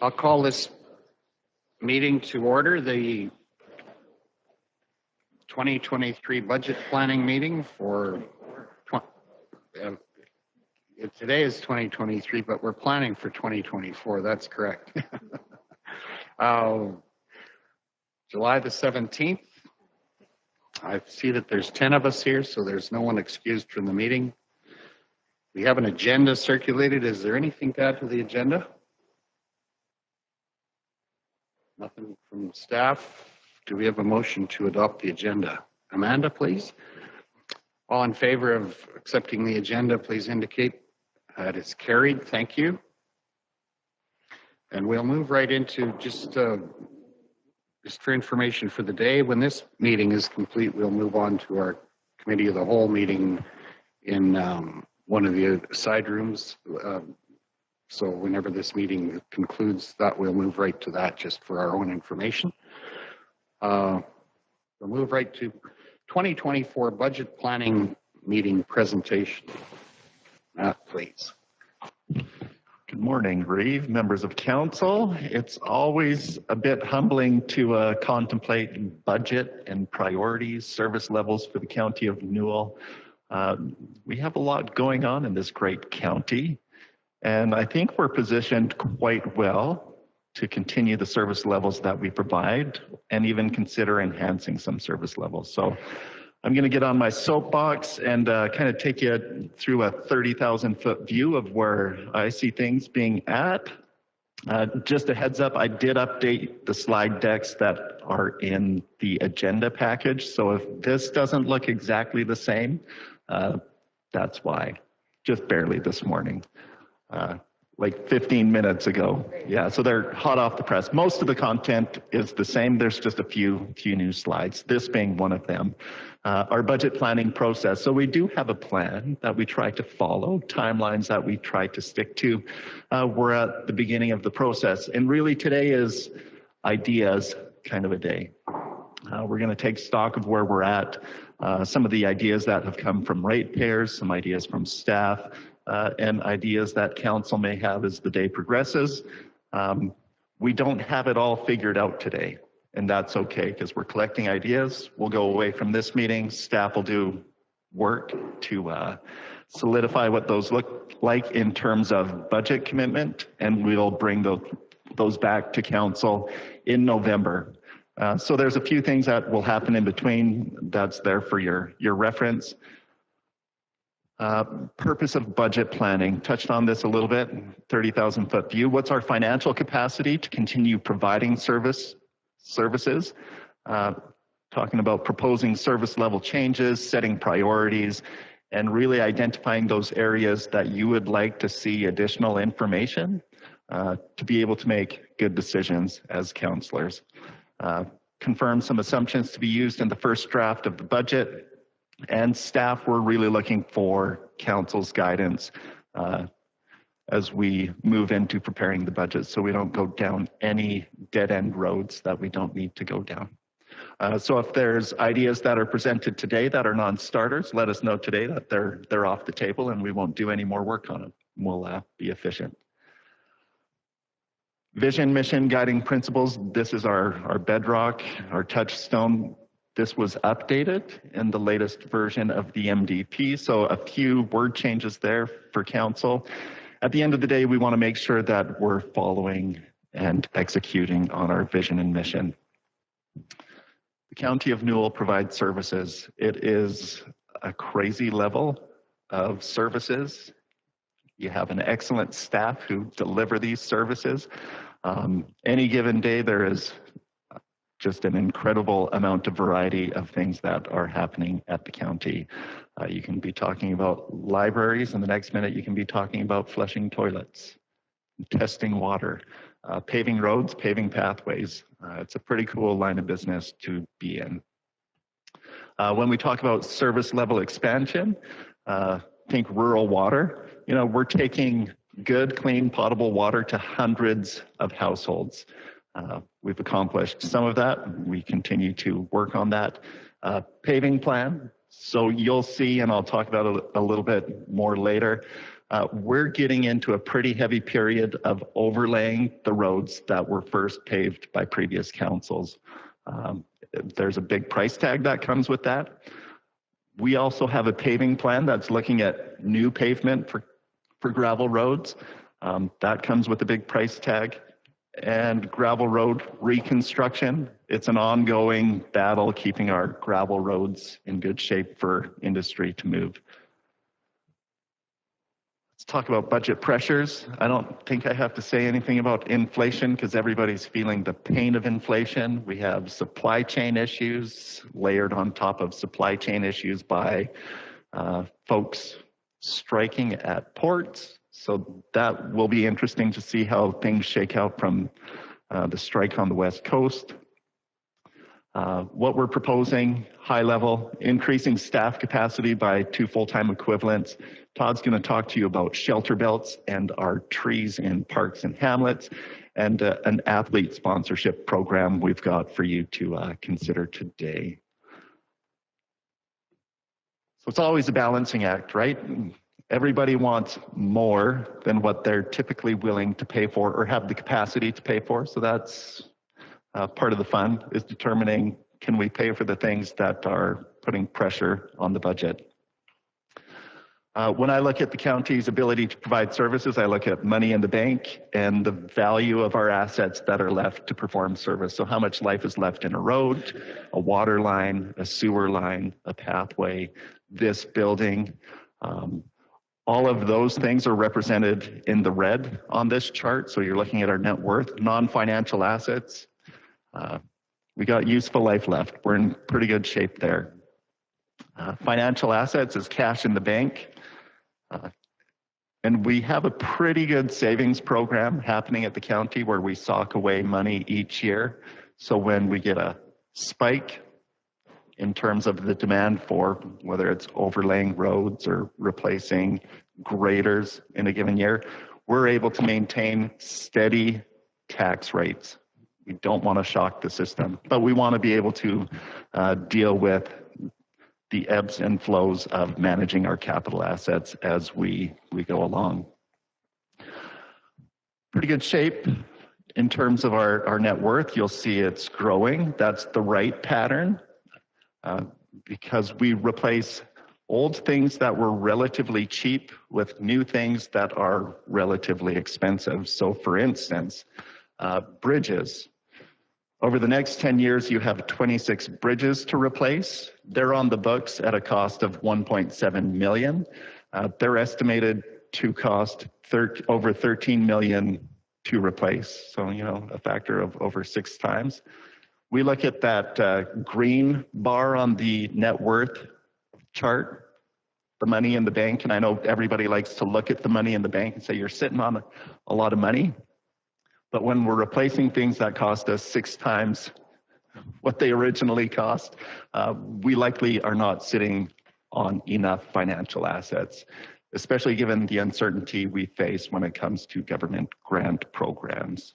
I'll call this meeting to order, the 2023 budget planning meeting for, today is 2023, but we're planning for 2024. That's correct. July the 17th. I see that there's 10 of us here, so there's no one excused from the meeting. We have an agenda circulated. Is there anything to add to the agenda? Nothing from staff. Do we have a motion to adopt the agenda? Amanda, please. All in favor of accepting the agenda, please indicate that it's carried. Thank you. And we'll move right into just for information for the day. When this meeting is complete, we'll move on to our committee of the whole meeting in one of the side rooms. So whenever this meeting concludes, that we'll move right to that just for our own information. We'll move right to 2024 budget planning meeting presentation. Matt, please. Good morning, Reeve, members of council. It's always a bit humbling to contemplate budget and priorities, service levels for the county of Newell. We have a lot going on in this great county, and I think we're positioned quite well to continue the service levels that we provide and even consider enhancing some service levels. So I'm going to get on my soapbox and kind of take you through a 30,000-foot view of where I see things being at. Just a heads up, I did update the slide decks that are in the agenda package. So if this doesn't look exactly the same, that's why. Just barely this morning, like 15 minutes ago. Yeah, so they're hot off the press. Most of the content is the same. There's just a few new slides, this being one of them. Our budget planning process. So we do have a plan that we try to follow, timelines that we try to stick to. We're at the beginning of the process. And really today is ideas kind of a day. We're going to take stock of where we're at, some of the ideas that have come from ratepayers, some ideas from staff, and ideas that council may have as the day progresses. We don't have it all figured out today. And that's okay, because we're collecting ideas. We'll go away from this meeting. Staff will do work to solidify what those look like in terms of budget commitment, and we'll bring those back to council in November. So there's a few things that will happen in between. That's there for your reference. Purpose of budget planning, touched on this a little bit, 30,000-foot view. What's our financial capacity to continue providing services? Talking about proposing service level changes, setting priorities, and really identifying those areas that you would like to see additional information to be able to make good decisions as councillors. Confirm some assumptions to be used in the first draft of the budget, and staff were really looking for council's guidance as we move into preparing the budget, so we don't go down any dead-end roads that we don't need to go down. So if there's ideas that are presented today that are non-starters, let us know today that they're off the table and we won't do any more work on them. We'll be efficient. Vision, mission, guiding principles. This is our bedrock, our touchstone. This was updated in the latest version of the MDP, so a few word changes there for council. At the end of the day, we want to make sure that we're following and executing on our vision and mission. The County of Newell provides services. It is a crazy level of services. You have an excellent staff who deliver these services. Any given day, there is just an incredible amount of variety of things that are happening at the county. You can be talking about libraries, and the next minute you can be talking about flushing toilets, testing water, paving roads, paving pathways. It's a pretty cool line of business to be in. When we talk about service level expansion, think rural water. You know, we're taking good, clean, potable water to hundreds of households. We've accomplished some of that. We continue to work on that. Paving plan. So you'll see, and I'll talk about it a little bit more later, we're getting into a pretty heavy period of overlaying the roads that were first paved by previous councils. There's a big price tag that comes with that. We also have a paving plan that's looking at new pavement for gravel roads. That comes with a big price tag. And gravel road reconstruction, it's an ongoing battle keeping our gravel roads in good shape for industry to move. Let's talk about budget pressures. I don't think I have to say anything about inflation because everybody's feeling the pain of inflation. We have supply chain issues layered on top of supply chain issues by folks striking at ports. So that will be interesting to see how things shake out from the strike on the West Coast. What we're proposing, high level, increasing staff capacity by 2 full-time equivalents. Todd's going to talk to you about Shelterbelts and our trees in parks and hamlets, and an athlete sponsorship program we've got for you to consider today. So it's always a balancing act, right? Everybody wants more than what they're typically willing to pay for or have the capacity to pay for. So that's part of the fun, is determining, can we pay for the things that are putting pressure on the budget? When I look at the county's ability to provide services, I look at money in the bank and the value of our assets that are left to perform service. So how much life is left in a road, a water line, a sewer line, a pathway, this building. All of those things are represented in the red on this chart. So you're looking at our net worth, non-financial assets. We got useful life left. We're in pretty good shape there. Financial assets is cash in the bank. And we have a pretty good savings program happening at the county where we sock away money each year. So when we get a spike in terms of the demand for whether it's overlaying roads or replacing graders in a given year, we're able to maintain steady tax rates. We don't want to shock the system, but we want to be able to deal with the ebbs and flows of managing our capital assets as we go along. Pretty good shape in terms of our net worth. You'll see it's growing. That's the right pattern because we replace old things that were relatively cheap with new things that are relatively expensive. So for instance, bridges. Over the next 10 years, you have 26 bridges to replace. They're on the books at a cost of $1.7 million. They're estimated to cost over $13 million to replace. So, you know, a factor of over 6 times. We look at that green bar on the net worth chart, the money in the bank. And I know everybody likes to look at the money in the bank and say, you're sitting on a lot of money. But when we're replacing things that cost us 6 times what they originally cost, we likely are not sitting on enough financial assets, especially given the uncertainty we face when it comes to government grant programs.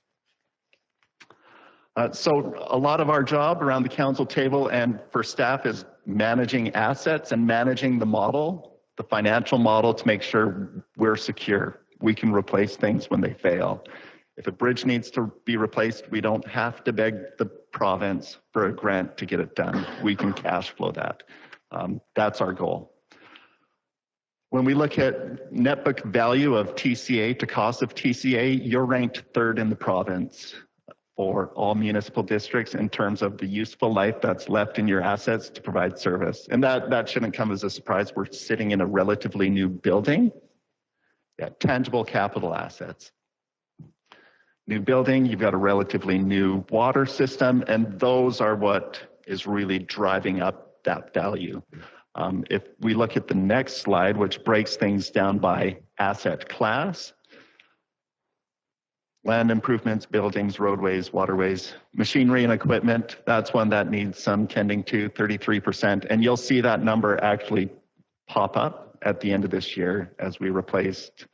So a lot of our job around the council table and for staff is managing assets and managing the model, the financial model, to make sure we're secure. We can replace things when they fail. If a bridge needs to be replaced, we don't have to beg the province for a grant to get it done. We can cash flow that. That's our goal. When we look at net book value of TCA to cost of TCA, you're ranked 3rd in the province for all municipal districts in terms of the useful life that's left in your assets to provide service. And that shouldn't come as a surprise. We're sitting in a relatively new building. Yeah, tangible capital assets. New building, you've got a relatively new water system, and those are what is really driving up that value. If we look at the next slide, which breaks things down by asset class, land improvements, buildings, roadways, waterways, machinery and equipment, that's one that needs some tending to, 33%. And you'll see that number actually pop up at the end of this year as we replaced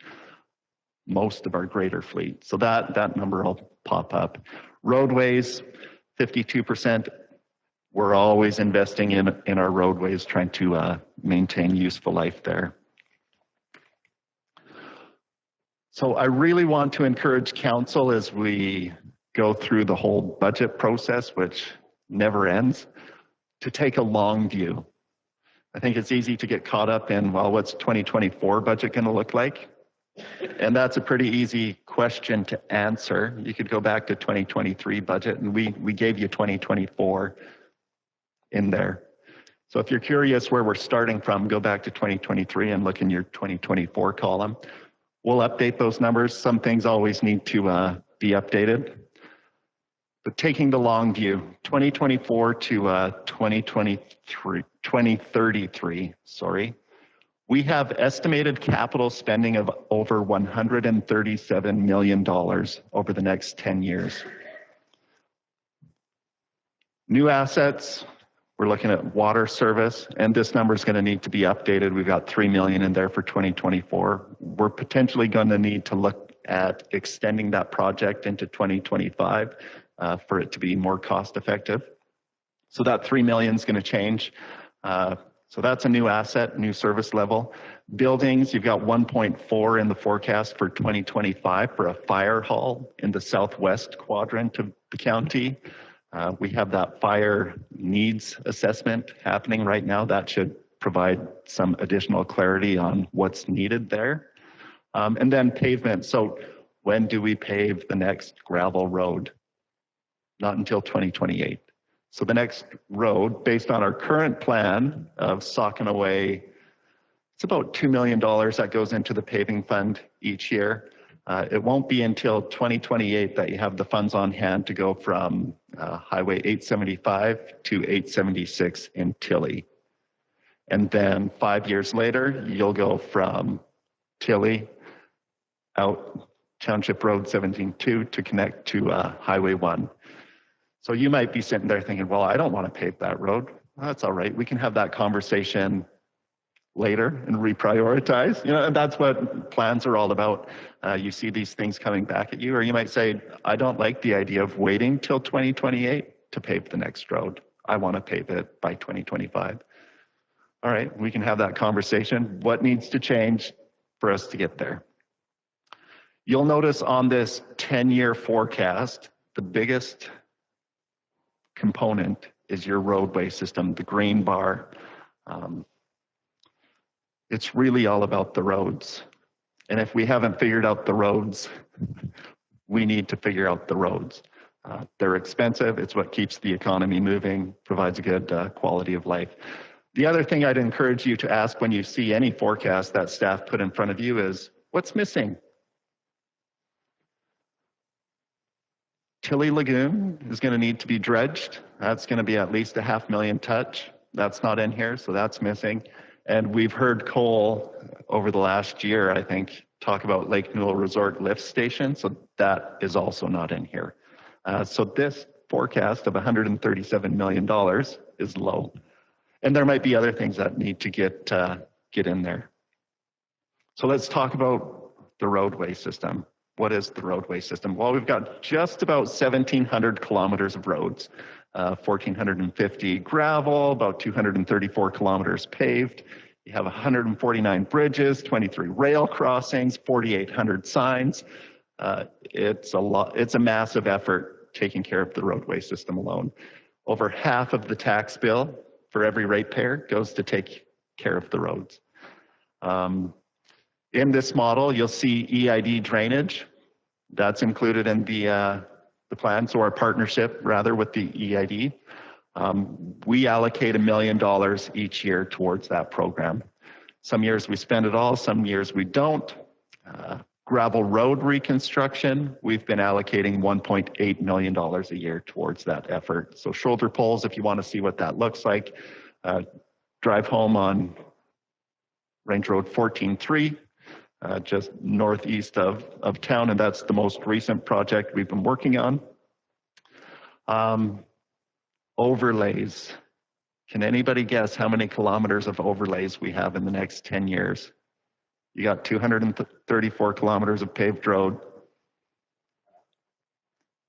most of our greater fleet. So that number will pop up. Roadways, 52%. We're always investing in our roadways, trying to maintain useful life there. So I really want to encourage council as we go through the whole budget process, which never ends, to take a long view. I think it's easy to get caught up in, well, what's 2024 budget going to look like? And that's a pretty easy question to answer. You could go back to 2023 budget, and we gave you 2024 in there. So if you're curious where we're starting from, go back to 2023 and look in your 2024 column. We'll update those numbers. Some things always need to be updated. But taking the long view, 2024 to 2033, we have estimated capital spending of over $137 million over the next 10 years. New assets, we're looking at water service, and this number is going to need to be updated. We've got $3 million in there for 2024. We're potentially going to need to look at extending that project into 2025 for it to be more cost effective. So that $3 million is going to change. So that's a new asset, new service level. Buildings, you've got 1.4 in the forecast for 2025 for a fire hall in the southwest quadrant of the county. We have that fire needs assessment happening right now. That should provide some additional clarity on what's needed there. And then pavement. So when do we pave the next gravel road? Not until 2028. So the next road, based on our current plan of socking away, it's about $2 million that goes into the paving fund each year. It won't be until 2028 that you have the funds on hand to go from Highway 875 to 876 in Tilly. And then 5 years later, you'll go from Tilly out Township Road 17-2 to connect to Highway 1. So you might be sitting there thinking, well, I don't want to pave that road. Well, that's all right. We can have that conversation later and reprioritize. You know, and that's what plans are all about. You see these things coming back at you, or you might say, I don't like the idea of waiting till 2028 to pave the next road. I want to pave it by 2025. All right, we can have that conversation. What needs to change for us to get there? You'll notice on this 10-year forecast, the biggest component is your roadway system, the green bar. It's really all about the roads. And if we haven't figured out the roads, we need to figure out the roads. They're expensive. It's what keeps the economy moving, provides a good quality of life. The other thing I'd encourage you to ask when you see any forecast that staff put in front of you is, what's missing? Tilly Lagoon is going to need to be dredged. That's going to be at least a $500,000 touch. That's not in here, so that's missing. And we've heard Cole over the last year, I think, talk about Lake Newell Resort Lift Station, so that is also not in here. So this forecast of $137 million is low. And there might be other things that need to get in there. So let's talk about the roadway system. What is the roadway system? Well, we've got just about 1,700 kilometers of roads, 1,450 gravel, about 234 kilometers paved. You have 149 bridges, 23 rail crossings, 4,800 signs. It's a massive effort taking care of the roadway system alone. Over half of the tax bill for every ratepayer goes to take care of the roads. In this model, you'll see EID drainage. That's included in the plan, so our partnership, rather, with the EID. We allocate $1 million each year towards that program. Some years we spend it all, some years we don't. Gravel road reconstruction, we've been allocating $1.8 million a year towards that effort. So shoulder poles, if you want to see what that looks like, drive home on Range Road 14-3. Just northeast of town, and that's the most recent project we've been working on. Overlays. Can anybody guess how many kilometers of overlays we have in the next 10 years? You got 234 kilometers of paved road.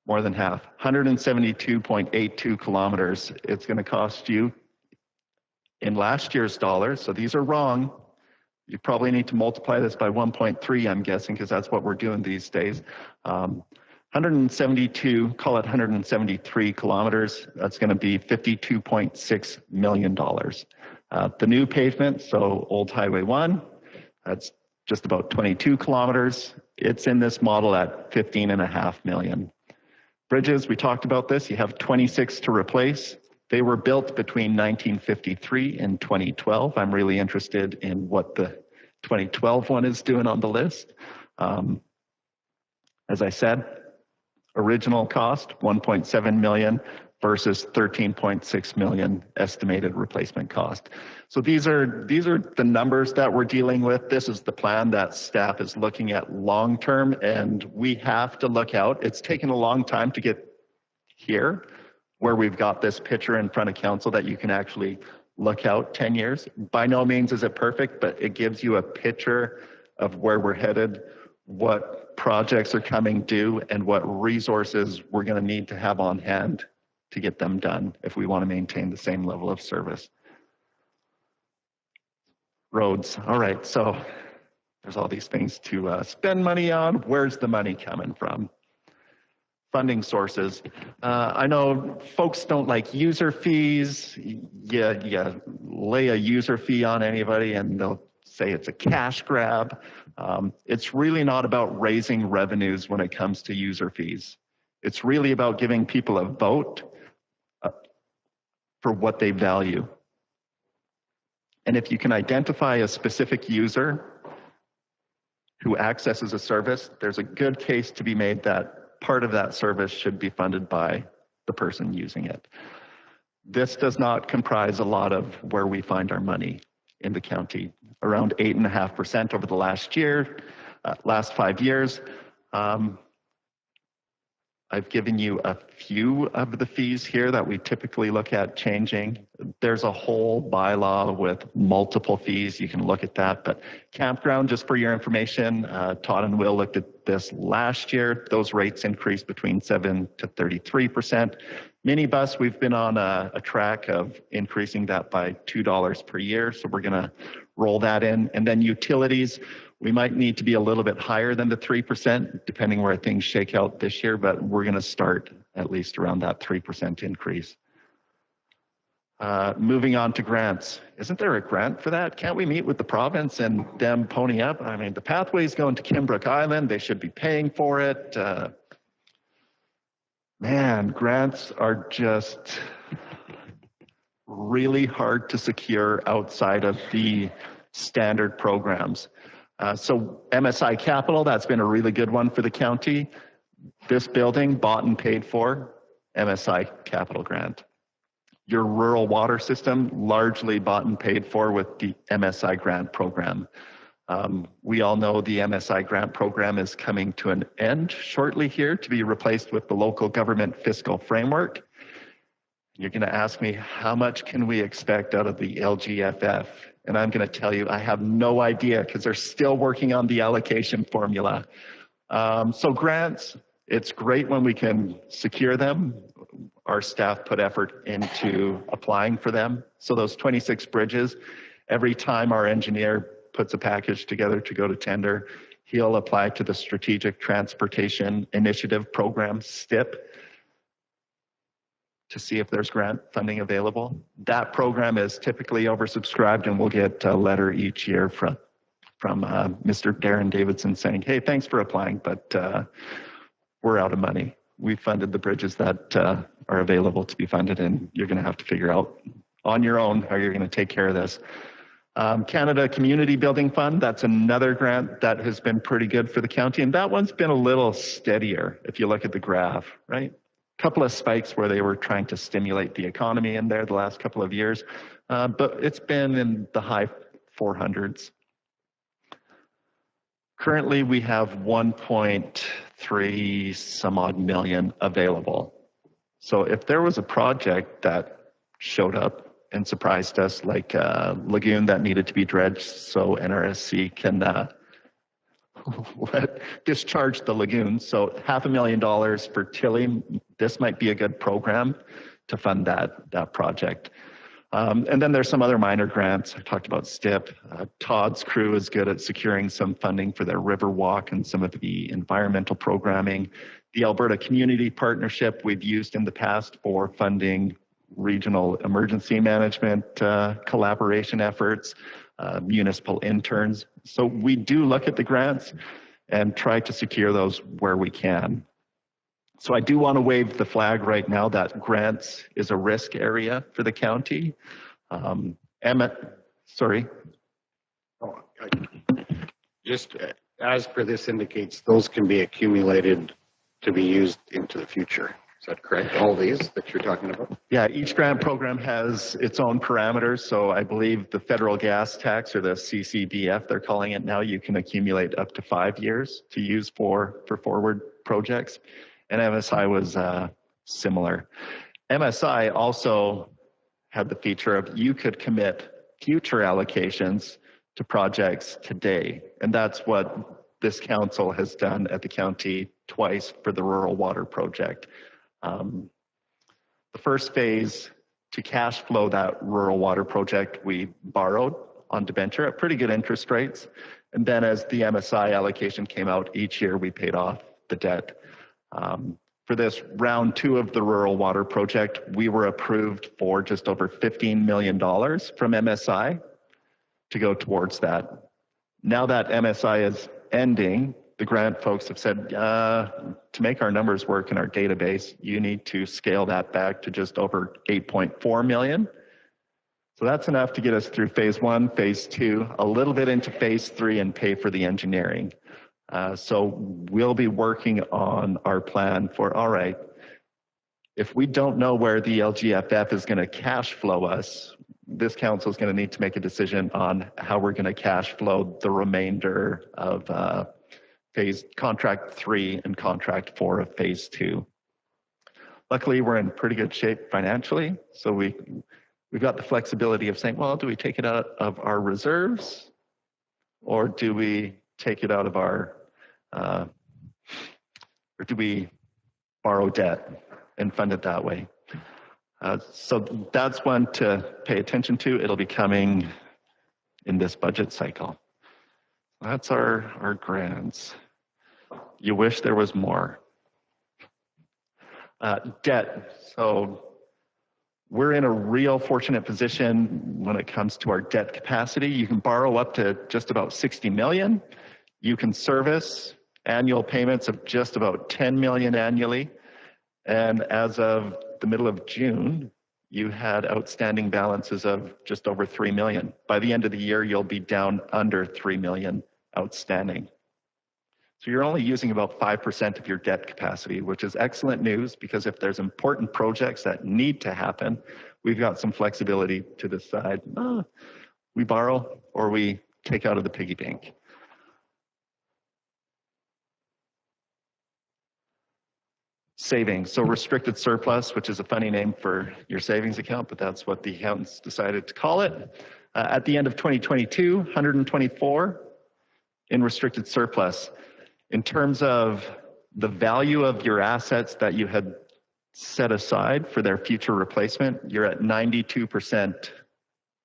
More than half. 172.82 kilometers. It's going to cost you, in last year's dollars, so these are wrong, You probably need to multiply this by 1.3, I'm guessing, because that's what we're doing these days. 172, call it 173 kilometers. That's going to be $52.6 million. The new pavement, so Old Highway 1, that's just about 22 kilometers. It's in this model at $15.5 million. Bridges, we talked about this. You have 26 to replace. They were built between 1953 and 2012. I'm really interested in what the 2012 one is doing on the list. As I said, original cost, 1.7 million versus 13.6 million estimated replacement cost. So these are the numbers that we're dealing with. This is the plan that staff is looking at long-term, and we have to look out. It's taken a long time to get here, where we've got this picture in front of council that you can actually look out 10 years. By no means is it perfect, but it gives you a picture of where we're headed, what projects are coming due, and what resources we're going to need to have on hand to get them done if we want to maintain the same level of service. Roads. All right, so there's all these things to spend money on. Where's the money coming from? Funding sources. I know folks don't like user fees. You lay a user fee on anybody and they'll say it's a cash grab. It's really not about raising revenues when it comes to user fees. It's really about giving people a vote for what they value. And if you can identify a specific user who accesses a service, there's a good case to be made that part of that service should be funded by the person using it. This does not comprise a lot of where we find our money in the county, around 8.5% over the last 5 years. I've given you a few of the fees here that we typically look at changing. There's a whole bylaw with multiple fees. You can look at that. But campground, just for your information, Todd and Will looked at this last year. Those rates increased between 7 to 33%. Minibus, we've been on a track of increasing that by $2 per year. So we're going to roll that in. And then utilities, we might need to be a little bit higher than the 3%, depending where things shake out this year, but we're going to start at least around that 3% increase. Moving on to grants. Isn't there a grant for that? Can't we meet with the province and them pony up? I mean, the pathway's going to Kimbrook Island. They should be paying for it. Man, grants are just really hard to secure outside of the standard programs. So MSI Capital, that's been a really good one for the county. This building, bought and paid for, MSI Capital grant. Your rural water system, largely bought and paid for with the MSI grant program. We all know the MSI grant program is coming to an end shortly here to be replaced with the local government fiscal framework. You're going to ask me, how much can we expect out of the LGFF? And I'm going to tell you, I have no idea because they're still working on the allocation formula. So grants, it's great when we can secure them. Our staff put effort into applying for them. So those 26 bridges, every time our engineer puts a package together to go to tender, he'll apply to the Strategic Transportation Initiative Program, STIP, to see if there's grant funding available. That program is typically oversubscribed, and we'll get a letter each year from Mr. Darren Davidson saying, hey, thanks for applying, but we're out of money. We funded the bridges that are available to be funded, and you're going to have to figure out on your own how you're going to take care of this. Canada Community Building Fund, that's another grant that has been pretty good for the county, and that one's been a little steadier if you look at the graph, right? Couple of spikes where they were trying to stimulate the economy in there the last couple of years, but it's been in the high 400s. Currently, we have 1.3 some odd million available. So if there was a project that showed up and surprised us, like a lagoon that needed to be dredged so NRSC can discharge the lagoon. So $500,000 for Tilly. This might be a good program to fund that project. And then there's some other minor grants. I talked about STIP. Todd's crew is good at securing some funding for their river walk and some of the environmental programming. The Alberta Community Partnership we've used in the past for funding regional emergency management collaboration efforts, municipal interns. So we do look at the grants and try to secure those where we can. So I do want to wave the flag right now that grants is a risk area for the county. Sorry. Oh, just as per this indicates, those can be accumulated to be used into the future. Is that correct? All these that you're talking about? Yeah, each grant program has its own parameters. So I believe the federal gas tax, or the CCDF, they're calling it now, you can accumulate up to 5 years to use for forward projects. And MSI was similar. MSI also had the feature of you could commit future allocations to projects today. And that's what this council has done at the county twice for the rural water project. The first phase, to cash flow that rural water project, we borrowed on debenture at pretty good interest rates. And then as the MSI allocation came out each year, we paid off the debt. For this round 2 of the rural water project, we were approved for just over $15 million from MSI to go towards that. Now that MSI is ending, the grant folks have said, to make our numbers work in our database, you need to scale that back to just over 8.4 million. So that's enough to get us through phase 1, phase 2, a little bit into phase 3 and pay for the engineering. So we'll be working on our plan for, all right, if we don't know where the LGFF is going to cash flow us, this council is going to need to make a decision on how we're going to cash flow the remainder of phase contract 3 and contract 4 of phase 2. Luckily, we're in pretty good shape financially. So we've got the flexibility of saying, well, do we take it out of our reserves or do we take it out of our or do we borrow debt and fund it that way? So that's one to pay attention to. It'll be coming in this budget cycle. That's our grants. You wish there was more. Debt. So we're in a real fortunate position when it comes to our debt capacity. You can borrow up to just about 60 million. You can service annual payments of just about 10 million annually. And as of the middle of June, you had outstanding balances of just over 3 million. By the end of the year, you'll be down under 3 million outstanding. So you're only using about 5% of your debt capacity, which is excellent news because if there's important projects that need to happen, we've got some flexibility to decide, we borrow or we take out of the piggy bank. Savings, so restricted surplus, which is a funny name for your savings account, but that's what the accountants decided to call it. At the end of 2022, 124 in restricted surplus. In terms of the value of your assets that you had set aside for their future replacement, you're at 92%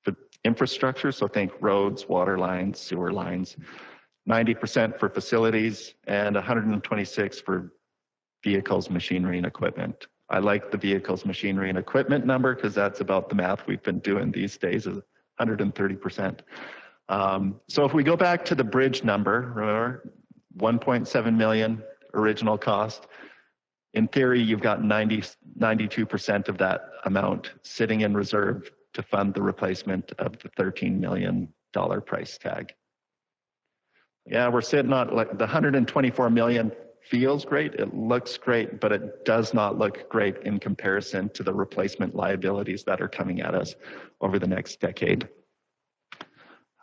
for infrastructure, so think roads, water lines, sewer lines, 90% for facilities, and 126 for vehicles, machinery, and equipment. I like the vehicles, machinery, and equipment number because that's about the math we've been doing these days, is 130%. So if we go back to the bridge number, remember, 1.7 million original cost. In theory, you've got 92% of that amount sitting in reserve to fund the replacement of the $13 million price tag. Yeah, we're sitting on like the 124 million feels great, it looks great, but it does not look great in comparison to the replacement liabilities that are coming at us over the next decade.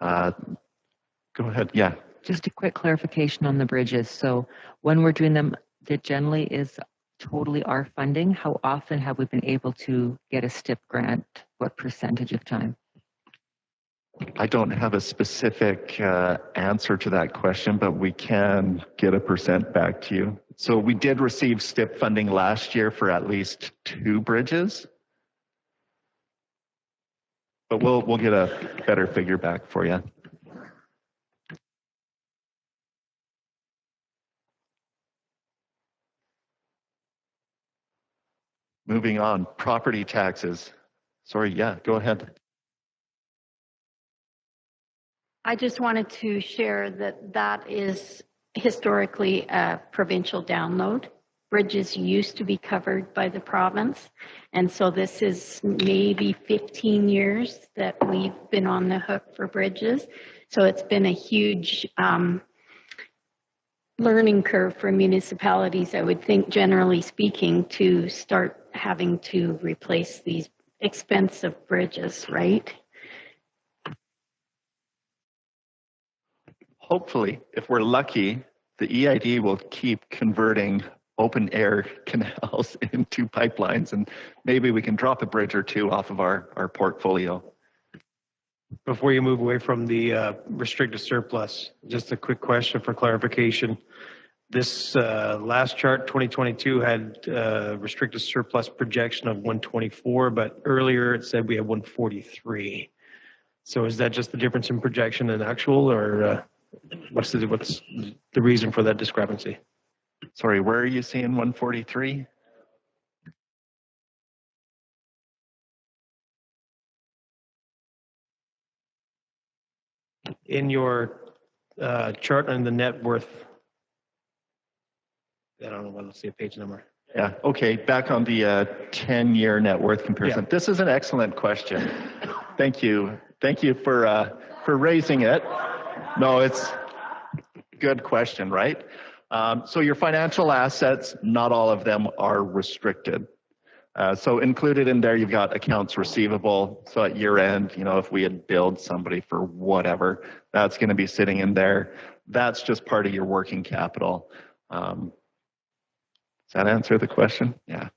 Go ahead, yeah. Just a quick clarification on the bridges. So when we're doing them, that generally is totally our funding. How often have we been able to get a STIP grant? What percentage of time? I don't have a specific answer to that question, but we can get a percent back to you. So we did receive STIP funding last year for at least 2 bridges. But we'll get a better figure back for you. Moving on, property taxes. Sorry, yeah, go ahead. I just wanted to share that that is historically a provincial download. Bridges used to be covered by the province. And so this is maybe 15 years that we've been on the hook for bridges. So it's been a huge learning curve for municipalities, I would think, generally speaking, to start having to replace these expensive bridges, right? Hopefully, if we're lucky, the EID will keep converting open air canals into pipelines, and maybe we can drop a bridge or two off of our portfolio. Before you move away from the restricted surplus, just a quick question for clarification. This last chart, 2022, had restricted surplus projection of 124, but earlier it said we had 143. So is that just the difference in projection and actual, or what's the reason for that discrepancy? Sorry, where are you seeing 143? In your chart on the net worth, I don't know what, let's see a page number. Yeah, okay, back on the 10-year net worth comparison. Yeah. This is an excellent question. Thank you. Thank you for raising it. No, it's a good question, right? So your financial assets, not all of them are restricted. So included in there, you've got accounts receivable. So at year end, you know, if we had billed somebody for whatever, that's going to be sitting in there. That's just part of your working capital. Does that answer the question? Yeah.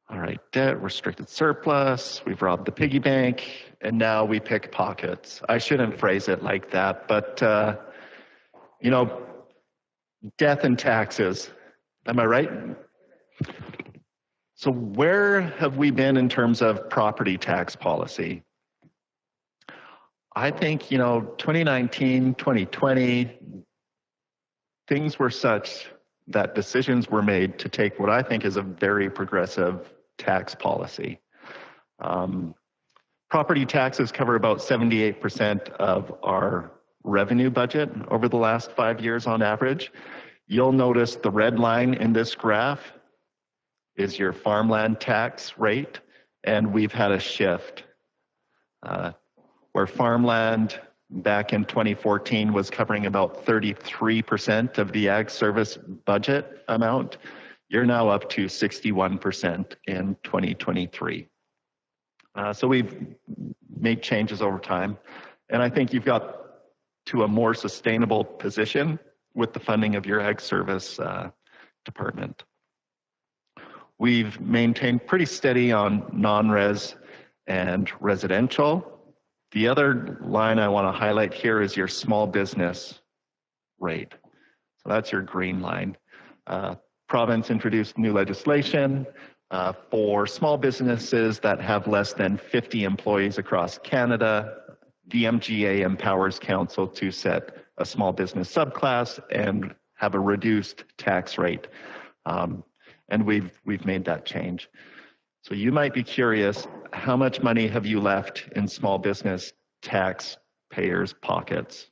All right, debt, restricted surplus, we've robbed the piggy bank, and now we pick pockets. I shouldn't phrase it like that, but, you know, death and taxes, am I right? So where have we been in terms of property tax policy? I think, you know, 2019, 2020, things were such that decisions were made to take what I think is a very progressive tax policy. Property taxes cover about 78% of our revenue budget over the last 5 years on average. You'll notice the red line in this graph is your farmland tax rate, and we've had a shift where farmland back in 2014 was covering about 33% of the ag service budget amount. You're now up to 61% in 2023. So we've made changes over time, and I think you've got to a more sustainable position with the funding of your ag service department. We've maintained pretty steady on non-res and residential. The other line I want to highlight here is your small business rate. So that's your green line. Province introduced new legislation for small businesses that have less than 50 employees across Canada. The MGA empowers council to set a small business subclass and have a reduced tax rate. And we've made that change. So you might be curious, how much money have you left in small business taxpayers' pockets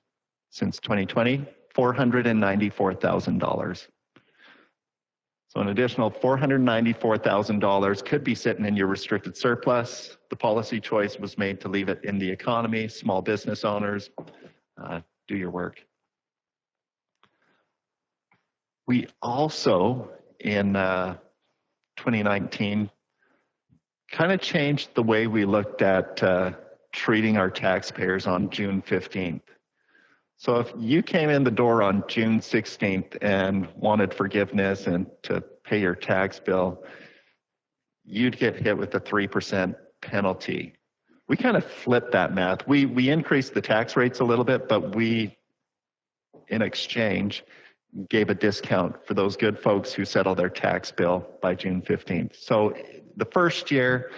since 2020? $494,000. So an additional $494,000 could be sitting in your restricted surplus. The policy choice was made to leave it in the economy. Small business owners, do your work. We also, in 2019, kind of changed the way we looked at treating our taxpayers on June 15th. So if you came in the door on June 16th and wanted forgiveness and to pay your tax bill, you'd get hit with a 3% penalty. We kind of flipped that math. We increased the tax rates a little bit, but we, in exchange, gave a discount for those good folks who settle their tax bill by June 15th. So the first year,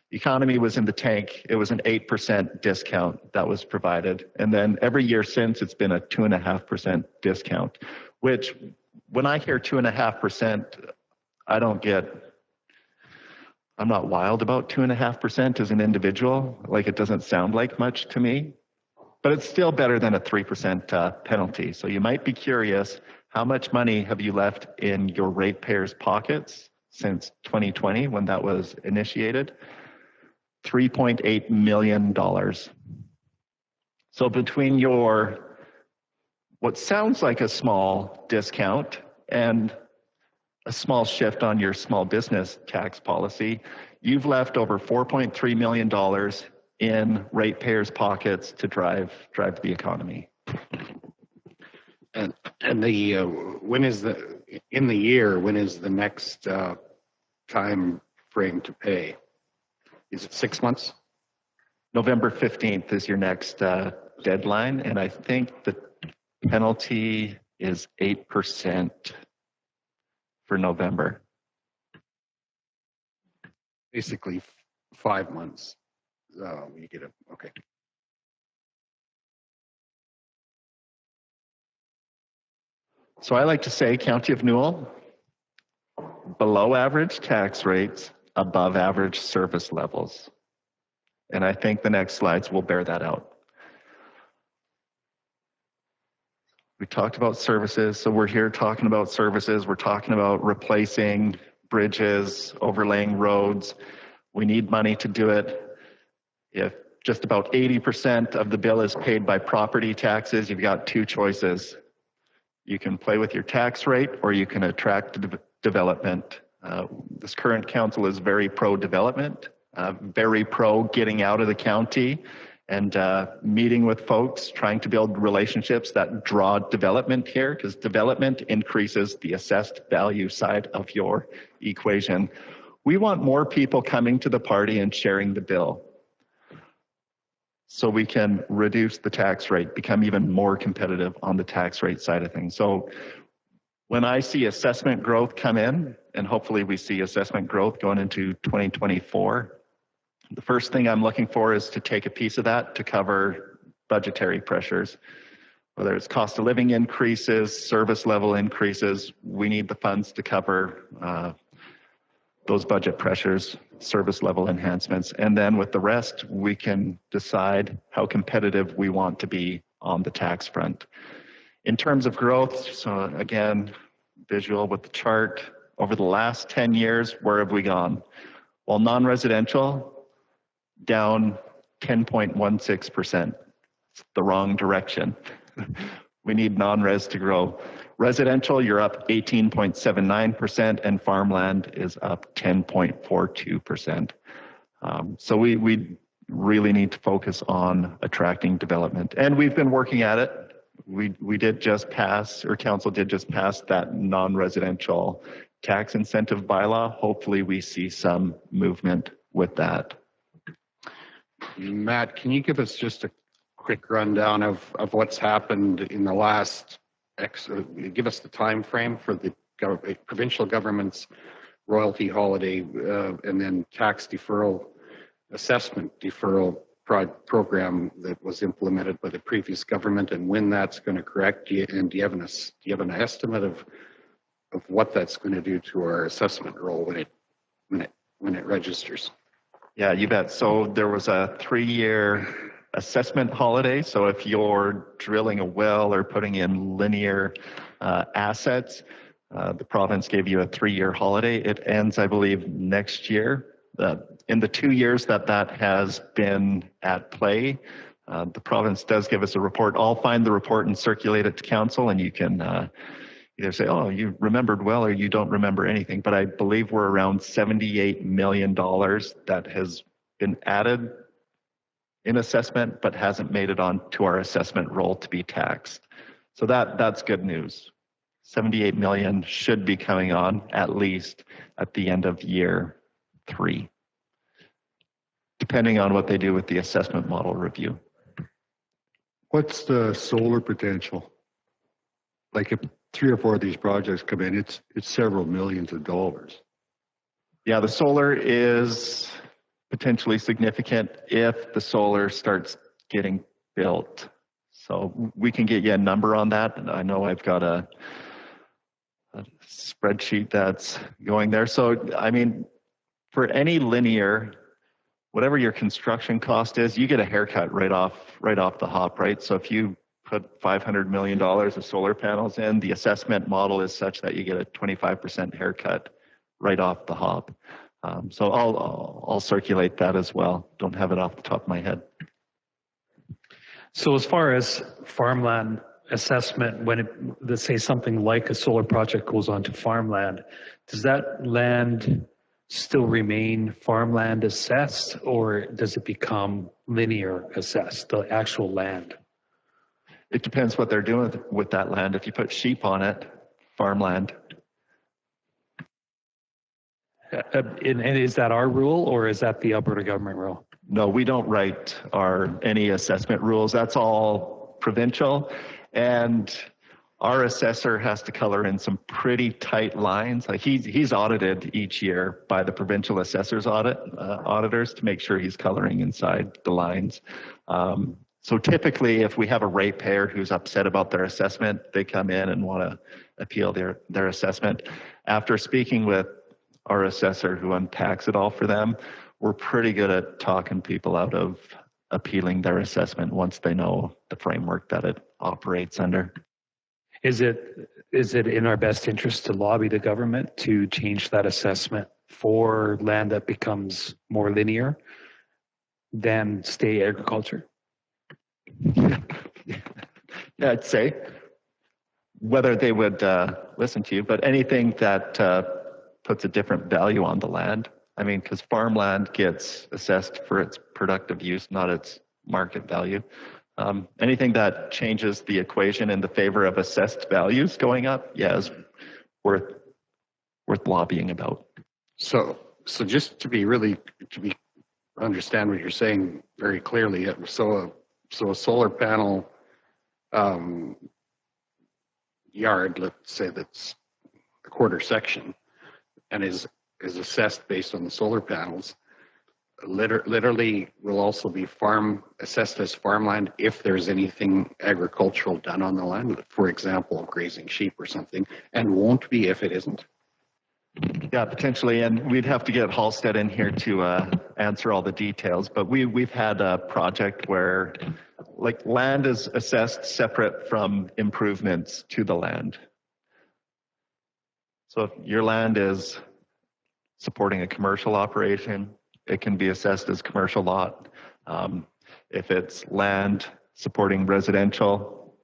the economy was in the tank. It was an 8% discount that was provided. And then every year since, it's been a 2.5% discount, which when I hear 2.5%, I'm not wild about 2.5% as an individual. Like, it doesn't sound like much to me, but it's still better than a 3% penalty. So you might be curious, how much money have you left in your ratepayers' pockets since 2020 when that was initiated? $3.8 million. So between your, what sounds like a small discount and a small shift on your small business tax policy, you've left over $4.3 million in ratepayers' pockets to drive the economy. And when is the next time frame to pay? Is it 6 months? November 15th is your next deadline, and I think the penalty is 8% for November. Basically 5 months. You get it. Okay. So I like to say, County of Newell, below average tax rates, above average service levels. And I think the next slides will bear that out. We talked about services, so we're here talking about services. We're talking about replacing bridges, overlaying roads. We need money to do it. If just about 80% of the bill is paid by property taxes, you've got two choices. You can play with your tax rate, or you can attract development. This current council is very pro-development, very pro getting out of the county and meeting with folks, trying to build relationships that draw development here, because development increases the assessed value side of your equation. We want more people coming to the party and sharing the bill so we can reduce the tax rate, become even more competitive on the tax rate side of things. So when I see assessment growth come in, and hopefully we see assessment growth going into 2024, the first thing I'm looking for is to take a piece of that to cover budgetary pressures. Whether it's cost of living increases, service level increases, we need the funds to cover those budget pressures, service level enhancements. And then with the rest, we can decide how competitive we want to be on the tax front. In terms of growth, so again, visual with the chart, over the last 10 years, where have we gone? Well, non-residential, down 10.16%. It's the wrong direction. We need non-res to grow. Residential, you're up 18.79%, and farmland is up 10.42%. So we really need to focus on attracting development, and we've been working at it. We did just pass, or council did just pass, that non-residential tax incentive bylaw. Hopefully we see some movement with that. Matt, can you give us just a quick rundown of what's happened in the last, give us the time frame for the provincial government's royalty holiday and then tax deferral, assessment deferral program that was implemented by the previous government, and when that's going to correct? And do you have an estimate of what that's going to do to our assessment roll when it registers? Yeah, you bet. So there was a 3-year assessment holiday. So if you're drilling a well or putting in linear assets, the province gave you a 3-year holiday. It ends, I believe, next year. In the 2 years that has been at play, the province does give us a report. I'll find the report and circulate it to council, and you can either say, oh, you remembered well, or you don't remember anything. But I believe we're around $78 million that has been added in assessment, but hasn't made it on to our assessment roll to be taxed. So that's good news. 78 million should be coming on at least at the end of year 3, depending on what they do with the assessment model review. What's the solar potential? like if 3 or 4 of these projects come in, it's several millions of dollars. Yeah, the solar is potentially significant if the solar starts getting built. So we can get you a number on that. And I know I've got a spreadsheet that's going there. So, I mean, for any linear, whatever your construction cost is, you get a haircut right off the hop, right? So if you put $500 million of solar panels in, the assessment model is such that you get a 25% haircut right off the hop. So I'll circulate that as well. Don't have it off the top of my head. So as far as farmland assessment, when let's say something like a solar project goes onto farmland, does that land still remain farmland assessed, or does it become linear assessed, the actual land? It depends what they're doing with that land. If you put sheep on it, farmland. And is that our rule, or is that the Alberta government rule? No, we don't write any assessment rules. That's all provincial. And our assessor has to color in some pretty tight lines. Like he's audited each year by the provincial assessors auditors to make sure he's coloring inside the lines. So typically, if we have a ratepayer who's upset about their assessment, they come in and want to appeal their assessment. After speaking with our assessor who unpacks it all for them, we're pretty good at talking people out of appealing their assessment once they know the framework that it operates under. Is it in our best interest to lobby the government to change that assessment for land that becomes more linear than stay agriculture? Yeah, I'd say whether they would listen to you, but anything that puts a different value on the land. I mean, because farmland gets assessed for its productive use, not its market value. Anything that changes the equation in the favor of assessed values going up, yeah, is worth lobbying about. So just to understand what you're saying very clearly, so a solar panel yard, let's say that's a quarter section, and is assessed based on the solar panels, literally will also be assessed as farmland if there's anything agricultural done on the land, for example, grazing sheep or something, and won't be if it isn't. Yeah, potentially, and we'd have to get Halstead in here to answer all the details, but we've had a project where like land is assessed separate from improvements to the land. So if your land is supporting a commercial operation, it can be assessed as commercial lot. If it's land supporting residential,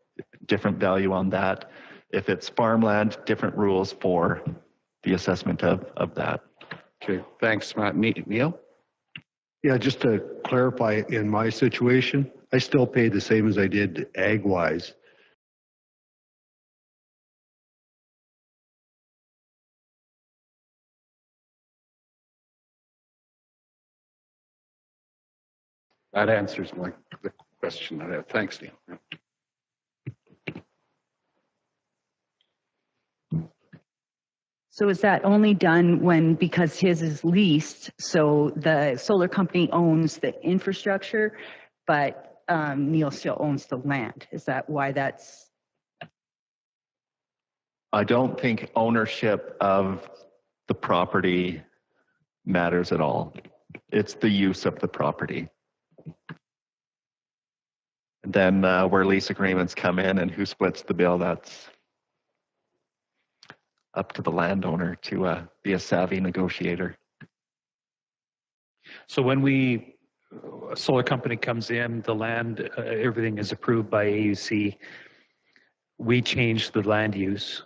different value on that. If it's farmland, different rules for the assessment of that. Okay, thanks, Matt. Neil? Yeah, just to clarify, in my situation, I still pay the same as I did ag-wise. That answers the question I have. Thanks, Neil. So is that only done because his is leased, so the solar company owns the infrastructure, but Neil still owns the land? Is that why that's? I don't think ownership of the property matters at all. It's the use of the property. And then where lease agreements come in and who splits the bill, that's up to the landowner to be a savvy negotiator. So when a solar company comes in, the land, everything is approved by AUC. We change the land use,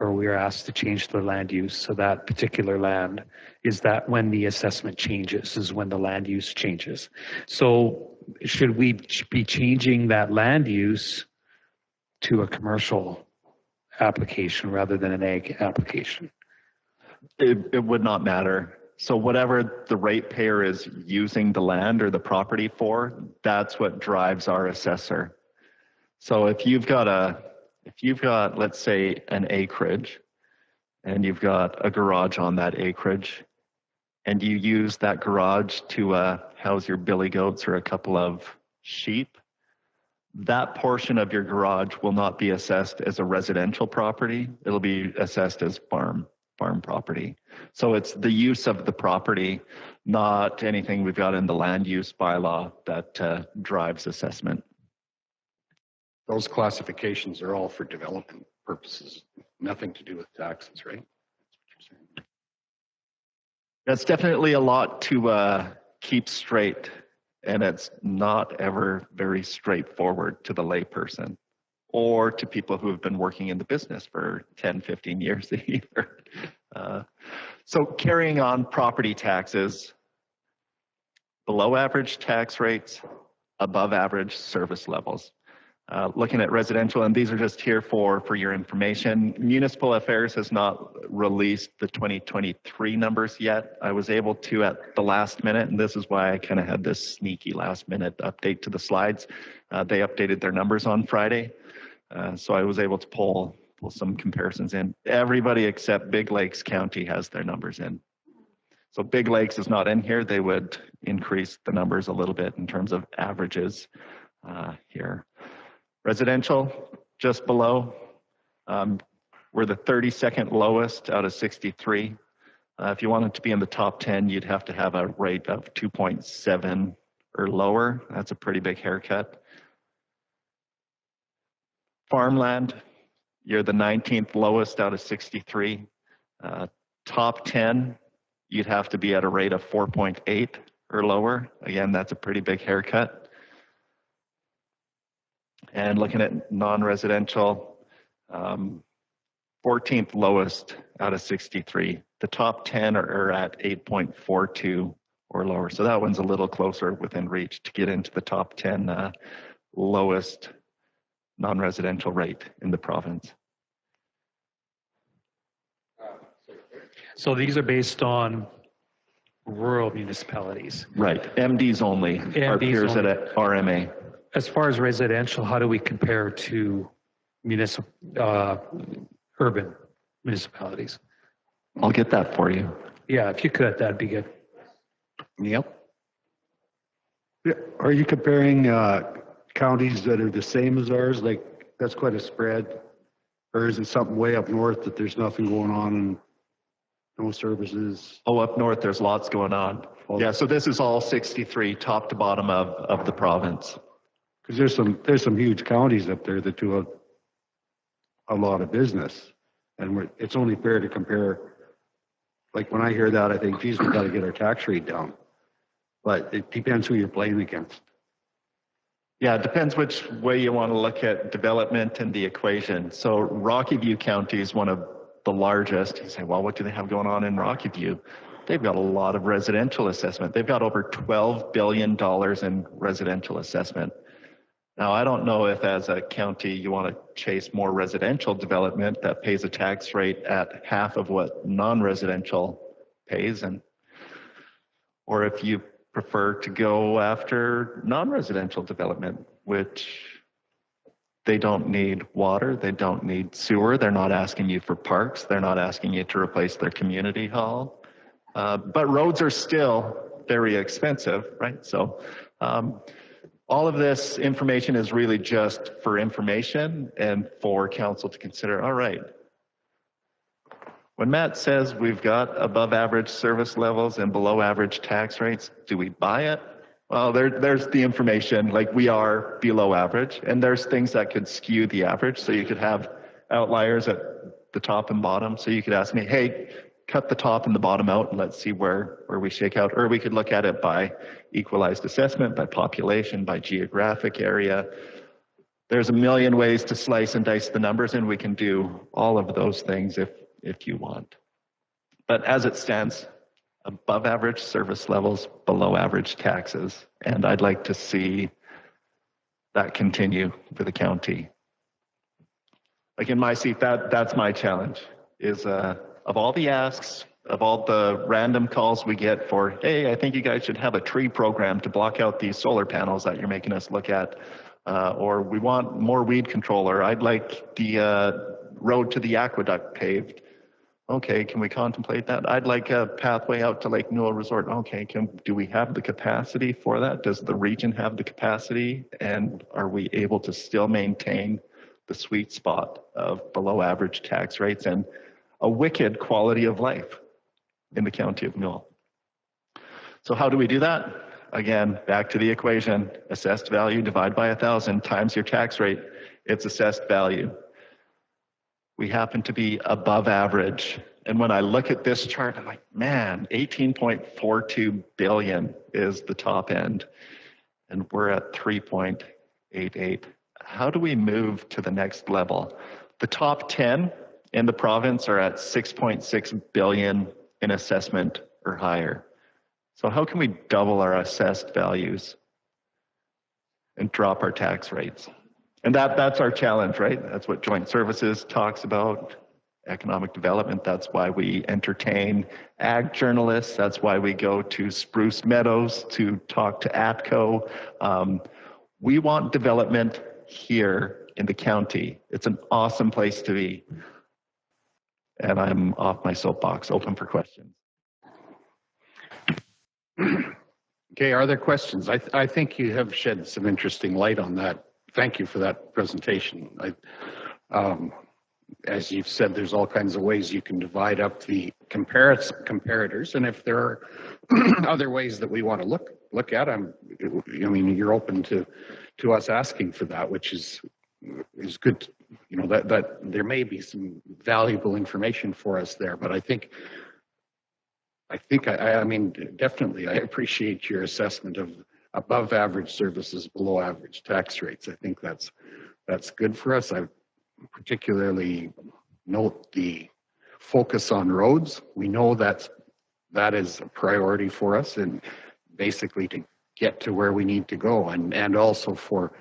or we are asked to change the land use. So that particular land, is that when the assessment changes, is when the land use changes. So should we be changing that land use to a commercial application rather than an ag application? It would not matter. So whatever the ratepayer is using the land or the property for, that's what drives our assessor. So if you've got if you've got, let's say, an acreage, and you've got a garage on that acreage, and you use that garage to house your billy goats or a couple of sheep, that portion of your garage will not be assessed as a residential property. It'll be assessed as farm property. So it's the use of the property, not anything we've got in the land use bylaw that drives assessment. Those classifications are all for development purposes, nothing to do with taxes, right? That's definitely a lot to keep straight, and it's not ever very straightforward to the layperson or to people who have been working in the business for 10, 15 years either. So carrying on property taxes, below average tax rates, above average service levels. Looking at residential, and these are just here for your information. Municipal Affairs has not released the 2023 numbers yet. I was able to at the last minute, and this is why I kind of had this sneaky last minute update to the slides. They updated their numbers on Friday. So I was able to pull some comparisons in. Everybody except Big Lakes County has their numbers in. So Big Lakes is not in here. They would increase the numbers a little bit in terms of averages here. Residential, just below. We're the 32nd lowest out of 63. If you wanted to be in the top 10, you'd have to have a rate of 2.7 or lower. That's a pretty big haircut. Farmland, you're the 19th lowest out of 63. Top 10, you'd have to be at a rate of 4.8 or lower. Again, that's a pretty big haircut. And looking at non-residential, 14th lowest out of 63. The top 10 are at 8.42 or lower. So that one's a little closer within reach to get into the top 10 lowest non-residential rate in the province. So these are based on rural municipalities. Right, MDs only, our peers only. at RMA. As far as residential, how do we compare to urban municipalities? I'll get that for you. Yeah, if you could, that'd be good. Yep. Yeah, are you comparing counties that are the same as ours? Like, that's quite a spread. Or is it something way up north that there's nothing going on and no services? Oh, up north, there's lots going on. Yeah, so this is all 63, top to bottom of the province. Because there's some huge counties up there that do a lot of business. And it's only fair to compare. Like, when I hear that, I think, geez, we got to get our tax rate down. But it depends who you're playing against. Yeah, it depends which way you want to look at development and the equation. So Rocky View County is one of the largest. You say, well, what do they have going on in Rocky View? They've got a lot of residential assessment. They've got over $12 billion in residential assessment. Now, I don't know if as a county you want to chase more residential development that pays a tax rate at half of what non-residential pays, or if you prefer to go after non-residential development, which they don't need water, they don't need sewer, they're not asking you for parks, they're not asking you to replace their community hall, but roads are still very expensive, right? So all of this information is really just for information and for council to consider. All right, when Matt says we've got above average service levels and below average tax rates, do we buy it? Well, there's the information, like we are below average, and there's things that could skew the average. So you could have outliers at the top and bottom. So you could ask me, hey, cut the top and the bottom out and let's see where we shake out. Or we could look at it by equalized assessment, by population, by geographic area. There's a million ways to slice and dice the numbers, and we can do all of those things if you want. But as it stands, above average service levels, below average taxes. And I'd like to see that continue for the county. Like in my seat, that's my challenge is of all the asks, of all the random calls we get for, hey, I think you guys should have a tree program to block out these solar panels that you're making us look at. Or we want more weed control, or I'd like the road to the aqueduct paved. Okay, can we contemplate that? I'd like a pathway out to Lake Newell Resort. Okay, do we have the capacity for that? Does the region have the capacity? And are we able to still maintain the sweet spot of below average tax rates and a wicked quality of life in the county of Newell? So how do we do that? Again, back to the equation, assessed value divided by 1,000 times your tax rate, it's assessed value. We happen to be above average. And when I look at this chart, I'm like, man, 18.42 billion is the top end. And we're at 3.88. How do we move to the next level? The top 10 in the province are at 6.6 billion in assessment or higher. So how can we double our assessed values and drop our tax rates? And that's our challenge, right? That's what Joint Services talks about, economic development. That's why we entertain ag journalists. That's why we go to Spruce Meadows to talk to ATCO. We want development here in the county. It's an awesome place to be. And I'm off my soapbox, open for questions. Okay, are there questions? I think you have shed some interesting light on that. Thank you for that presentation. As you've said, there's all kinds of ways you can divide up the comparators, and if there are other ways that we want to look at, I mean, you're open to us asking for that, which is good. You know, that there may be some valuable information for us there, but I mean, definitely, I appreciate your assessment of above average services, below average tax rates. I think that's good for us. I particularly note the focus on roads. We know that is a priority for us, and basically to get to where we need to go, and also for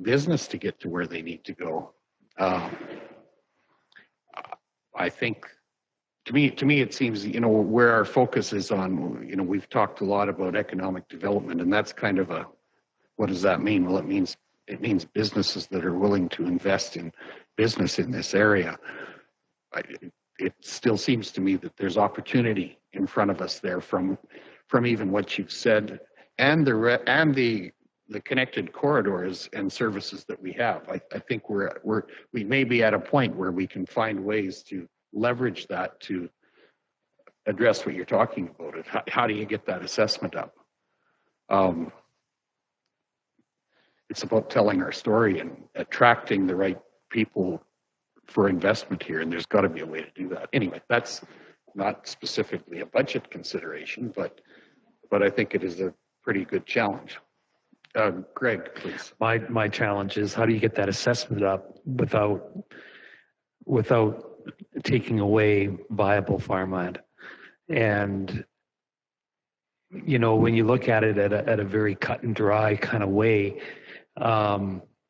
business to get to where they need to go. I think. To me, it seems, you know, where our focus is on, you know, we've talked a lot about economic development, and that's kind of what does that mean? Well, it means businesses that are willing to invest in business in this area. It still seems to me that there's opportunity in front of us there from even what you've said and the connected corridors and services that we have. I think we may be at a point where we can find ways to leverage that to address what you're talking about. How do you get that assessment up? It's about telling our story and attracting the right people for investment here, and there's got to be a way to do that. Anyway, that's not specifically a budget consideration, but I think it is a pretty good challenge. Greg, please. My challenge is, how do you get that assessment up without taking away viable farmland? And you know, when you look at it at a very cut and dry kind of way,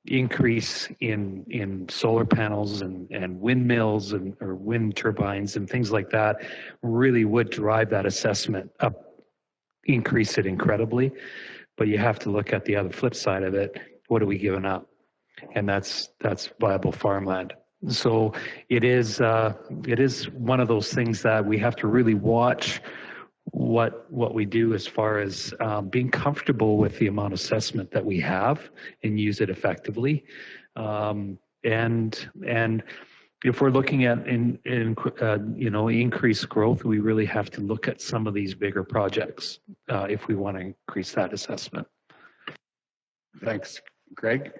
increase in solar panels and windmills or wind turbines and things like that really would drive that assessment up, increase it incredibly. But you have to look at the other flip side of it. What are we giving up? And that's viable farmland. So it is one of those things that we have to really watch what we do as far as being comfortable with the amount of assessment that we have and use it effectively. And if we're looking at increased growth, we really have to look at some of these bigger projects if we want to increase that assessment. Thanks, Greg.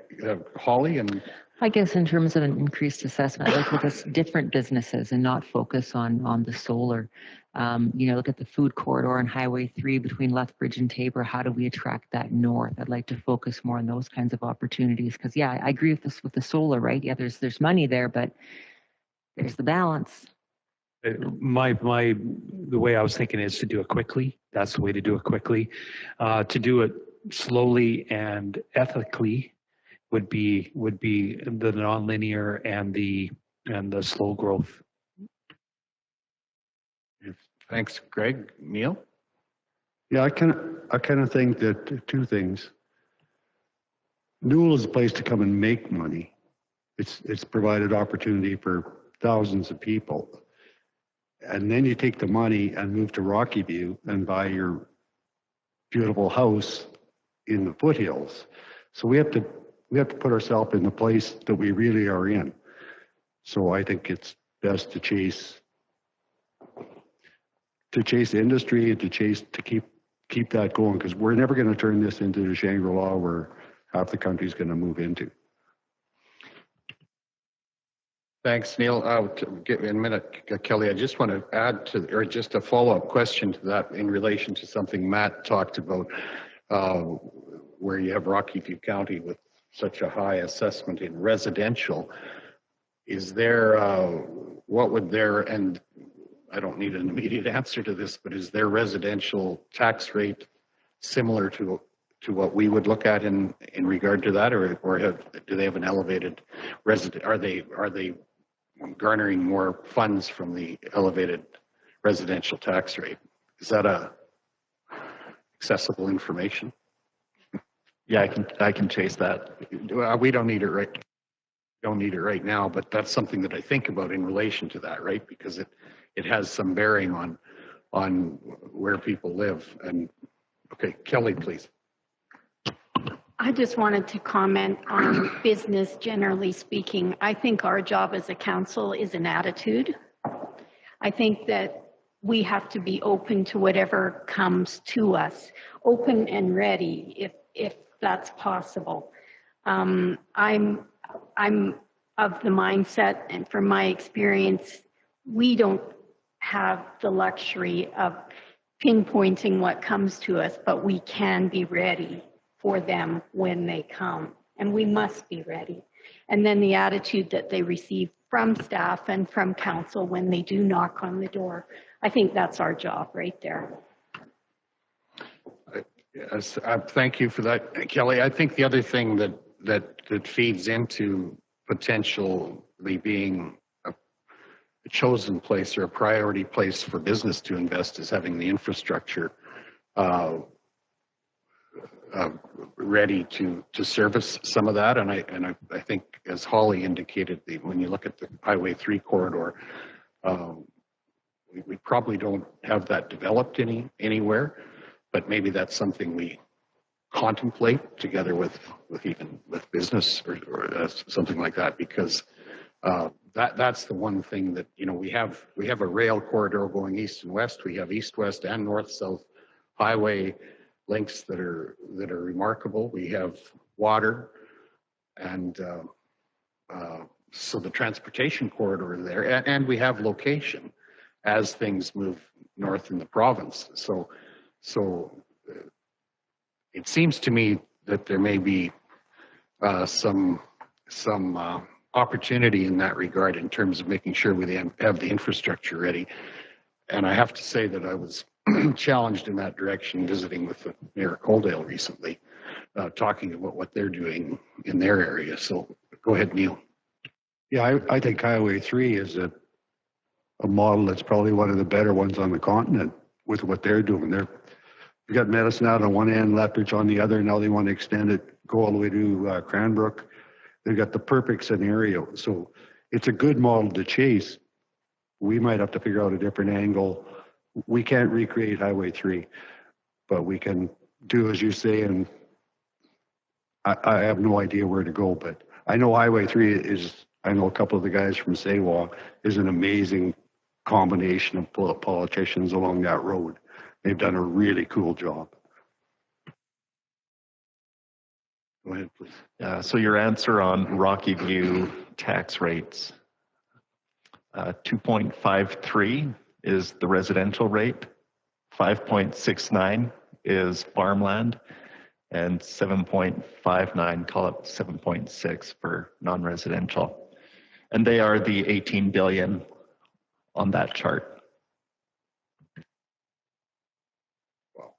Holly and. I guess in terms of an increased assessment, like with us different businesses and not focus on the solar. Look at the food corridor on Highway 3 between Lethbridge and Tabor. How do we attract that north? I'd like to focus more on those kinds of opportunities because, yeah, I agree with this with the solar, right? Yeah, there's money there, but there's the balance. The way I was thinking is to do it quickly. That's the way to do it quickly. To do it slowly and ethically would be the nonlinear and the slow growth. Thanks, Greg. Neil? Yeah, I kind of think that two things. Newell is a place to come and make money. It's provided opportunity for thousands of people. And then you take the money and move to Rocky View and buy your beautiful house in the foothills. So we have to put ourselves in the place that we really are in. So I think it's best to chase industry and to keep that going, because we're never going to turn this into the Shangri-La where half the country's going to move into. Thanks, Neil. In a minute, Kelly, I just want to add to, or just a follow-up question to that in relation to something Matt talked about, where you have Rocky View County with such a high assessment in residential. Is there, what would their, and I don't need an immediate answer to this, but is their residential tax rate similar to what we would look at in regard to that, do they have an elevated resident? Are they garnering more funds from the elevated residential tax rate? Is that accessible information? Yeah, I can chase that. We don't need it right now, but that's something that I think about in relation to that, right? Because it has some bearing on where people live. And okay, Kelly, please. I just wanted to comment on business generally speaking. I think our job as a council is an attitude. I think that we have to be open to whatever comes to us, open and ready if that's possible. I'm of the mindset, and from my experience, we don't have the luxury of pinpointing what comes to us, but we can be ready for them when they come, and we must be ready. And then the attitude that they receive from staff and from council when they do knock on the door, I think that's our job right there. Yes, thank you for that, Kelly. I think the other thing that feeds into potentially being a chosen place or a priority place for business to invest is having the infrastructure ready to service some of that. And I think, as Holly indicated, when you look at the Highway 3 corridor, we probably don't have that developed anywhere, but maybe that's something we contemplate together with business or something like that, because that's the one thing that, you know, we have a rail corridor going east and west. We have east-west and north-south highway links that are remarkable. We have water, and so the transportation corridor is there, and we have location as things move north in the province. So it seems to me that there may be some opportunity in that regard in terms of making sure we have the infrastructure ready. And I have to say that I was challenged in that direction visiting with the Mayor of Coaldale recently, talking about what they're doing in their area. So go ahead, Neil. Yeah, I think Highway 3 is a model that's probably one of the better ones on the continent with what they're doing. You've got Medicine out on one end, Lethbridge on the other. Now they want to extend it, go all the way to Cranbrook. They've got the perfect scenario. So it's a good model to chase. We might have to figure out a different angle. We can't recreate Highway 3, but we can do as you say, and I have no idea where to go, but I know Highway 3 is, I know a couple of the guys from Saywa, is an amazing combination of politicians along that road. They've done a really cool job. Go ahead, please. So your answer on Rocky View tax rates, 2.53 is the residential rate, 5.69 is farmland, and 7.59, call it 7.6 for non-residential. And they are the 18 billion on that chart. Wow.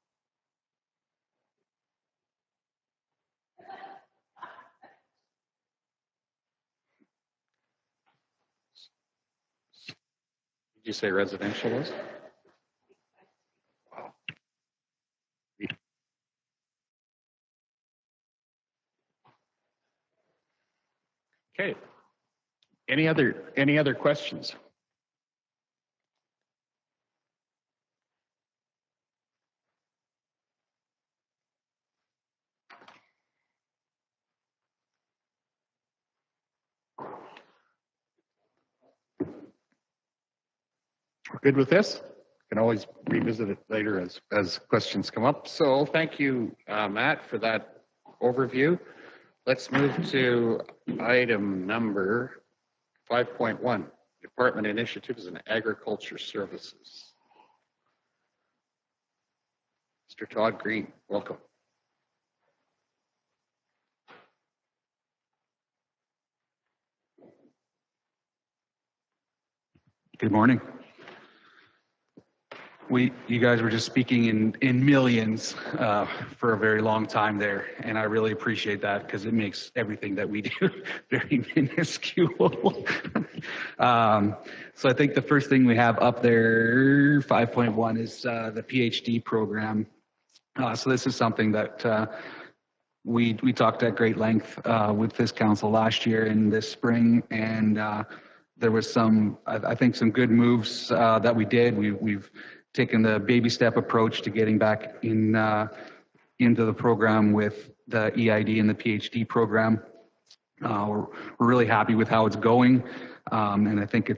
Did you say residential was? Wow. Any other questions? We're good with this? Can always revisit it later as questions come up. So thank you, Matt, for that overview. Let's move to item number 5.1, Department Initiatives and Agriculture Services. Mr. Todd Green, welcome. Good morning. You guys were just speaking in millions for a very long time there, and I really appreciate that because it makes everything that we do very minuscule. So I think the first thing we have up there, 5.1, is the PhD program. So this is something that we talked at great length with this council last year and this spring, and there was I think some good moves that we did. We've taken the baby step approach to getting back into the program with the EID and the PhD program. We're really happy with how it's going, and I think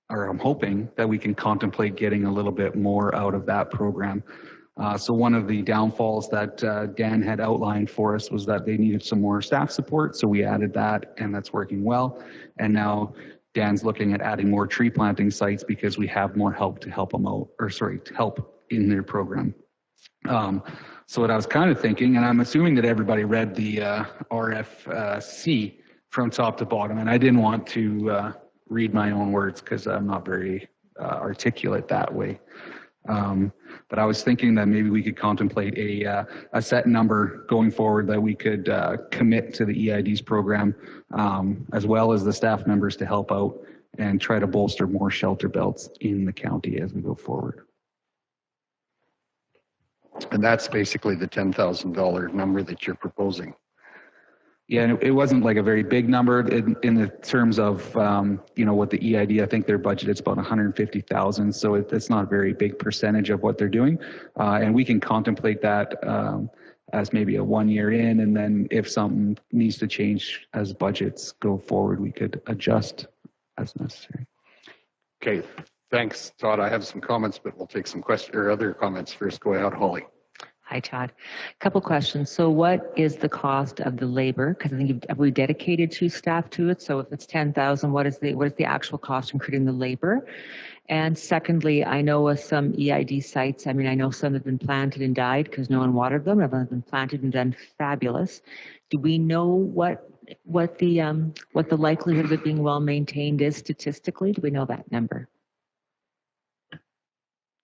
I'm hoping that we can contemplate getting a little bit more out of that program. So one of the downfalls that Dan had outlined for us was that they needed some more staff support, so we added that, and that's working well. And now Dan's looking at adding more tree planting sites because we have more help to help them out, to help in their program. So what I was kind of thinking, and I'm assuming that everybody read the RFC from top to bottom, and I didn't want to read my own words because I'm not very articulate that way. But I was thinking that maybe we could contemplate a set number going forward that we could commit to the EID's program, as well as the staff members to help out and try to bolster more shelter belts in the county as we go forward. And that's basically the $10,000 number that you're proposing. Yeah, and it wasn't like a very big number in the terms of, what the EID, I think their budget is about 150,000. So it's not a very big percentage of what they're doing. And we can contemplate that as maybe a 1 year in, and then if something needs to change as budgets go forward, we could adjust as necessary. Okay, thanks, Todd. I have some comments, but we'll take some questions or other comments first. Go ahead, Holly. Hi, Todd. A couple questions. So what is the cost of the labor? Because I think we dedicated 2 staff to it. So if it's 10,000, what is the actual cost including the labor? And secondly, I know with some EID sites, I know some have been planted and died because no one watered them. Others have been planted and done fabulous. Do we know what the likelihood of it being well maintained is statistically? Do we know that number?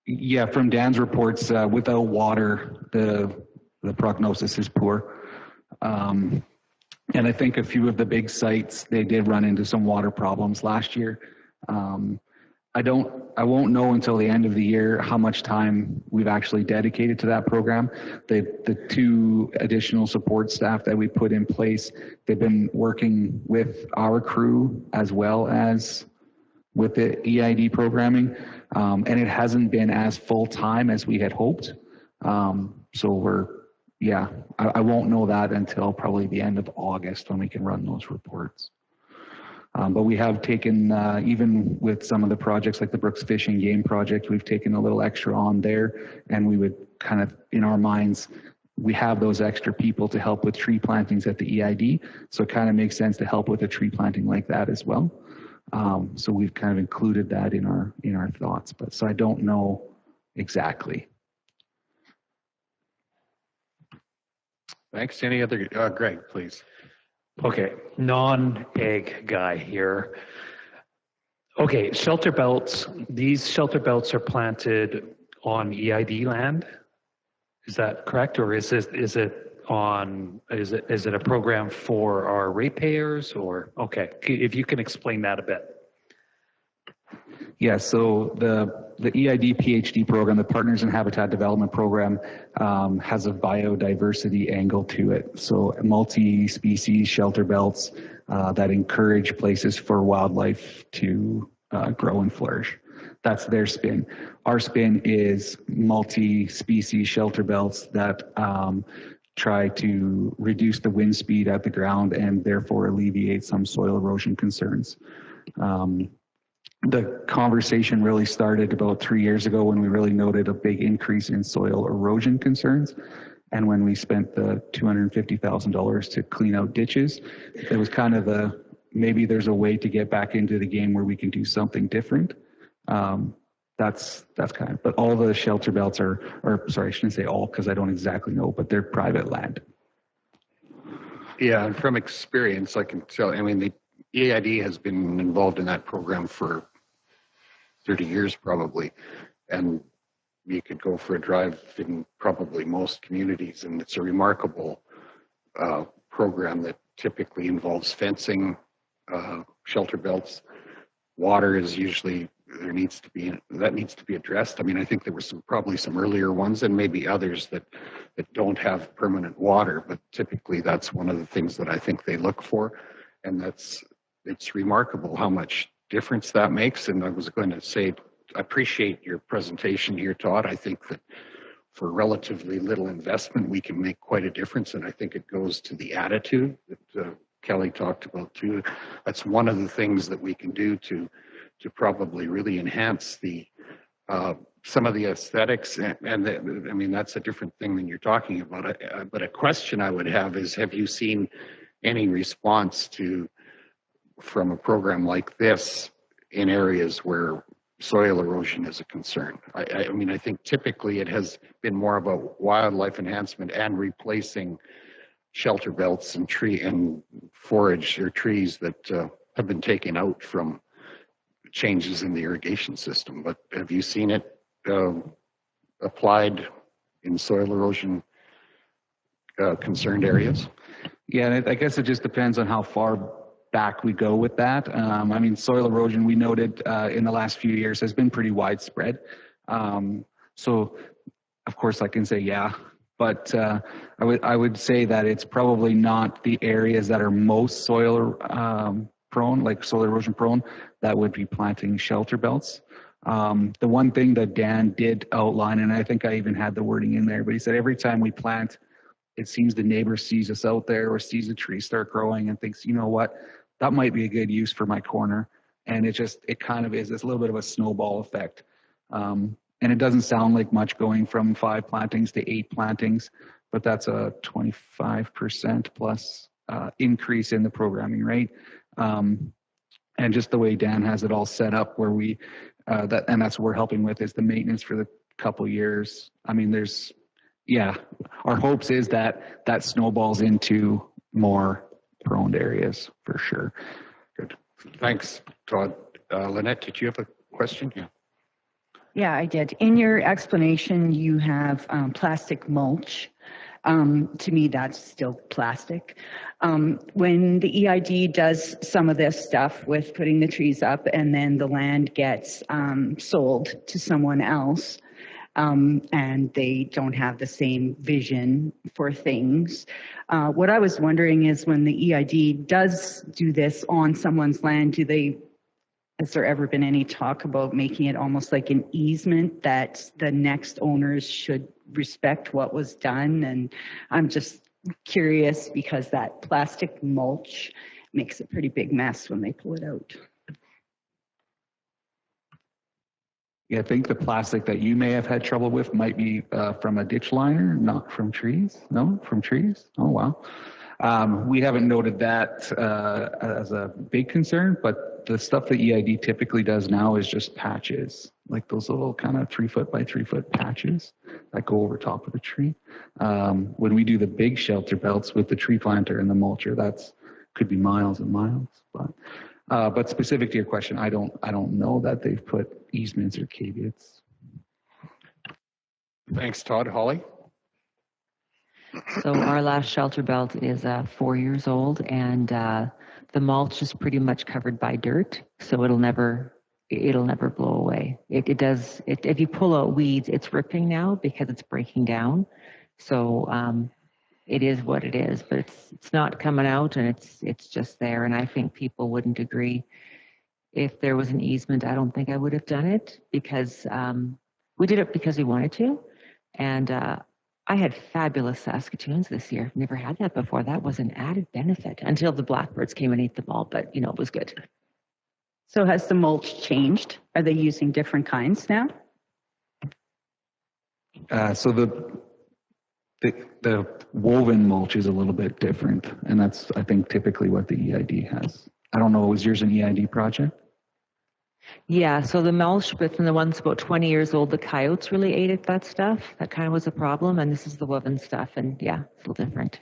Yeah, from Dan's reports, without water, the prognosis is poor. And I think a few of the big sites, they did run into some water problems last year. I won't know until the end of the year how much time we've actually dedicated to that program. The 2 additional support staff that we put in place, they've been working with our crew as well as with the EID programming, and it hasn't been as full time as we had hoped. So I won't know that until probably the end of August when we can run those reports. But we have taken, even with some of the projects like the Brooks Fish and Game project, we've taken a little extra on there, and we would kind of, in our minds, we have those extra people to help with tree plantings at the EID. So it kind of makes sense to help with a tree planting like that as well. So we've kind of included that in our thoughts, but so I don't know exactly. Thanks. Any other, Greg, please. Okay, non-ag guy here. Okay, shelter belts. These shelter belts are planted on EID land. Is that correct, or is it a program for our ratepayers, or okay? If you can explain that a bit. Yeah, so the EID PhD program, the Partners in Habitat Development Program, has a biodiversity angle to it. So multi-species shelter belts that encourage places for wildlife to grow and flourish. That's their spin. Our spin is multi-species shelter belts that try to reduce the wind speed at the ground and therefore alleviate some soil erosion concerns. The conversation really started about 3 years ago when we really noted a big increase in soil erosion concerns. And when we spent the $250,000 to clean out ditches, it was kind of maybe there's a way to get back into the game where we can do something different. That's kind of, but all the shelter belts or sorry, I shouldn't say all because I don't exactly know, but they're private land. Yeah, and from experience, I can tell, I mean, the EID has been involved in that program for 30 years probably. And you could go for a drive in probably most communities, and it's a remarkable program that typically involves fencing, shelter belts. Water is usually, that needs to be addressed. I mean, I think there were probably some earlier ones and maybe others that don't have permanent water, but typically that's one of the things that I think they look for. And it's remarkable how much difference that makes. And I was going to say, I appreciate your presentation here, Todd. I think that for relatively little investment, we can make quite a difference. And I think it goes to the attitude that Kelly talked about too. That's one of the things that we can do to probably really enhance the some of the aesthetics. And I mean, that's a different thing than you're talking about. But a question I would have is, have you seen any response from a program like this in areas where soil erosion is a concern? I mean, I think typically it has been more about wildlife enhancement and replacing shelter belts and tree and forage or trees that have been taken out from changes in the irrigation system. But have you seen it applied in soil erosion concerned areas? Yeah, and I guess it just depends on how far back we go with that. I mean, soil erosion, we noted in the last few years has been pretty widespread. So of course I can say, yeah, but I would say that it's probably not the areas that are most soil prone, like soil erosion prone, that would be planting shelter belts. The one thing that Dan did outline, and I think I even had the wording in there, but he said every time we plant, it seems the neighbor sees us out there or sees a tree start growing and thinks, you know what, that might be a good use for my corner. And it kind of is, it's a little bit of a snowball effect. And it doesn't sound like much going from 5 plantings to 8 plantings, but that's a 25% plus increase in the programming rate. And just the way Dan has it all set up where and that's what we're helping with is the maintenance for the couple years. I mean, our hopes is that snowballs into more prone areas for sure. Good. Thanks, Todd. Lynette, did you have a question? Yeah. Yeah, I did. In your explanation, you have plastic mulch. To me, that's still plastic. When the EID does some of this stuff with putting the trees up and then the land gets sold to someone else, and they don't have the same vision for things. What I was wondering is when the EID does do this on someone's land, has there ever been any talk about making it almost like an easement that the next owners should respect what was done? And I'm just curious because that plastic mulch makes a pretty big mess when they pull it out. Yeah, I think the plastic that you may have had trouble with might be from a ditch liner, not from trees. No, from trees? Oh, wow. We haven't noted that as a big concern, but the stuff that EID typically does now is just patches, like those little kind of 3 foot by 3 foot patches that go over top of the tree. When we do the big shelter belts with the tree planter and the mulcher, could be miles and miles. But specific to your question, I don't know that they've put easements or caveats. Thanks, Todd. Holly? So our last shelter belt is 4 years old, and the mulch is pretty much covered by dirt, so it'll never blow away. If you pull out weeds, it's ripping now because it's breaking down. So it is what it is, but it's not coming out, and it's just there. And I think people wouldn't agree. If there was an easement, I don't think I would have done it, because we did it because we wanted to. And I had fabulous Saskatoons this year. Never had that before. That was an added benefit until the blackbirds came and ate them all, but it was good. So has the mulch changed? Are they using different kinds now? So the woven mulch is a little bit different, and that's, I think, typically what the EID has. I don't know, was yours an EID project? Yeah, so the mulch, but from the ones about 20 years old, the coyotes really ate at that stuff. That kind of was a problem, and this is the woven stuff, and yeah, it's a little different.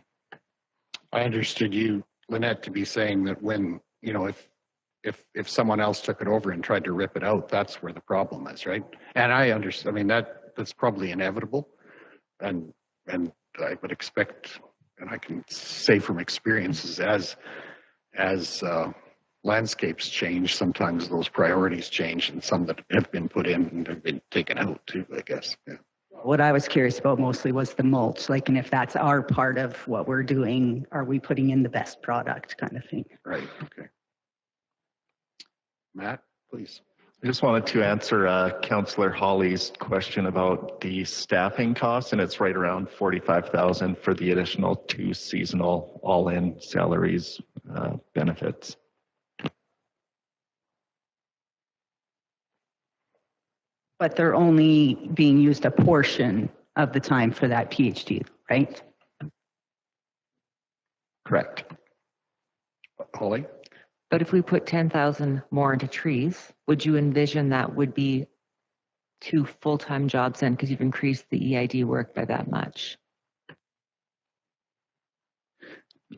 I understood you, Lynette, to be saying that when, if someone else took it over and tried to rip it out, that's where the problem is, right? And I understand, I mean, that's probably inevitable. And I would expect, and I can say from experiences, as landscapes change, sometimes those priorities change, and some that have been put in and have been taken out too, I guess. Yeah. What I was curious about mostly was the mulch, and if that's our part of what we're doing, are we putting in the best product kind of thing? Right, okay. Matt, please. I just wanted to answer Councillor Hawley's question about the staffing costs, and it's right around $45,000 for the additional 2 seasonal all-in salaries, benefits. But they're only being used a portion of the time for that PhD, right? Correct. Holly? But if we put 10,000 more into trees, would you envision that would be 2 full-time jobs then, because you've increased the EID work by that much?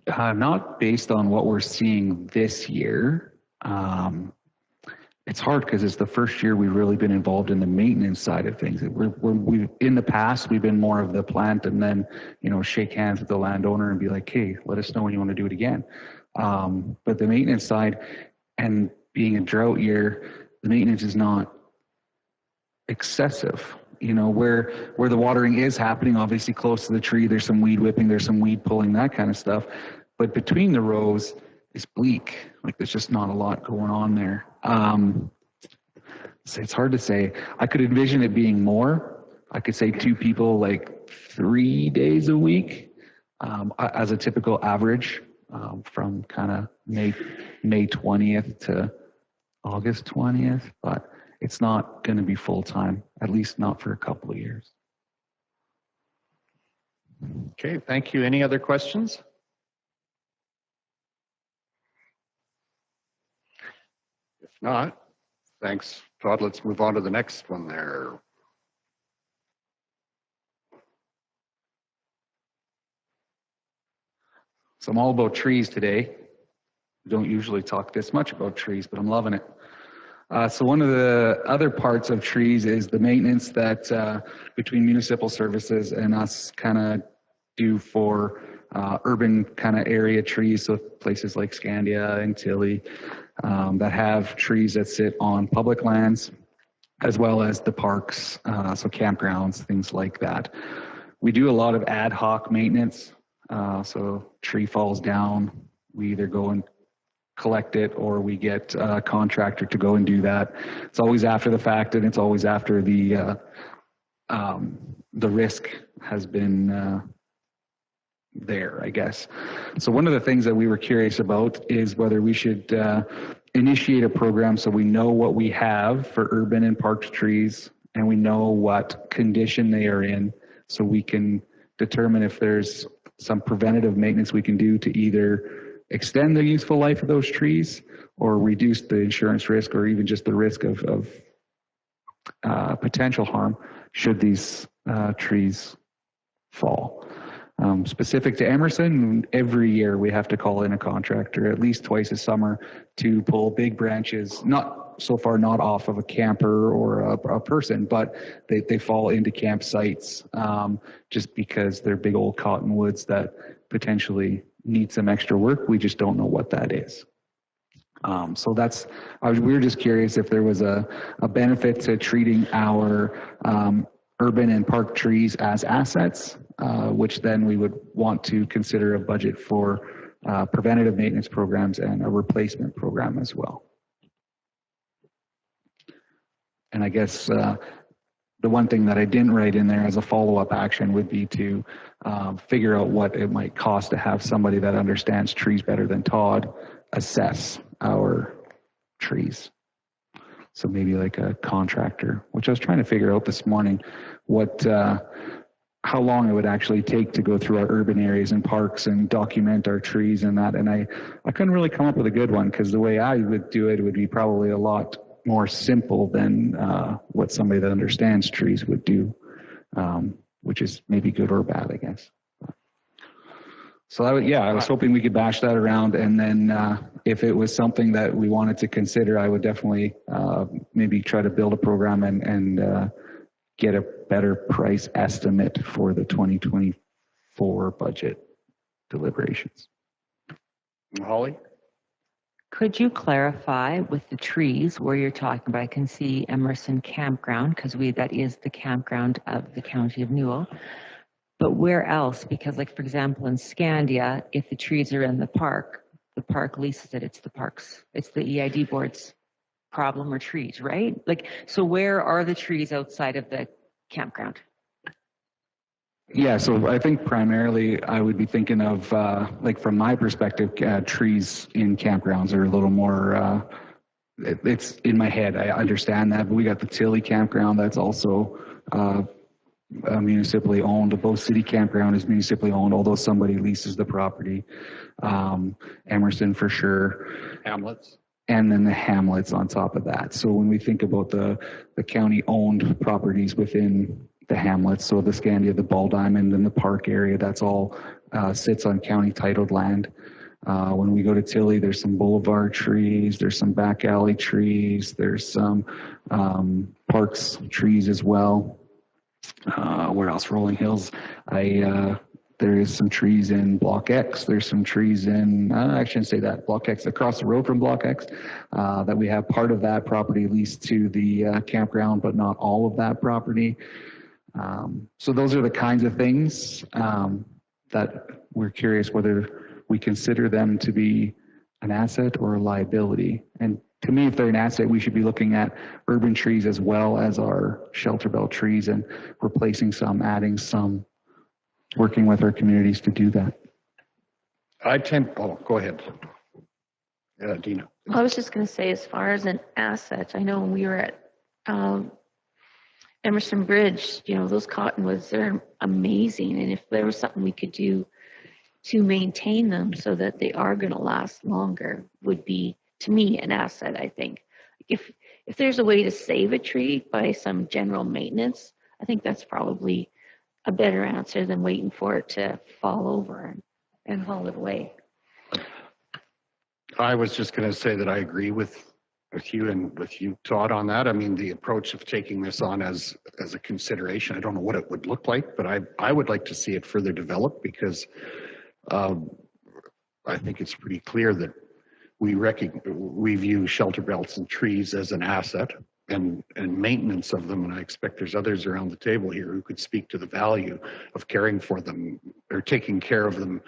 Not based on what we're seeing this year. It's hard because it's the first year we've really been involved in the maintenance side of things. We've in the past, we've been more of the plant and then, shake hands with the landowner and be like, hey, let us know when you want to do it again. But the maintenance side, and being a drought year, the maintenance is not excessive. Where the watering is happening, obviously close to the tree, there's some weed whipping, there's some weed pulling, that kind of stuff. But between the rows, it's bleak. There's just not a lot going on there. So it's hard to say. I could envision it being more. I could say 2 people 3 days a week as a typical average, from kind of May 20th to August 20th, but it's not going to be full time, at least not for a couple of years. Okay, thank you. Any other questions? If not, thanks, Todd. Let's move on to the next one there. So I'm all about trees today. We don't usually talk this much about trees, but I'm loving it. So one of the other parts of trees is the maintenance that between municipal services and us kind of do for urban kind of area trees. So places like Scandia and Tilly that have trees that sit on public lands, as well as the parks, so campgrounds, things like that. We do a lot of ad hoc maintenance. So tree falls down, we either go and collect it or we get a contractor to go and do that. It's always after the fact, and it's always after the risk has been there, I guess. So one of the things that we were curious about is whether we should initiate a program so we know what we have for urban and park trees, and we know what condition they are in, so we can determine if there's some preventative maintenance we can do to either extend the useful life of those trees or reduce the insurance risk, or even just the risk of potential harm should these trees fall. Specific to Emerson, every year we have to call in a contractor at least twice a summer to pull big branches, not off of a camper or a person, but they fall into campsites just because they're big old cottonwoods that potentially need some extra work. We just don't know what that is. So we were just curious if there was a benefit to treating our urban and park trees as assets, which then we would want to consider a budget for preventative maintenance programs and a replacement program as well. And I guess the one thing that I didn't write in there as a follow-up action would be to figure out what it might cost to have somebody that understands trees better than Todd assess our trees. So maybe like a contractor, which I was trying to figure out this morning, how long it would actually take to go through our urban areas and parks and document our trees and that. And I couldn't really come up with a good one, because the way I would do it would be probably a lot more simple than what somebody that understands trees would do, which is maybe good or bad, I guess. So I was hoping we could bash that around, and then if it was something that we wanted to consider, I would definitely maybe try to build a program and get a better price estimate for the 2024 budget deliberations. Holly? Could you clarify with the trees where you're talking about? I can see Emerson Campground, because that is the campground of the County of Newell. But where else? Because, like, for example, in Scandia, if the trees are in the park leases it, it's the parks. It's the EID board's problem, or trees, right? Like, so where are the trees outside of the campground? Yeah, so I think primarily I would be thinking of, like from my perspective, trees in campgrounds are a little more, it's in my head, I understand that, but we got the Tilly campground that's also municipally owned. The Bow City campground is municipally owned, although somebody leases the property. Emerson for sure. Hamlets? And then the hamlets on top of that. So when we think about the county-owned properties within the hamlets, so the Scandia, the Ball Diamond, and the park area, that's all sits on county-titled land. When we go to Tilly, there's some boulevard trees, there's some back alley trees, there's some parks trees as well. Where else? Rolling Hills. There is some trees in Block X. There's some trees in, I shouldn't say that, Block X, across the road from Block X, that we have part of that property leased to the campground, but not all of that property. So those are the kinds of things that we're curious whether we consider them to be an asset or a liability. And to me, if they're an asset, we should be looking at urban trees as well as our Shelterbelt trees and replacing some, adding some, working with our communities to do that. Go ahead. Dina. I was just going to say, as far as an asset, I know when we were at Emerson Bridge, those cottonwoods, they're amazing. And if there was something we could do to maintain them so that they are going to last longer, would be, to me, an asset, I think. If there's a way to save a tree by some general maintenance, I think that's probably a better answer than waiting for it to fall over and haul it away. I was just going to say that I agree with you and with you, Todd, on that. I mean, the approach of taking this on as a consideration, I don't know what it would look like, but I would like to see it further developed, because I think it's pretty clear that we view Shelterbelts and trees as an asset, and maintenance of them, and I expect there's others around the table here who could speak to the value of caring for them or taking care of them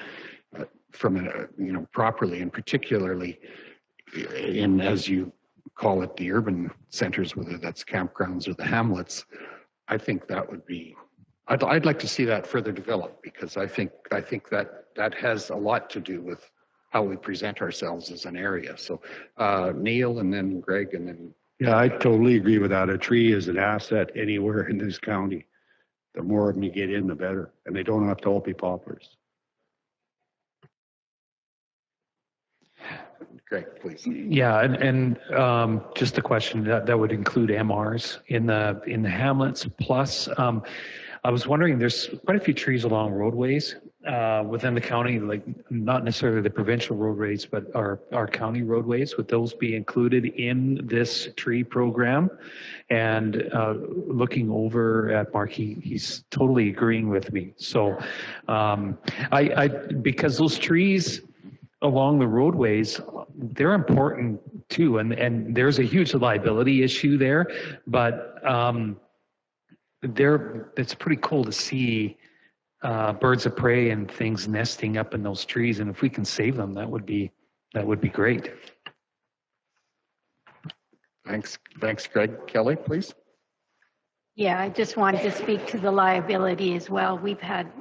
properly, and particularly in, as you call it, the urban centers, whether that's campgrounds or the hamlets. I think that would be, I'd like to see that further developed, because I think that has a lot to do with how we present ourselves as an area. So Neil, and then Greg, and then. Yeah, I totally agree with that. A tree is an asset anywhere in this county. The more of them you get in, the better. And they don't have to all be poplars. Greg, please. Yeah, and just a question that would include MRs in the hamlets. Plus, I was wondering, there's quite a few trees along roadways within the county, like not necessarily the provincial roadways, but our county roadways. Would those be included in this tree program? And looking over at Mark, he's totally agreeing with me. So because those trees along the roadways, they're important too, and there's a huge liability issue there, but it's pretty cool to see birds of prey and things nesting up in those trees. And if we can save them, that would be great. Thanks, Greg. Kelly, please. Yeah, I just wanted to speak to the liability as well. We've had,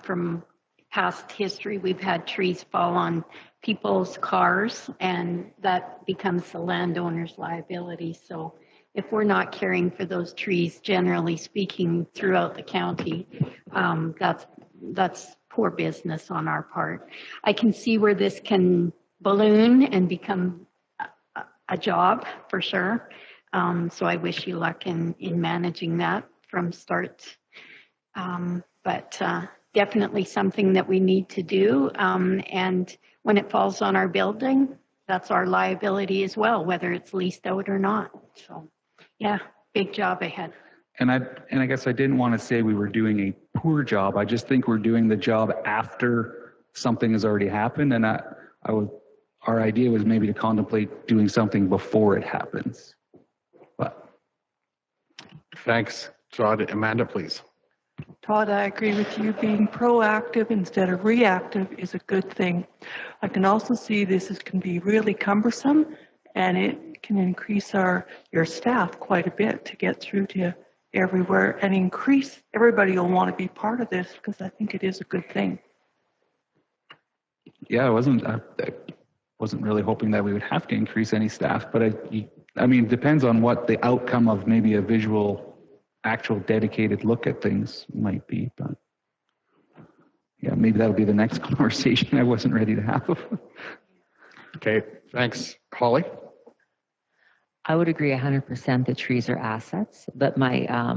from past history, we've had trees fall on people's cars, and that becomes the landowner's liability. So if we're not caring for those trees, generally speaking, throughout the county, that's poor business on our part. I can see where this can balloon and become a job for sure. So I wish you luck in managing that from start. But definitely something that we need to do. And when it falls on our building, that's our liability as well, whether it's leased out or not. So yeah, big job ahead. And I guess I didn't want to say we were doing a poor job. I just think we're doing the job after something has already happened. And our idea was maybe to contemplate doing something before it happens. But Thanks, Todd. Amanda, please. Todd, I agree with you. Being proactive instead of reactive is a good thing. I can also see this can be really cumbersome, and it can increase your staff quite a bit to get through to everywhere, and increase everybody will want to be part of this, because I think it is a good thing. yeah, I wasn't really hoping that we would have to increase any staff, but I mean, it depends on what the outcome of maybe a visual, actual dedicated look at things might be. But yeah, maybe that'll be the next conversation I wasn't ready to have. Okay, thanks. Holly? I would agree 100% that trees are assets, but my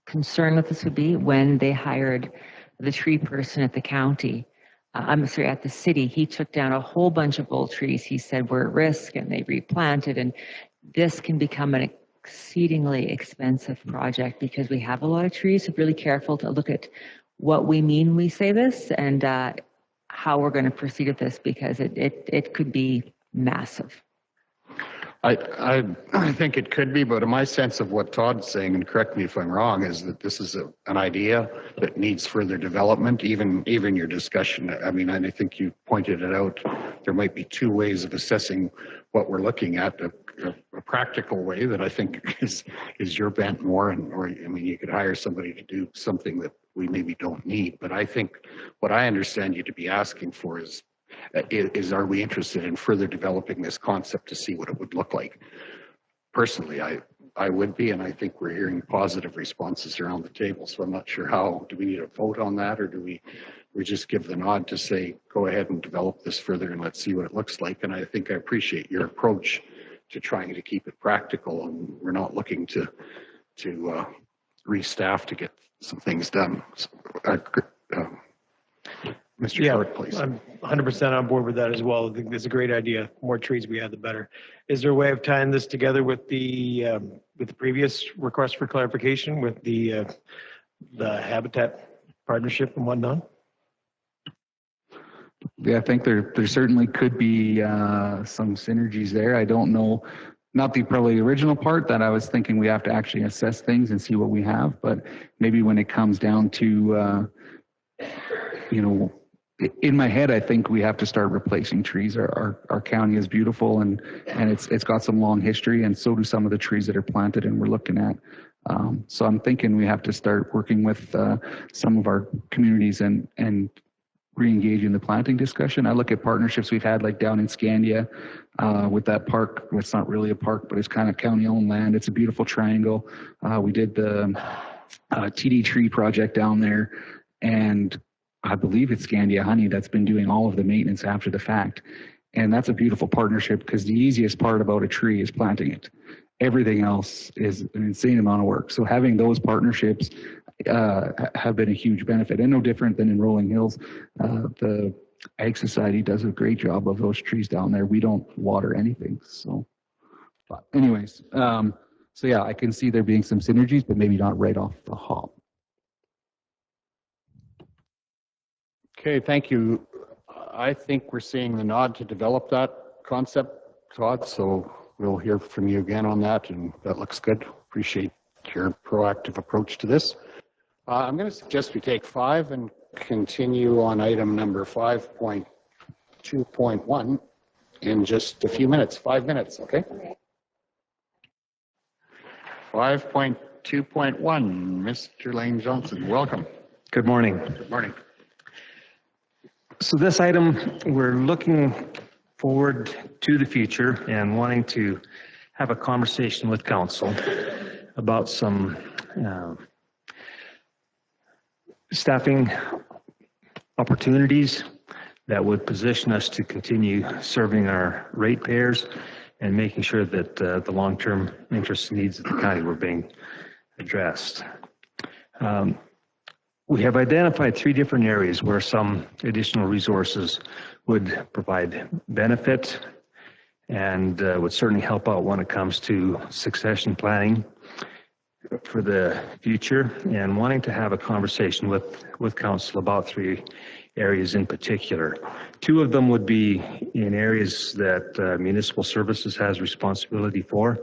concern with this would be when they hired the tree person at the county, at the city, he took down a whole bunch of old trees. He said we're at risk, and they replanted, and this can become an exceedingly expensive project because we have a lot of trees. So really careful to look at what we mean when we say this, and how we're going to proceed with this, because it could be massive. I think it could be, but my sense of what Todd's saying, and correct me if I'm wrong, is that this is an idea that needs further development, even your discussion. I mean, I think you pointed it out. There might be two ways of assessing what we're looking at. A practical way that I think is your bent more, or I mean, you could hire somebody to do something that we maybe don't need. But I think what I understand you to be asking for is are we interested in further developing this concept to see what it would look like? Personally, I would be, and I think we're hearing positive responses around the table. So I'm not sure how. Do we need a vote on that, or do we just give the nod to say, go ahead and develop this further and let's see what it looks like? And I think I appreciate your approach to trying to keep it practical, and we're not looking to restaff to get some things done. Mr. Short, please. I'm 100% on board with that as well. I think it's a great idea. The more trees we have, the better. Is there a way of tying this together with the previous request for clarification with the habitat partnership and whatnot? Yeah, I think there certainly could be some synergies there. I don't know, not probably the original part that I was thinking we have to actually assess things and see what we have, but maybe when it comes down to, in my head, I think we have to start replacing trees. Our county is beautiful, and it's got some long history, and so do some of the trees that are planted and we're looking at. So I'm thinking we have to start working with some of our communities and re-engage in the planting discussion. I look at partnerships we've had, like down in Scandia with that park. It's not really a park, but it's kind of county-owned land. It's a beautiful triangle. We did the TD tree project down there, and I believe it's Scandia Honey that's been doing all of the maintenance after the fact. And that's a beautiful partnership, because the easiest part about a tree is planting it. Everything else is an insane amount of work. So having those partnerships have been a huge benefit, and no different than in Rolling Hills. The Ag Society does a great job of those trees down there. We don't water anything. So, but anyways, so yeah, I can see there being some synergies, but maybe not right off the hop. Okay, thank you. I think we're seeing the nod to develop that concept, Todd, so we'll hear from you again on that, and that looks good. Appreciate your proactive approach to this. I'm going to suggest we take 5 and continue on item number 5.2.1 in just a few minutes, 5 minutes, okay? 5.2.1, Mr. Lane Johnson, welcome. Good morning. Good morning. So this item, we're looking forward to the future and wanting to have a conversation with council about some staffing opportunities that would position us to continue serving our ratepayers and making sure that the long-term interests and needs of the county were being addressed. We have identified 3 different areas where some additional resources would provide benefit and would certainly help out when it comes to succession planning for the future, and wanting to have a conversation with council about 3 areas in particular. 2 of them would be in areas that municipal services has responsibility for.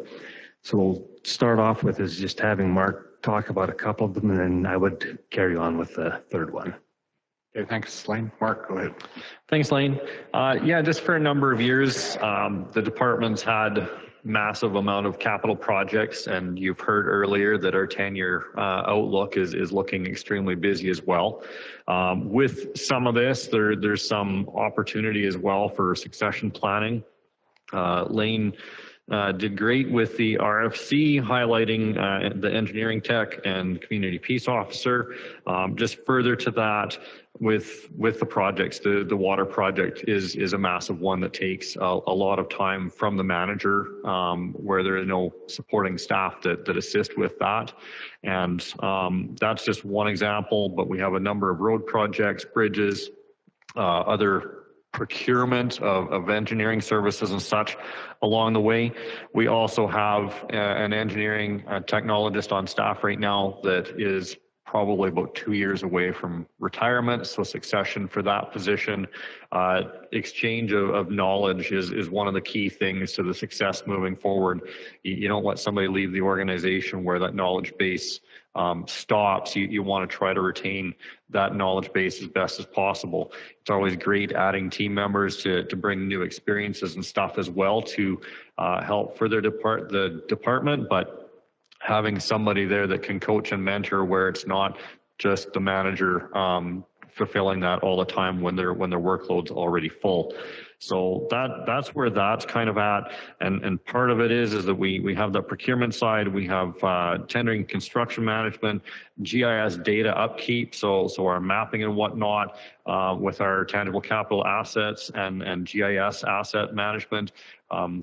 So we'll start off with is just having Mark talk about a couple of them, and then I would carry on with the 3rd one. Okay, thanks, Lane. Mark, go ahead. Thanks, Lane. Yeah, just for a number of years, the department's had massive amount of capital projects, and you've heard earlier that our 10-year outlook is looking extremely busy as well. With some of this, there's some opportunity as well for succession planning. Lane did great with the RFC, highlighting the engineering tech and community peace officer. Just further to that, with the projects, the water project is a massive one that takes a lot of time from the manager, where there is no supporting staff that assist with that. And that's just one example, but we have a number of road projects, bridges, other procurement of engineering services and such along the way. We also have an engineering technologist on staff right now that is probably about 2 years away from retirement. So succession for that position, exchange of knowledge is one of the key things to the success moving forward. You don't let somebody leave the organization where that knowledge base stops. You want to try to retain that knowledge base as best as possible. It's always great adding team members to bring new experiences and stuff as well to help further the department, but having somebody there that can coach and mentor where it's not just the manager fulfilling that all the time when their workload's already full. So that's where that's kind of at. And part of it is that we have the procurement side, we have tendering, construction management, GIS data upkeep, so our mapping and whatnot with our tangible capital assets and GIS asset management,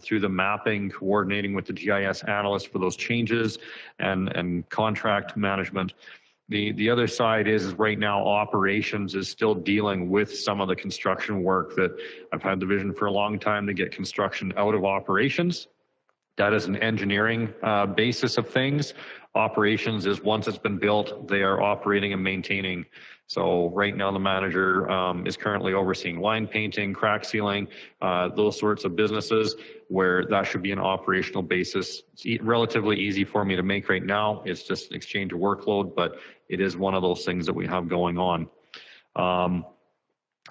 through the mapping, coordinating with the GIS analyst for those changes, and contract management. The other side is right now operations is still dealing with some of the construction work that I've had the vision for a long time to get construction out of operations. That is an engineering basis of things. Operations is once it's been built, they are operating and maintaining. So right now the manager is currently overseeing line painting, crack sealing, those sorts of businesses where that should be an operational basis. It's relatively easy for me to make right now. It's just an exchange of workload, but it is one of those things that we have going on.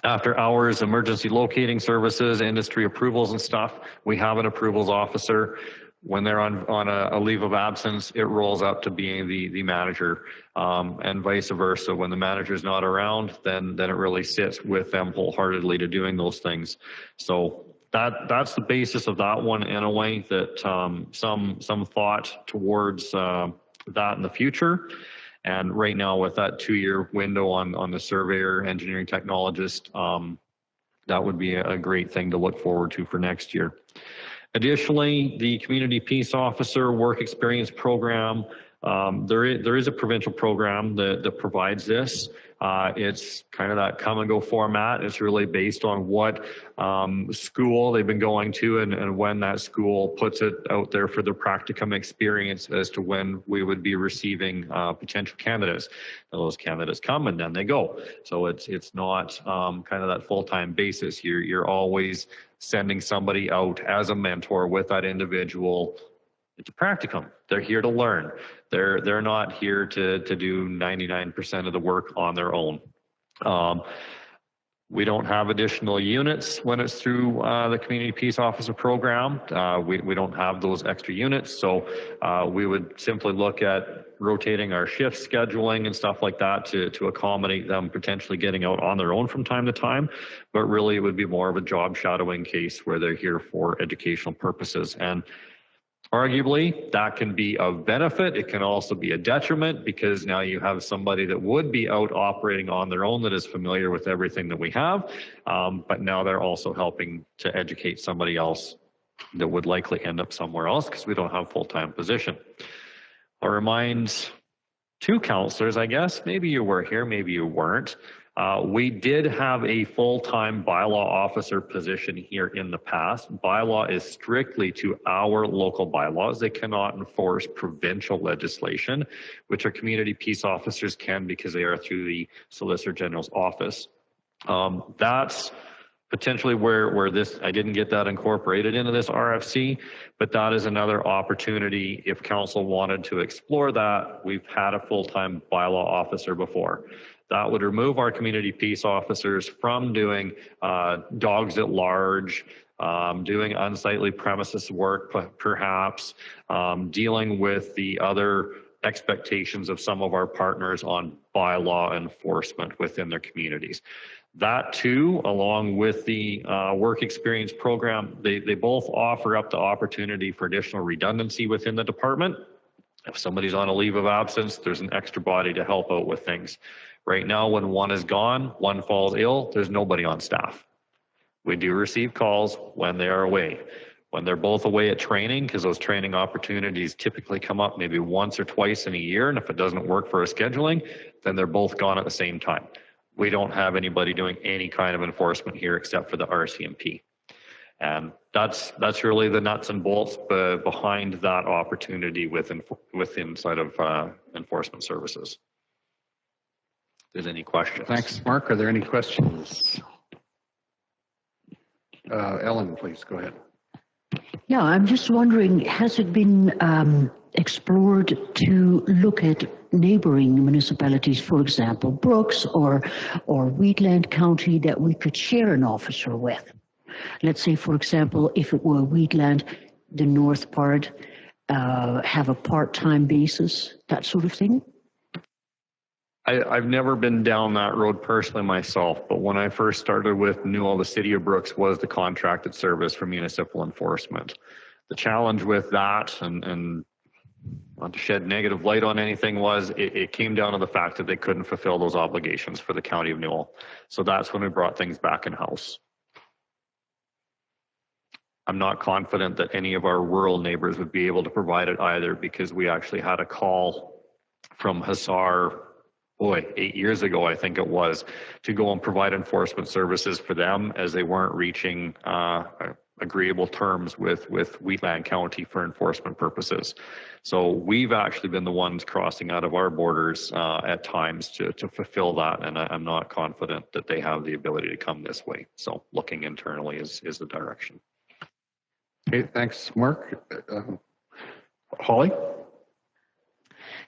After hours, emergency locating services, industry approvals and stuff, we have an approvals officer. When they're on a leave of absence, it rolls up to being the manager, and vice versa. When the manager's not around, then it really sits with them wholeheartedly to doing those things. So that's the basis of that one in a way that some thought towards that in the future. And right now with that 2-year window on the surveyor, engineering technologist, that would be a great thing to look forward to for next year. Additionally, the community peace officer work experience program, there is a provincial program that provides this. It's kind of that come and go format. It's really based on what school they've been going to and when that school puts it out there for the practicum experience as to when we would be receiving potential candidates. Now, those candidates come and then they go. So it's not kind of that full-time basis. You're always sending somebody out as a mentor with that individual It's a practicum. They're here to learn. They're not here to do 99% of the work on their own. We don't have additional units when it's through the Community Peace Officer program. We don't have those extra units, so we would simply look at rotating our shift scheduling and stuff like that to accommodate them potentially getting out on their own from time to time. But really, it would be more of a job shadowing case where they're here for educational purposes. And arguably, that can be of benefit. It can also be a detriment because now you have somebody that would be out operating on their own that is familiar with everything that we have, but now they're also helping to educate somebody else that would likely end up somewhere else because we don't have full-time position. I'll remind two counselors, I guess, maybe you were here, maybe you weren't. We did have a full-time bylaw officer position here in the past. Bylaw is strictly to our local bylaws. They cannot enforce provincial legislation, which our community peace officers can because they are through the Solicitor General's office. That's potentially where this, I didn't get that incorporated into this RFC, but that is another opportunity if council wanted to explore that. We've had a full-time bylaw officer before. That would remove our community peace officers from doing dogs at large, doing unsightly premises work, perhaps, dealing with the other expectations of some of our partners on bylaw enforcement within their communities. That too, along with the work experience program, they both offer up the opportunity for additional redundancy within the department. If somebody's on a leave of absence, there's an extra body to help out with things. Right now, when one is gone, one falls ill, there's nobody on staff. We do receive calls when they are away. When they're both away at training, because those training opportunities typically come up maybe once or twice in a year, and if it doesn't work for a scheduling, then they're both gone at the same time. We don't have anybody doing any kind of enforcement here except for the RCMP. And that's really the nuts and bolts behind that opportunity inside of enforcement services. If there's any questions. Thanks, Mark. Are there any questions? Ellen, please go ahead. Yeah, I'm just wondering, has it been explored to look at neighboring municipalities, for example, Brooks or Wheatland County, that we could share an officer with? Let's say, for example, if it were Wheatland, the north part, have a part-time basis, that sort of thing? I've never been down that road personally myself, but when I first started with Newell, the city of Brooks was the contracted service for municipal enforcement. The challenge with that, and not to shed negative light on anything, was it came down to the fact that they couldn't fulfill those obligations for the county of Newell. So that's when we brought things back in-house. I'm not confident that any of our rural neighbors would be able to provide it either, because we actually had a call from Hussar, 8 years ago, I think it was, to go and provide enforcement services for them as they weren't reaching agreeable terms with Wheatland County for enforcement purposes. So we've actually been the ones crossing out of our borders at times to fulfill that, and I'm not confident that they have the ability to come this way. So looking internally is the direction. Okay, thanks, Mark. Holly?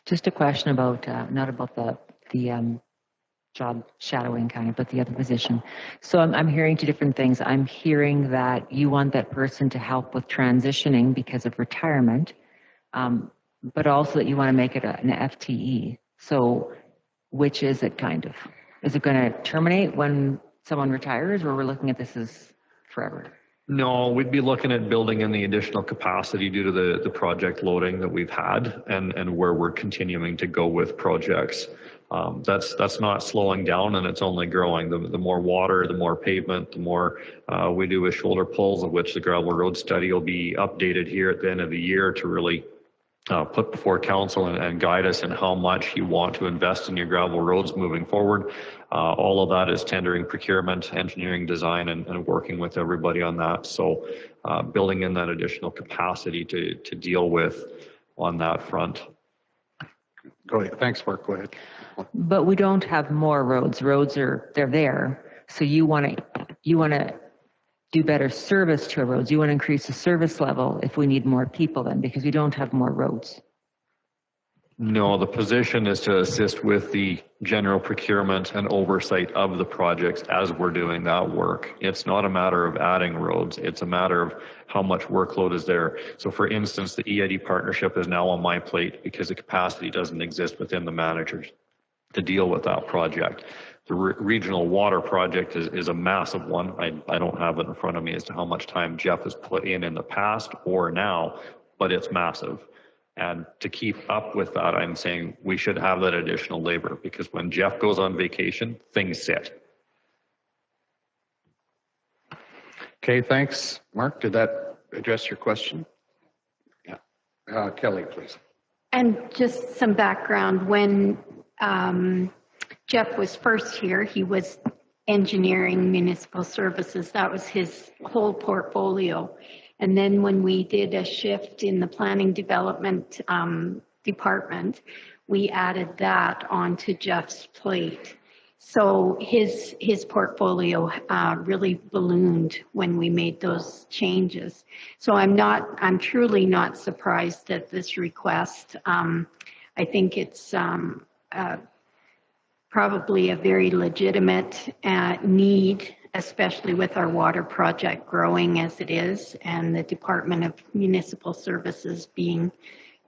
Just a question about, not about the job shadowing kind of, but the other position. So I'm hearing two different things. I'm hearing that you want that person to help with transitioning because of retirement, but also that you want to make it an FTE. So which is it kind of? Is it going to terminate when someone retires, or we're looking at this as forever? No, we'd be looking at building in the additional capacity due to the project loading that we've had and where we're continuing to go with projects. That's not slowing down, and it's only growing. The more water, the more pavement, the more we do with shoulder pulls, of which the gravel road study will be updated here at the end of the year to really put before council and guide us in how much you want to invest in your gravel roads moving forward. All of that is tendering, procurement, engineering, design, and working with everybody on that. So building in that additional capacity to deal with on that front. Go ahead. Thanks, Mark. Go ahead. But we don't have more roads. They're there. So you want to do better service to our roads. You want to increase the service level if we need more people then, because we don't have more roads. No, the position is to assist with the general procurement and oversight of the projects as we're doing that work. It's not a matter of adding roads. It's a matter of how much workload is there. So for instance, the EID partnership is now on my plate because the capacity doesn't exist within the managers to deal with that project. The regional water project is a massive one. I don't have it in front of me as to how much time Jeff has put in the past or now, but it's massive. And to keep up with that, I'm saying we should have that additional labor, because when Jeff goes on vacation, things sit. Okay, thanks. Mark, did that address your question? Yeah. Kelly, please. And just some background, when Jeff was first here, he was engineering municipal services. That was his whole portfolio. And then when we did a shift in the planning development department, we added that onto Jeff's plate. So his portfolio really ballooned when we made those changes. So I'm truly not surprised at this request. I think it's probably a very legitimate need, especially with our water project growing as it is, and the Department of Municipal Services being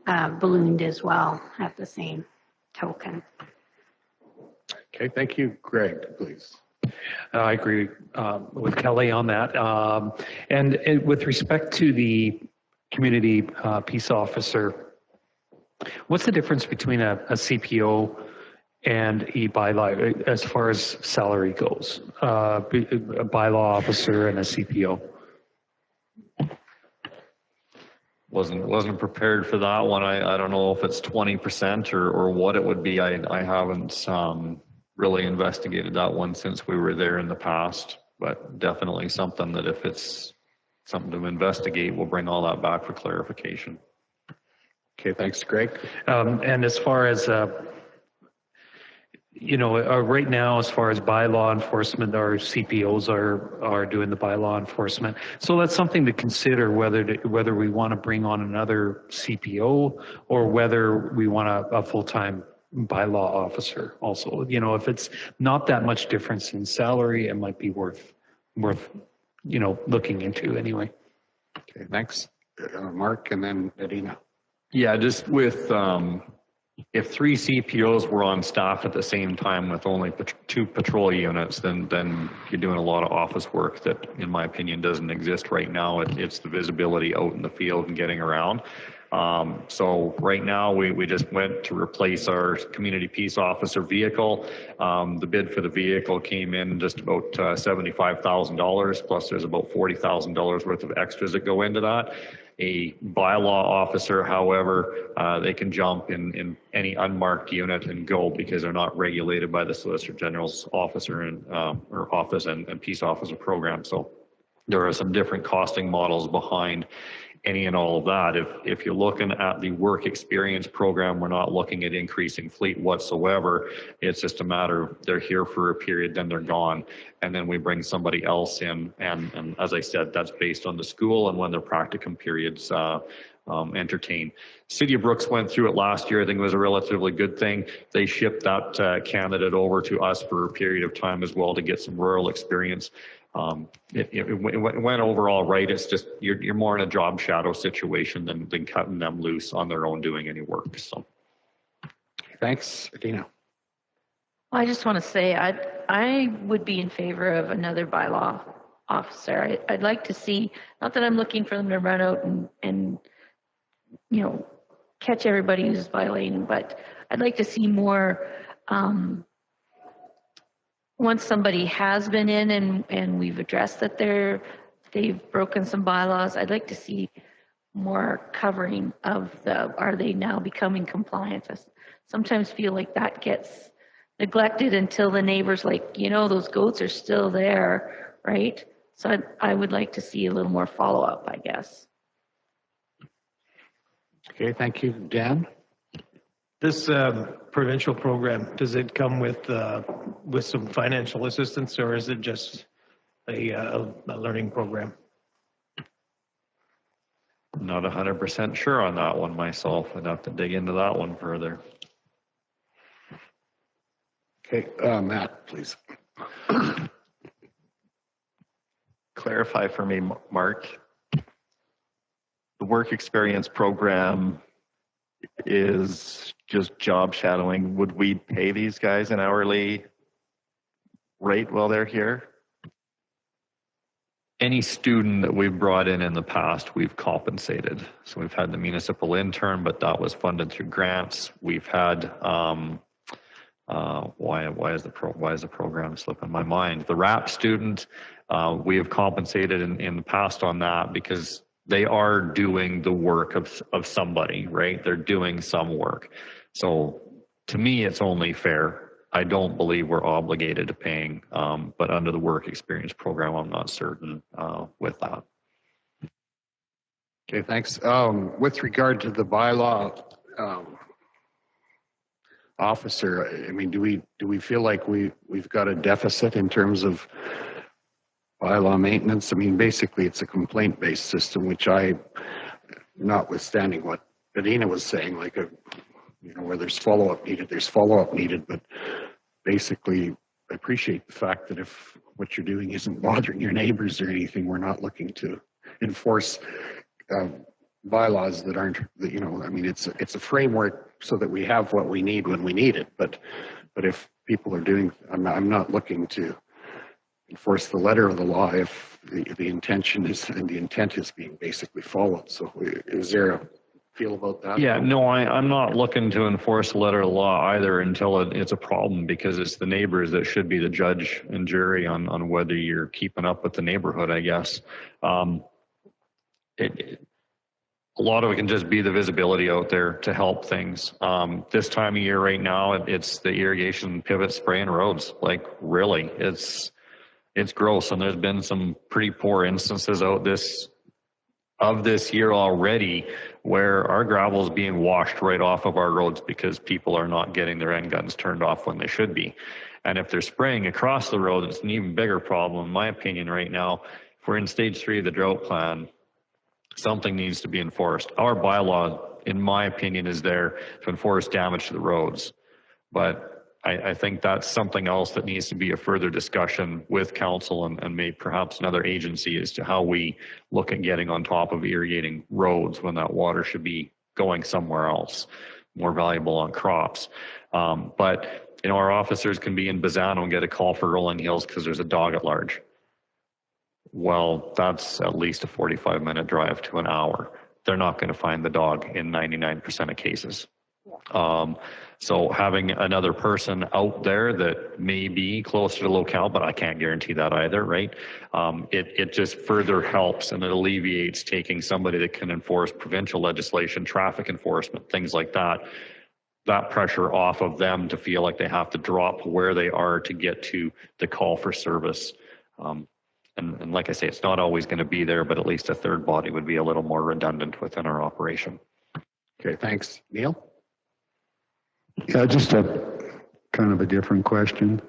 ballooned as well at the same token. Okay, thank you. Greg, please. I agree with Kelly on that. And with respect to the community peace officer, what's the difference between a CPO and a bylaw as far as salary goes? A bylaw officer and a CPO. Wasn't prepared for that one. I don't know if it's 20% or what it would be. I haven't really investigated that one since we were there in the past, but definitely something that if it's something to investigate, we'll bring all that back for clarification. Okay, thanks, Greg. And as far as right now, as far as bylaw enforcement, our CPOs are doing the bylaw enforcement. So that's something to consider, whether we want to bring on another CPO or whether we want a full-time bylaw officer also. If it's not that much difference in salary, it might be worth looking into anyway. Okay, thanks. Mark, and then Adina. Yeah, just with if 3 CPOs were on staff at the same time with only 2 patrol units, then you're doing a lot of office work that, in my opinion, doesn't exist right now. It's the visibility out in the field and getting around. So right now we just went to replace our community peace officer vehicle. The bid for the vehicle came in just about $75,000, plus there's about $40,000 worth of extras that go into that. A bylaw officer, however, they can jump in any unmarked unit and go because they're not regulated by the Solicitor General's office or office and peace officer program. So there are some different costing models behind any and all of that. If you're looking at the work experience program, we're not looking at increasing fleet whatsoever. It's just a matter of they're here for a period, then they're gone, and then we bring somebody else in. And as I said, that's based on the school and when their practicum periods entertain. City of Brooks went through it last year. I think it was a relatively good thing. They shipped that candidate over to us for a period of time as well to get some rural experience. It went overall right. It's just you're more in a job shadow situation than cutting them loose on their own doing any work. So, thanks, Adina. I just want to say I would be in favor of another bylaw officer. I'd like to see, not that I'm looking for them to run out and catch everybody who's violating, but I'd like to see more. Once somebody has been in and we've addressed that they've broken some bylaws, I'd like to see more covering of are they now becoming compliant? I sometimes feel like that gets neglected until the neighbor's like, those goats are still there, right? So I would like to see a little more follow-up, I guess. Okay, thank you. Dan? This provincial program, does it come with some financial assistance, or is it just a learning program. Not 100% sure on that one myself. I'd have to dig into that one further. Okay, Matt, please. Clarify for me, Mark. The work experience program is just job shadowing. Would we pay these guys an hourly rate while they're here? Any student that we've brought in the past, we've compensated. So we've had the municipal intern, but that was funded through grants. We've had, why is the program slipping my mind? The RAP student, we have compensated in the past on that because they are doing the work of somebody, right? They're doing some work. So to me, it's only fair. I don't believe we're obligated to paying, but under the work experience program, I'm not certain with that. Okay, thanks. With regard to the bylaw officer, I mean, do we feel like we've got a deficit in terms of bylaw maintenance? I mean, basically, it's a complaint-based system, which notwithstanding what Adina was saying, like where there's follow-up needed, but basically, I appreciate the fact that if what you're doing isn't bothering your neighbors or anything, we're not looking to enforce bylaws that aren't, I mean, it's a framework so that we have what we need when we need it. But if people are doing, I'm not looking to enforce the letter of the law if the intention is and the intent is being basically followed. So is there a feel about that? Yeah, no, I'm not looking to enforce the letter of the law either until it's a problem, because it's the neighbors that should be the judge and jury on whether you're keeping up with the neighborhood, I guess. A lot of it can just be the visibility out there to help things. This time of year right now, it's the irrigation pivot spraying roads. Like really, it's gross. And there's been some pretty poor instances this year already where our gravel is being washed right off of our roads because people are not getting their end guns turned off when they should be. And if they're spraying across the road, it's an even bigger problem, in my opinion, right now. If we're in stage 3 of the drought plan, something needs to be enforced. Our bylaw, in my opinion, is there to enforce damage to the roads. But I think that's something else that needs to be a further discussion with council and maybe perhaps another agency as to how we look at getting on top of irrigating roads when that water should be going somewhere else, more valuable on crops. But our officers can be in Bazano and get a call for Rolling Hills because there's a dog at large. Well, that's at least a 45-minute drive to an hour. They're not going to find the dog in 99% of cases. So having another person out there that may be closer to locale, but I can't guarantee that either, right? It just further helps and it alleviates taking somebody that can enforce provincial legislation, traffic enforcement, things like that pressure off of them to feel like they have to drop where they are to get to the call for service. And like I say, it's not always going to be there, but at least a third body would be a little more redundant within our operation. Okay, thanks. Neil? Yeah, just a kind of a different question.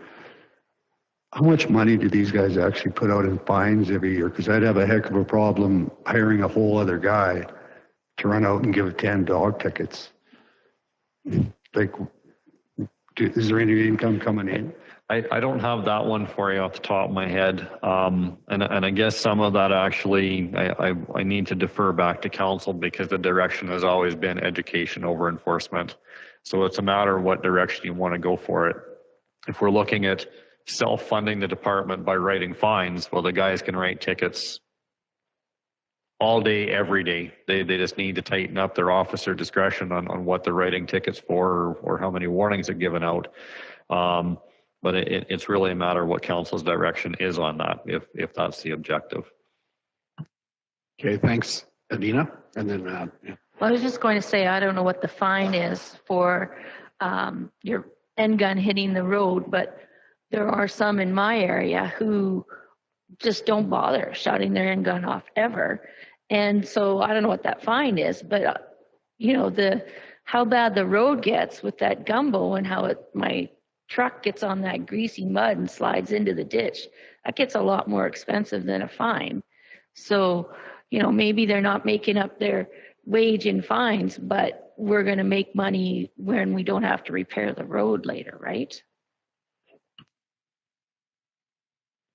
How much money do these guys actually put out in fines every year? Because I'd have a heck of a problem hiring a whole other guy to run out and give 10 dog tickets. Like, is there any income coming in? I don't have that one for you off the top of my head. And I guess some of that actually, I need to defer back to council because the direction has always been education over enforcement. So it's a matter of what direction you want to go for it. If we're looking at self-funding the department by writing fines, well, the guys can write tickets all day, every day. They just need to tighten up their officer discretion on what they're writing tickets for or how many warnings are given out. But it's really a matter of what council's direction is on that, if that's the objective. Okay, thanks, Adina. And then, yeah. Well, I was just going to say, I don't know what the fine is for your end gun hitting the road, but there are some in my area who just don't bother shutting their end gun off ever. And so I don't know what that fine is, but how bad the road gets with that gumbo and how it might truck gets on that greasy mud and slides into the ditch, that gets a lot more expensive than a fine. So, you know, maybe they're not making up their wage in fines, but we're going to make money when we don't have to repair the road later, right?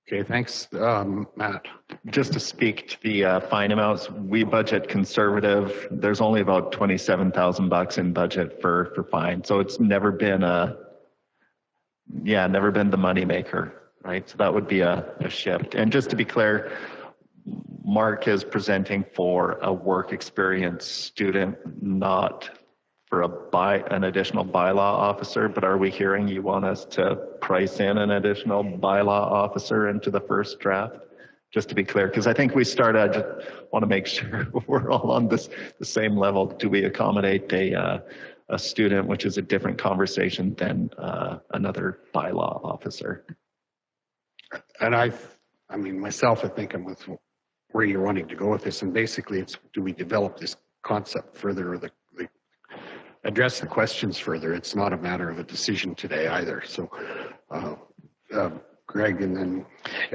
Okay, thanks, Matt. Just to speak to the fine amounts, we budget conservative. There's only about $27,000 in budget for fine. So it's never been never been the moneymaker, right? So that would be a shift. And just to be clear, Mark is presenting for a work experience student, not for an additional bylaw officer, but are we hearing you want us to price in an additional bylaw officer into the first draft? Just to be clear, because I think we started, I just want to make sure we're all on the same level. Do we accommodate a student, which is a different conversation than another bylaw officer? And I mean, myself, I think I'm with where you're wanting to go with this. And basically it's, do we develop this concept further, or address the questions further? It's not a matter of a decision today either. So, Greg, and then.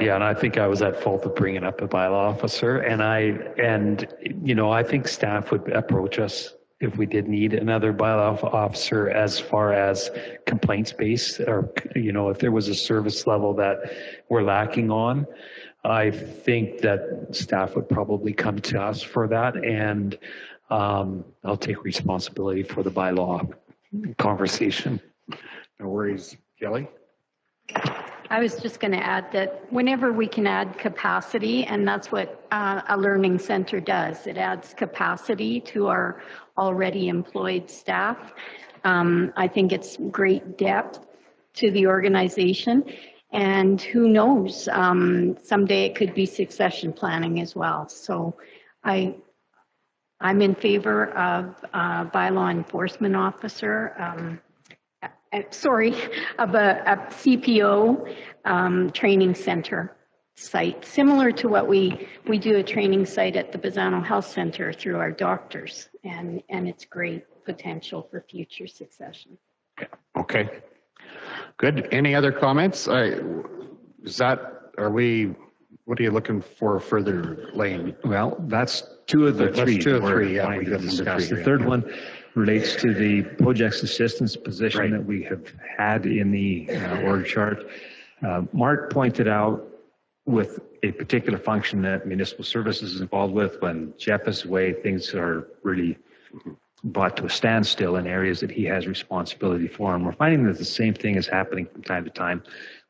Yeah, and I think I was at fault of bringing up a bylaw officer, and you know, I think staff would approach us if we did need another bylaw officer as far as complaints based, or, you know, if there was a service level that we're lacking on. I think that staff would probably come to us for that, and I'll take responsibility for the bylaw conversation. No worries, Kelly. I was just going to add that whenever we can add capacity, and that's what a learning center does, it adds capacity to our already employed staff. I think it's great depth to the organization, and who knows, someday it could be succession planning as well. So I'm in favor of a bylaw enforcement officer, of a CPO training center site, similar to what we do a training site at the Bazzano Health Center through our doctors, and it's great potential for future succession. Okay, good. Any other comments? What are you looking for further, Lane? Well, that's two of the That's three. two of we're three, yeah, wanting we to got number discuss. three, The yeah. third one relates to the projects assistance position Right. that we have had in the org chart. Mark pointed out with a particular function that municipal services is involved with, when Jeff is away, things are really brought to a standstill in areas that he has responsibility for. And we're finding that the same thing is happening from time to time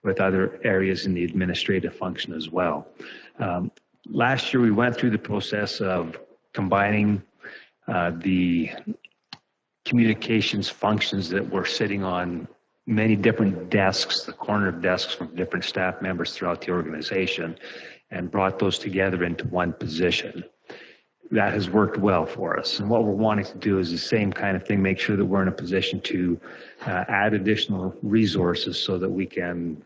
with other areas in the administrative function as well. Last year, we went through the process of combining the communications functions that were sitting on many different desks, the corner of desks from different staff members throughout the organization, and brought those together into one position. That has worked well for us. And what we're wanting to do is the same kind of thing, make sure that we're in a position to add additional resources so that we can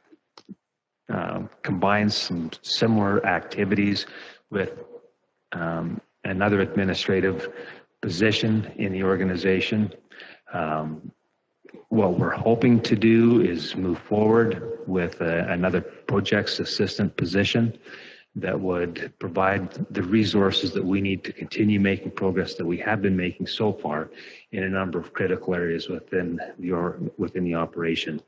combine some similar activities with another administrative position in the organization. What we're hoping to do is move forward with another projects assistant position that would provide the resources that we need to continue making progress that we have been making so far in a number of critical areas within the operation.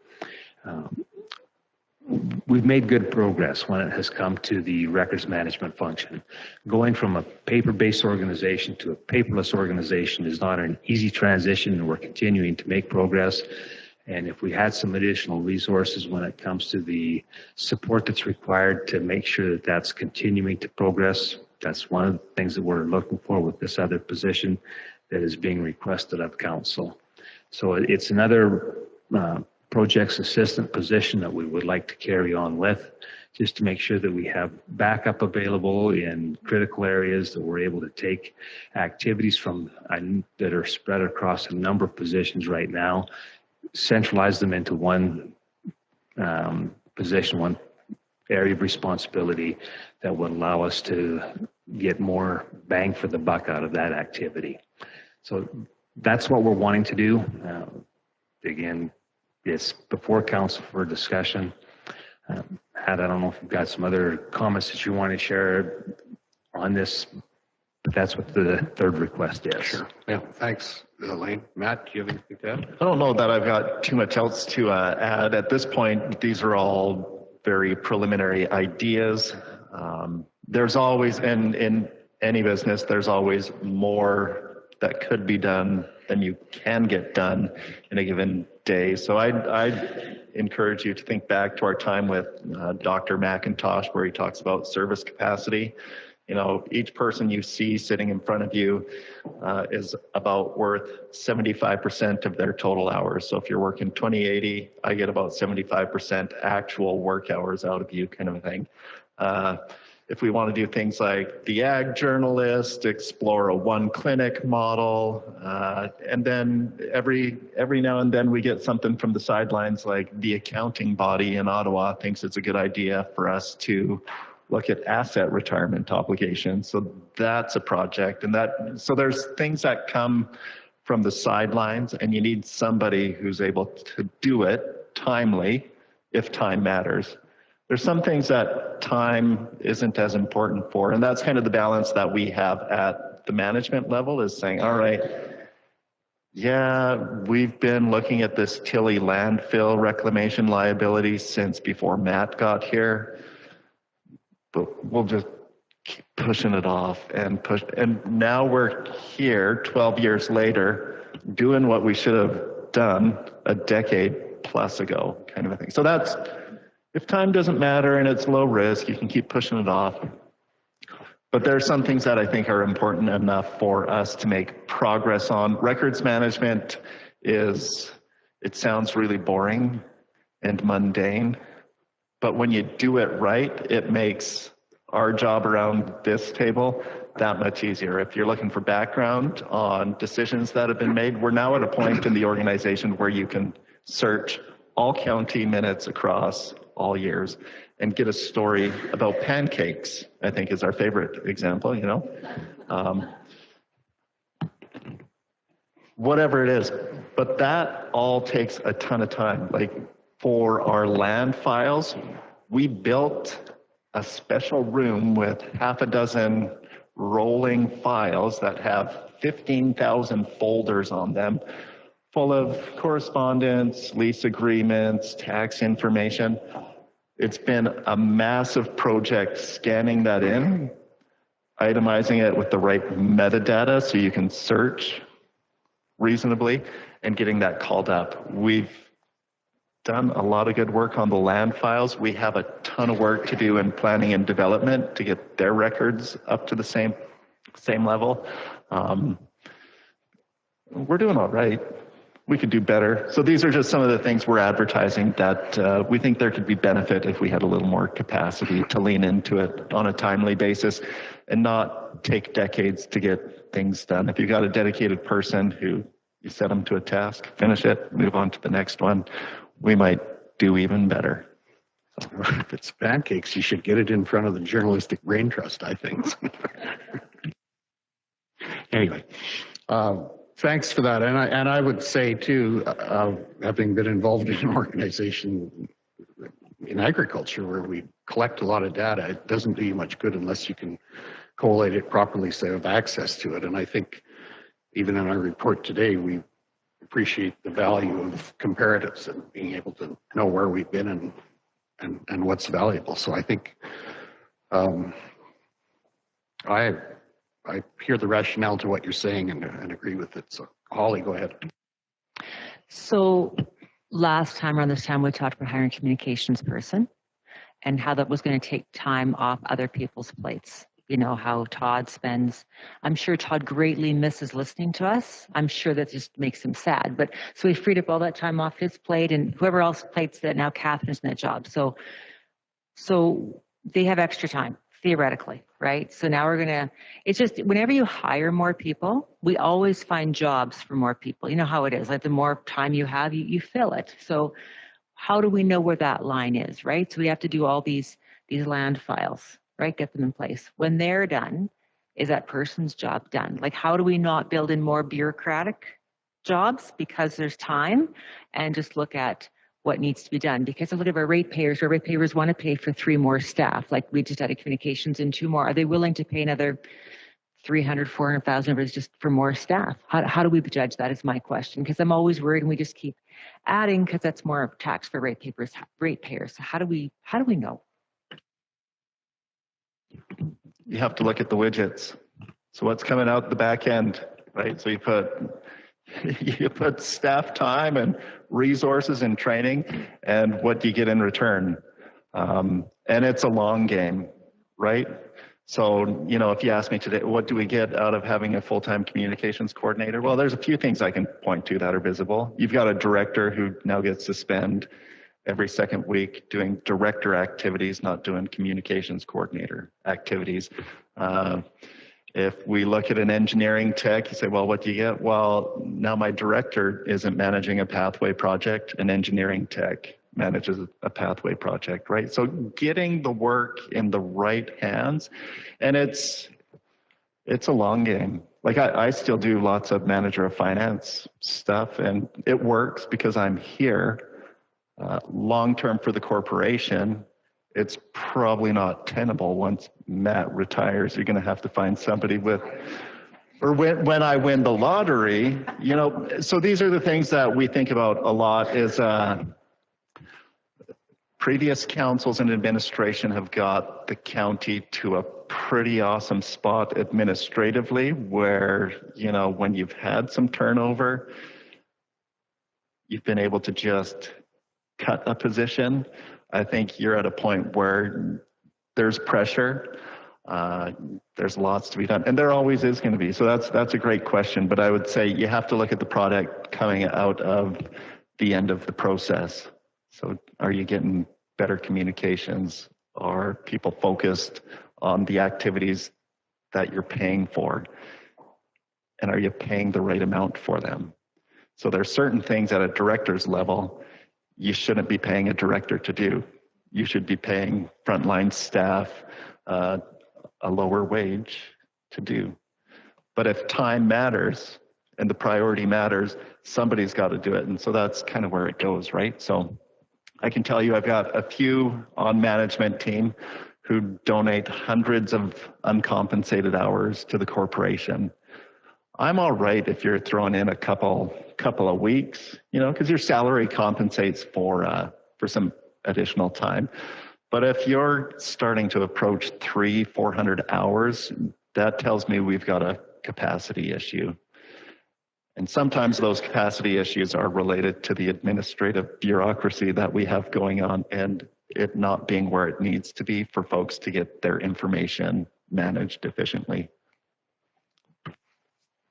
We've made good progress when it has come to the records management function. Going from a paper-based organization to a paperless organization is not an easy transition, and we're continuing to make progress. And if we had some additional resources when it comes to the support that's required to make sure that that's continuing to progress, that's one of the things that we're looking for with this other position that is being requested of council. So it's another projects assistant position that we would like to carry on with, just to make sure that we have backup available in critical areas, that we're able to take activities from that are spread across a number of positions right now, centralize them into one position, one area of responsibility that would allow us to get more bang for the buck out of that activity. So that's what we're wanting to do. Again, it's before council for discussion. Pat, I don't know if you've got some other comments that you want to share on this, but that's what the third request is. Sure. Yeah, thanks, Elaine. Matt, do you have anything to add? I don't know that I've got too much else to add. At this point, these are all very preliminary ideas. There's always, in any business, there's always more that could be done than you can get done in a given day. So I'd encourage you to think back to our time with Dr. McIntosh, where he talks about service capacity. You know, each person you see sitting in front of you is about worth 75% of their total hours. So if you're working 20/80, I get about 75% actual work hours out of you, kind of a thing. If we want to do things like the ag journalist, explore a one clinic model, and then every now and then we get something from the sidelines, like the accounting body in Ottawa thinks it's a good idea for us to look at asset retirement obligations. So that's a project, so there's things that come from the sidelines, and you need somebody who's able to do it timely, if time matters. There's some things that time isn't as important for, and that's kind of the balance that we have at the management level, is saying, all right, yeah, we've been looking at this Tilly landfill reclamation liability since before Matt got here, but we'll just keep pushing it off and push. And now we're here 12 years later doing what we should have done a decade plus ago, kind of a thing. So that's, if time doesn't matter and it's low risk, you can keep pushing it off. But there are some things that I think are important enough for us to make progress on. Records management it sounds really boring and mundane, but when you do it right, it makes our job around this table that much easier. If you're looking for background on decisions that have been made, we're now at a point in the organization where you can search all county minutes across all years and get a story about pancakes, I think is our favorite example, you know. Whatever it is, but that all takes a ton of time. Like for our land files, we built a special room with half a dozen rolling files that have 15,000 folders on them, full of correspondence, lease agreements, tax information. It's been a massive project scanning that in, itemizing it with the right metadata so you can search reasonably, and getting that called up. We've done a lot of good work on the land files. We have a ton of work to do in planning and development to get their records up to the same level. We're doing all right. We could do better. So these are just some of the things we're advertising that we think there could be benefit if we had a little more capacity to lean into it on a timely basis and not take decades to get things done. If you've got a dedicated person who you set them to a task, finish it, move on to the next one, we might do even better. So if it's pancakes, you should get it in front of the Journalistic Brain Trust, I think. Anyway, thanks for that. And I would say too, having been involved in an organization in agriculture where we collect a lot of data, it doesn't do you much good unless you can collate it properly so you have access to it. And I think even in our report today, we appreciate the value of comparatives and being able to know where we've been and what's valuable. So I think I hear the rationale to what you're saying and agree with it. So Holly, go ahead. So last time around this time, we talked about hiring a communications person and how that was going to take time off other people's plates. You know, how Todd spends, I'm sure Todd greatly misses listening to us. I'm sure that just makes him sad. But so he freed up all that time off his plate, and whoever else plates that now Catherine's in that job. So they have extra time, theoretically, right? So now it's just whenever you hire more people, we always find jobs for more people. You know how it is, like the more time you have, you fill it. So how do we know where that line is, right? So we have to do all these land files, right? Get them in place. When they're done, is that person's job done? Like, how do we not build in more bureaucratic jobs because there's time, and just look at what needs to be done. Because a lot of our ratepayers want to pay for 3 more staff, like we just added communications and 2 more. Are they willing to pay another 300, 400,000 just for more staff? How do we judge that is my question, because I'm always worried and we just keep adding because that's more tax for ratepayers. So how do we know? You have to look at the widgets. So what's coming out the back end, right? So you put staff time and resources and training, and what do you get in return? And it's a long game, right? So, you know, if you ask me today, what do we get out of having a full-time communications coordinator? Well, there's a few things I can point to that are visible. You've got a director who now gets to spend every second week doing director activities, not doing communications coordinator activities. If we look at an engineering tech, you say, well, what do you get? Well, now my director isn't managing a pathway project, an engineering tech manages a pathway project, right? So getting the work in the right hands, and it's a long game. Like I still do lots of manager of finance stuff, and it works because I'm here. Long-term for the corporation, it's probably not tenable. Once Matt retires, you're going to have to find somebody with, or when I win the lottery, you know. So these are the things that we think about a lot. Is previous councils and administration have got the county to a pretty awesome spot administratively, where, you know, when you've had some turnover, you've been able to just cut a position. I think you're at a point where there's pressure. There's lots to be done, and there always is going to be. So that's a great question, but I would say you have to look at the product coming out of the end of the process. So are you getting better communications? Are people focused on the activities that you're paying for? And are you paying the right amount for them? So there's certain things at a director's level you shouldn't be paying a director to do. You should be paying frontline staff a lower wage to do. But if time matters and the priority matters, somebody's got to do it. And so that's kind of where it goes, right? So I can tell you I've got a few on management team who donate hundreds of uncompensated hours to the corporation. I'm all right if you're throwing in a couple of weeks, you know, because your salary compensates for some additional time. But if you're starting to approach 300-400 hours, that tells me we've got a capacity issue. And sometimes those capacity issues are related to the administrative bureaucracy that we have going on, and it not being where it needs to be for folks to get their information managed efficiently.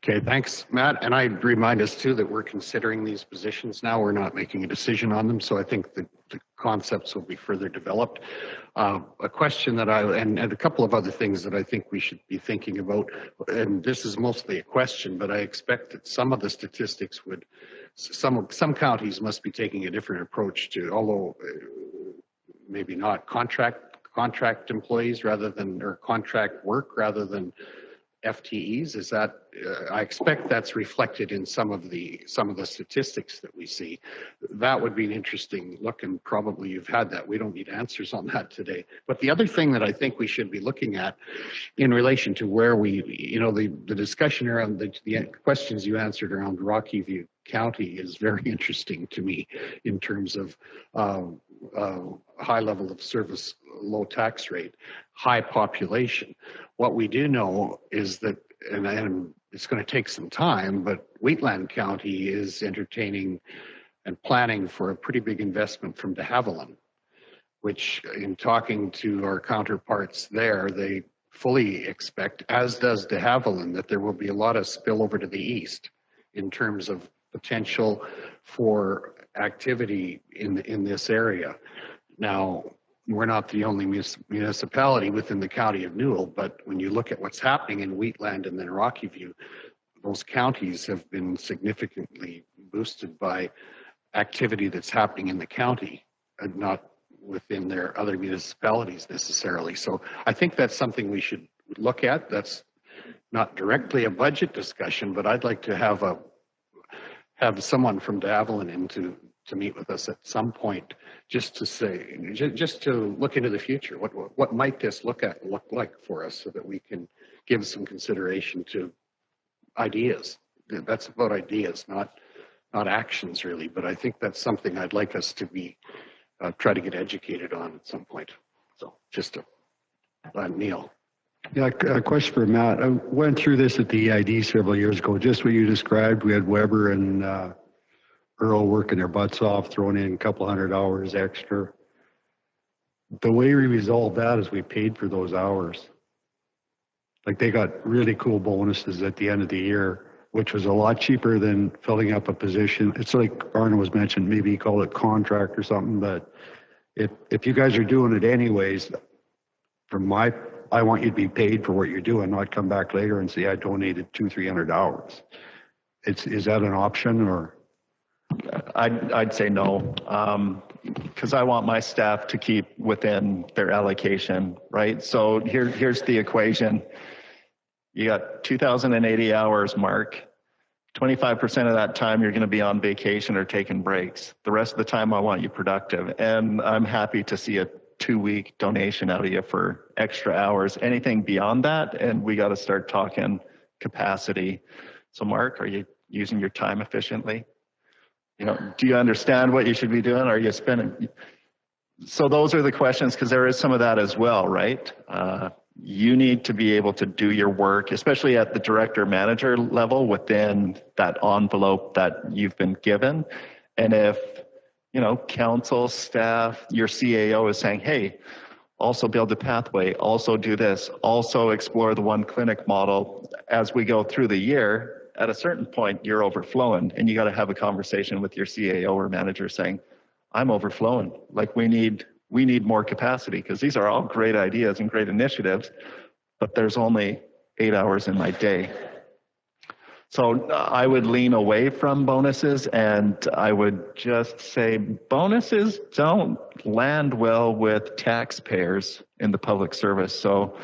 Okay, thanks, Matt. And I'd remind us too that we're considering these positions now. We're not making a decision on them. So I think the concepts will be further developed. A question that and a couple of other things that I think we should be thinking about, and this is mostly a question, but I expect that some of the statistics some counties must be taking a different approach to, although maybe not contract employees rather than, or contract work rather than FTEs. Is that I expect that's reflected in some of the statistics that we see. That would be an interesting look, and probably you've had that. We don't need answers on that today. But the other thing that I think we should be looking at in relation to where the discussion around the questions you answered around Rocky View County is very interesting to me in terms of high level of service, low tax rate, high population. What we do know is that, and it's going to take some time, but Wheatland County is entertaining and planning for a pretty big investment from de Havilland, which, in talking to our counterparts there, they fully expect, as does de Havilland, that there will be a lot of spillover to the east in terms of potential for activity in this area. Now, we're not the only municipality within the county of Newell, but when you look at what's happening in Wheatland and then Rocky View, those counties have been significantly boosted by activity that's happening in the county and not within their other municipalities necessarily. So I think that's something we should look at. That's not directly a budget discussion, but I'd like to have someone from de Havilland in to to meet with us at some point, just to say, just to look into the future. What might this look like for us, so that we can give some consideration to ideas. That's about ideas, not actions really. But I think that's something I'd like us to be try to get educated on at some point. So just to Neil. Yeah, a question for Matt. I went through this at the EID several years ago, just what you described. We had Weber and Earl working their butts off, throwing in a couple hundred hours extra. The way we resolved that is we paid for those hours. Like, they got really cool bonuses at the end of the year, which was a lot cheaper than filling up a position. It's like Arno was mentioned, maybe you call it contract or something, but if you guys are doing it anyways, I want you to be paid for what you're doing, not come back later and say, I donated 200-300 hours. Is that an option, or? I'd say no, because I want my staff to keep within their allocation, right? So here's the equation. You got 2,080 hours, Mark. 25% of that time you're going to be on vacation or taking breaks. The rest of the time I want you productive. And I'm happy to see a 2-week donation out of you for extra hours. Anything beyond that, and we got to start talking capacity. So Mark, are you using your time efficiently? You know, do you understand what you should be doing? Are you spending? So those are the questions, because there is some of that as well, right? You need to be able to do your work, especially at the director manager level, within that envelope that you've been given. And if, you know, council, staff, your CAO is saying, hey, also build a pathway, also do this, also explore the one clinic model as we go through the year, at a certain point, you're overflowing, and you got to have a conversation with your CAO or manager saying, I'm overflowing. Like, we need more capacity, because these are all great ideas and great initiatives, but there's only 8 hours in my day. So I would lean away from bonuses, and I would just say bonuses don't land well with taxpayers in the public service. So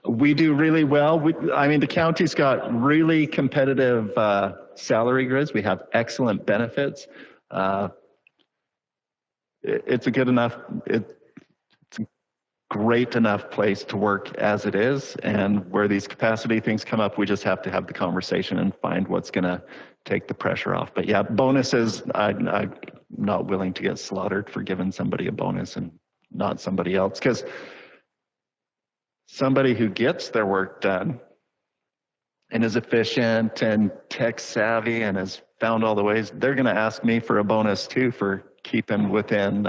we do really well. I mean, the county's got really competitive salary grids. We have excellent benefits. It's a good enough, it's a great enough place to work as it is. And where these capacity things come up, we just have to have the conversation and find what's going to take the pressure off. But yeah, bonuses, I'm not willing to get slaughtered for giving somebody a bonus and not somebody else. Because somebody who gets their work done and is efficient and tech savvy and has found all the ways, they're going to ask me for a bonus too for keeping within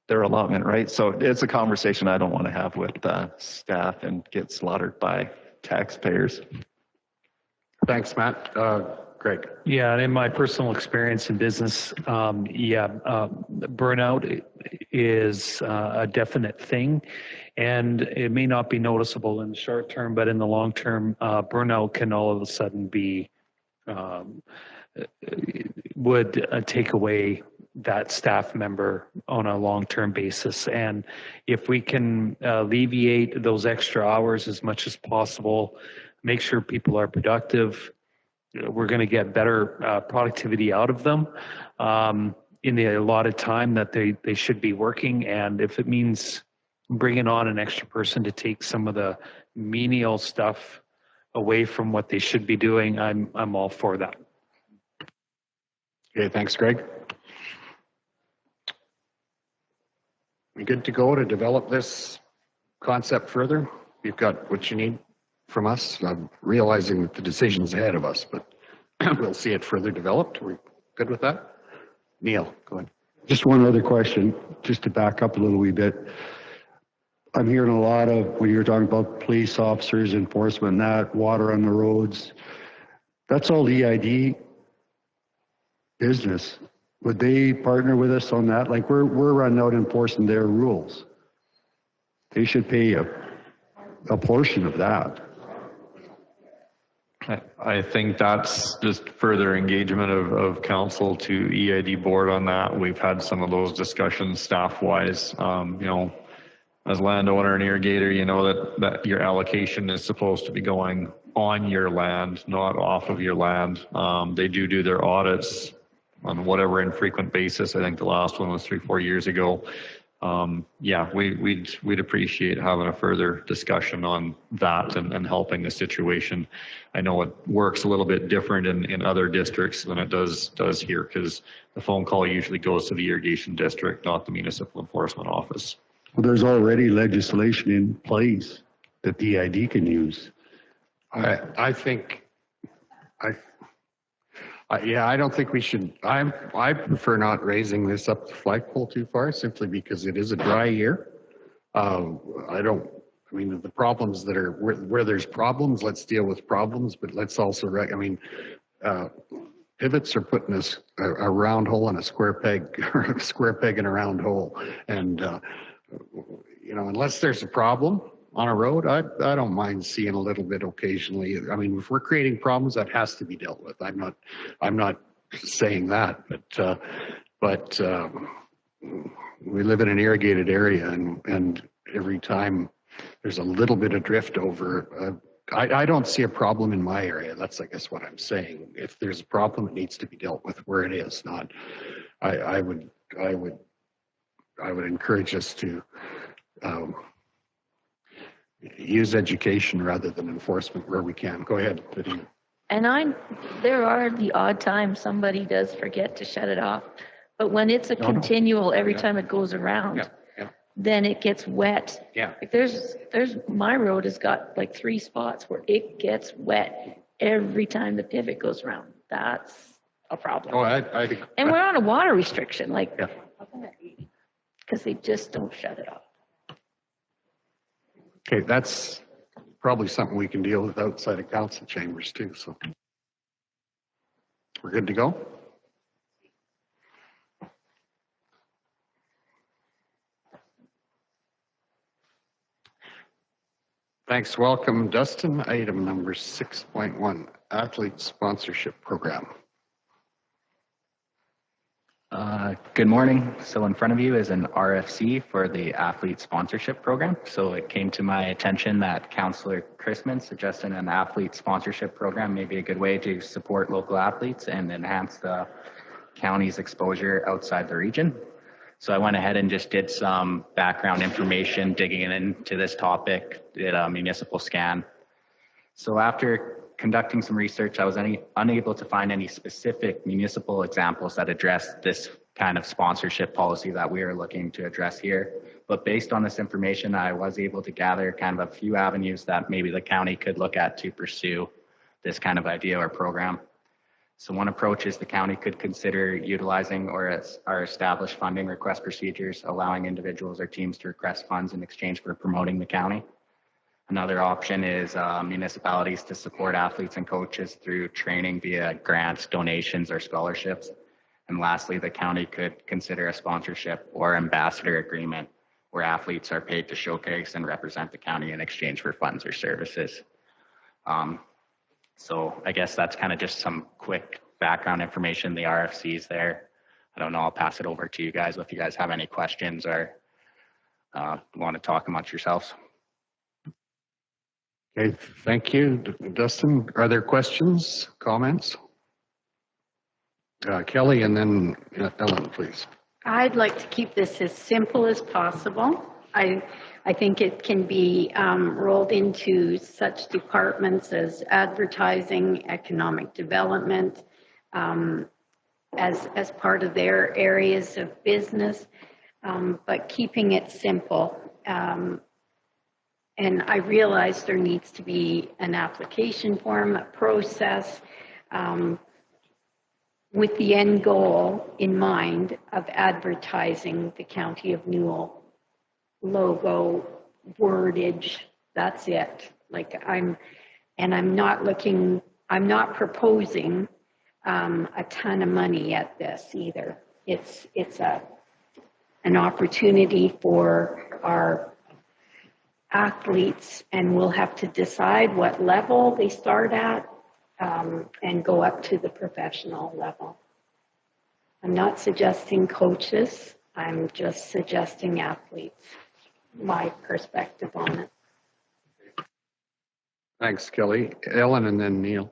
their allotment, right? So it's a conversation I don't want to have with staff and get slaughtered by taxpayers. Thanks, Matt. Greg. Yeah, and in my personal experience in business, burnout is a definite thing, and it may not be noticeable in the short term, but in the long term, burnout can all of a sudden be would take away that staff member on a long-term basis. And if we can alleviate those extra hours as much as possible, make sure people are productive, we're going to get better productivity out of them in the allotted time that they should be working. And if it means bringing on an extra person to take some of the menial stuff away from what they should be doing, I'm all for that. Okay, thanks, Greg. We good to go to develop this concept further? You've got what you need from us. I'm realizing that the decision's ahead of us, but we'll see it further developed. Are we good with that? Neil, go ahead. Just one other question, just to back up a little wee bit. I'm hearing a lot of, when you're talking about police officers, enforcement, that, water on the roads, that's all EID business. Would they partner with us on that? Like, we're running out enforcing their rules. They should pay a portion of that. I think that's just further engagement of council to EID board on that. We've had some of those discussions staff-wise. You know, as landowner and irrigator, you know that your allocation is supposed to be going on your land, not off of your land. They do their audits whatever infrequent basis. I think the last one was 3-4 years ago. Yeah, we'd appreciate having a further discussion on that and helping the situation. I know it works a little bit different in other districts than it does here, because the phone call usually goes to the irrigation district, not the municipal enforcement office. Well, there's already legislation in place that the EID can use. I think, yeah, I don't think we should, I prefer not raising this up the flagpole too far, simply because it is a dry year. I mean, the problems that are, where there's problems, let's deal with problems, but let's also, pivots are putting a round hole in a square peg, or a square peg in a round hole. And, unless there's a problem on a road, I don't mind seeing a little bit occasionally. I mean, if we're creating problems, that has to be dealt with. I'm not saying that, but we live in an irrigated area, and every time there's a little bit of drift over, I don't see a problem in my area. That's, I guess, what I'm saying. If there's a problem, it needs to be dealt with where it is. Not, I would encourage us to use education rather than enforcement where we can. Go ahead, Lydia. And there are the odd times somebody does forget to shut it off, but when it's a continual every time it goes around, then it gets wet. Yeah. Like there's my road has got like 3 spots where it gets wet every time the pivot goes around. That's a problem. Oh, and we're on a water restriction, because they just don't shut it off. Okay, that's probably something we can deal with outside of council chambers too, so. We're good to go? Thanks, welcome Dustin. Item number 6.1, Athlete Sponsorship Program. Good morning. So in front of you is an RFC for the athlete sponsorship program. So it came to my attention that Councillor Christensen suggested an athlete sponsorship program may be a good way to support local athletes and enhance the county's exposure outside the region. So I went ahead and just did some background information, digging into this topic, did a municipal scan. So after conducting some research, I was unable to find any specific municipal examples that address this kind of sponsorship policy that we are looking to address here. But based on this information, I was able to gather kind of a few avenues that maybe the county could look at to pursue this kind of idea or program. So one approach is the county could consider utilizing our established funding request procedures, allowing individuals or teams to request funds in exchange for promoting the county. Another option is municipalities to support athletes and coaches through training via grants, donations, or scholarships. And lastly, the county could consider a sponsorship or ambassador agreement where athletes are paid to showcase and represent the county in exchange for funds or services. So I guess that's kind of just some quick background information. The RFC is there. I don't know, I'll pass it over to you guys if you guys have any questions or want to talk amongst yourselves. Okay, thank you, Dustin. Are there questions, comments? Kelly and then Ellen, please. I'd like to keep this as simple as possible. I think it can be rolled into such departments as advertising, economic development, as part of their areas of business, but keeping it simple. And I realize there needs to be an application form, a process, with the end goal in mind of advertising the County of Newell logo, wordage, that's it. I'm not proposing a ton of money at this either. It's an opportunity for our athletes, and we'll have to decide what level they start at and go up to the professional level. I'm not suggesting coaches, I'm just suggesting athletes, my perspective on it. Thanks, Kelly. Ellen and then Neil.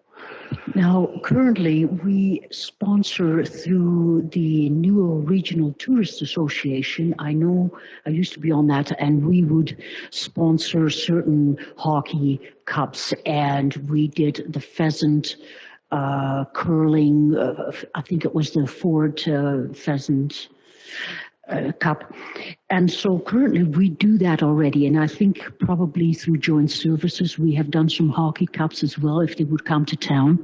Now, currently, we sponsor through the Newell Regional Tourist Association. I know I used to be on that, and we would sponsor certain hockey cups, and we did the pheasant curling. I think it was the Ford Pheasant Cup. And so currently we do that already. And I think probably through joint services, we have done some hockey cups as well if they would come to town.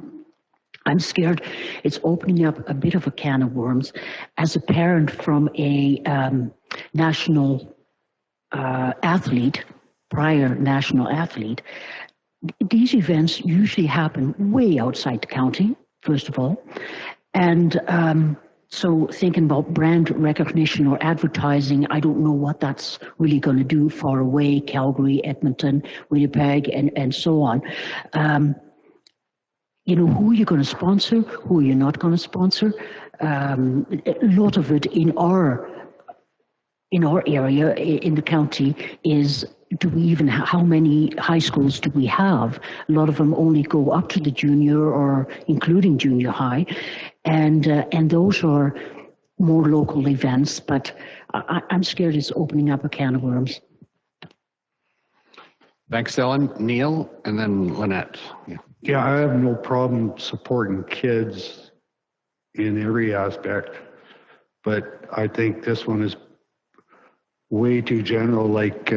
I'm scared it's opening up a bit of a can of worms. As a parent from a national athlete, prior national athlete, these events usually happen way outside the county, first of all. And so thinking about brand recognition or advertising, I don't know what that's really going to do far away, Calgary, Edmonton, Winnipeg, and so on. You know, who are you going to sponsor? Who are you not going to sponsor? A lot of it in our area, in the county, is do we even how many high schools do we have? A lot of them only go up to the junior or including junior high, and those are more local events. But I'm scared it's opening up a can of worms. Thanks, Ellen. Neil, and then Lynette. Yeah. Yeah, I have no problem supporting kids in every aspect, but I think this one is way too general. Like,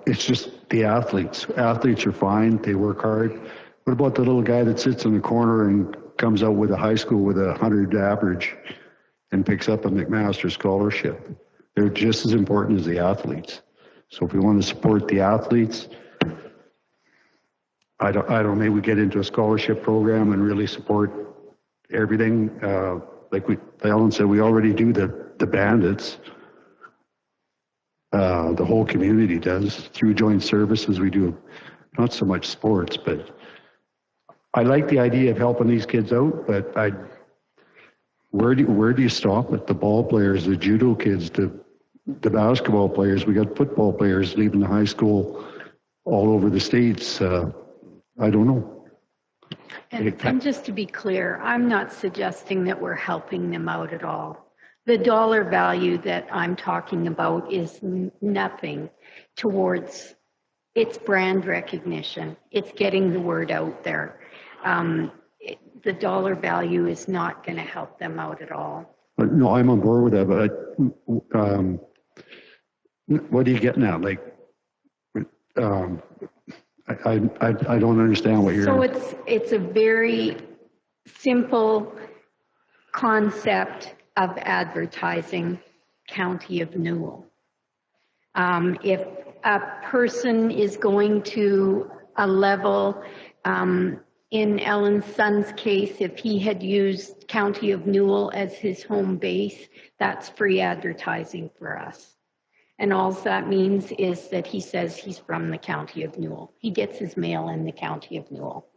it's just the athletes. Athletes are fine. They work hard. What about the little guy that sits in the corner and comes out with a high school with 100 average and picks up a McMaster scholarship? They're just as important as the athletes. So if we want to support the athletes, I don't, maybe we get into a scholarship program and really support everything. Like Ellen said, we already do the bandits. The whole community does. Through joint services, we do not so much sports, but I like the idea of helping these kids out, but where do you stop at the ball players, the judo kids, the basketball players? We got football players leaving the high school all over the States. I don't know. And just to be clear, I'm not suggesting that we're helping them out at all. The dollar value that I'm talking about is nothing towards its brand recognition. It's getting the word out there. The dollar value is not going to help them out at all. No, I'm on board with that, but what are you getting at? Like, I don't understand what you're. So it's a very simple concept of advertising County of Newell. If a person is going to a level, in Ellen's son's case, if he had used County of Newell as his home base, that's free advertising for us. And all that means is that he says he's from the County of Newell. He gets his mail in the County of Newell.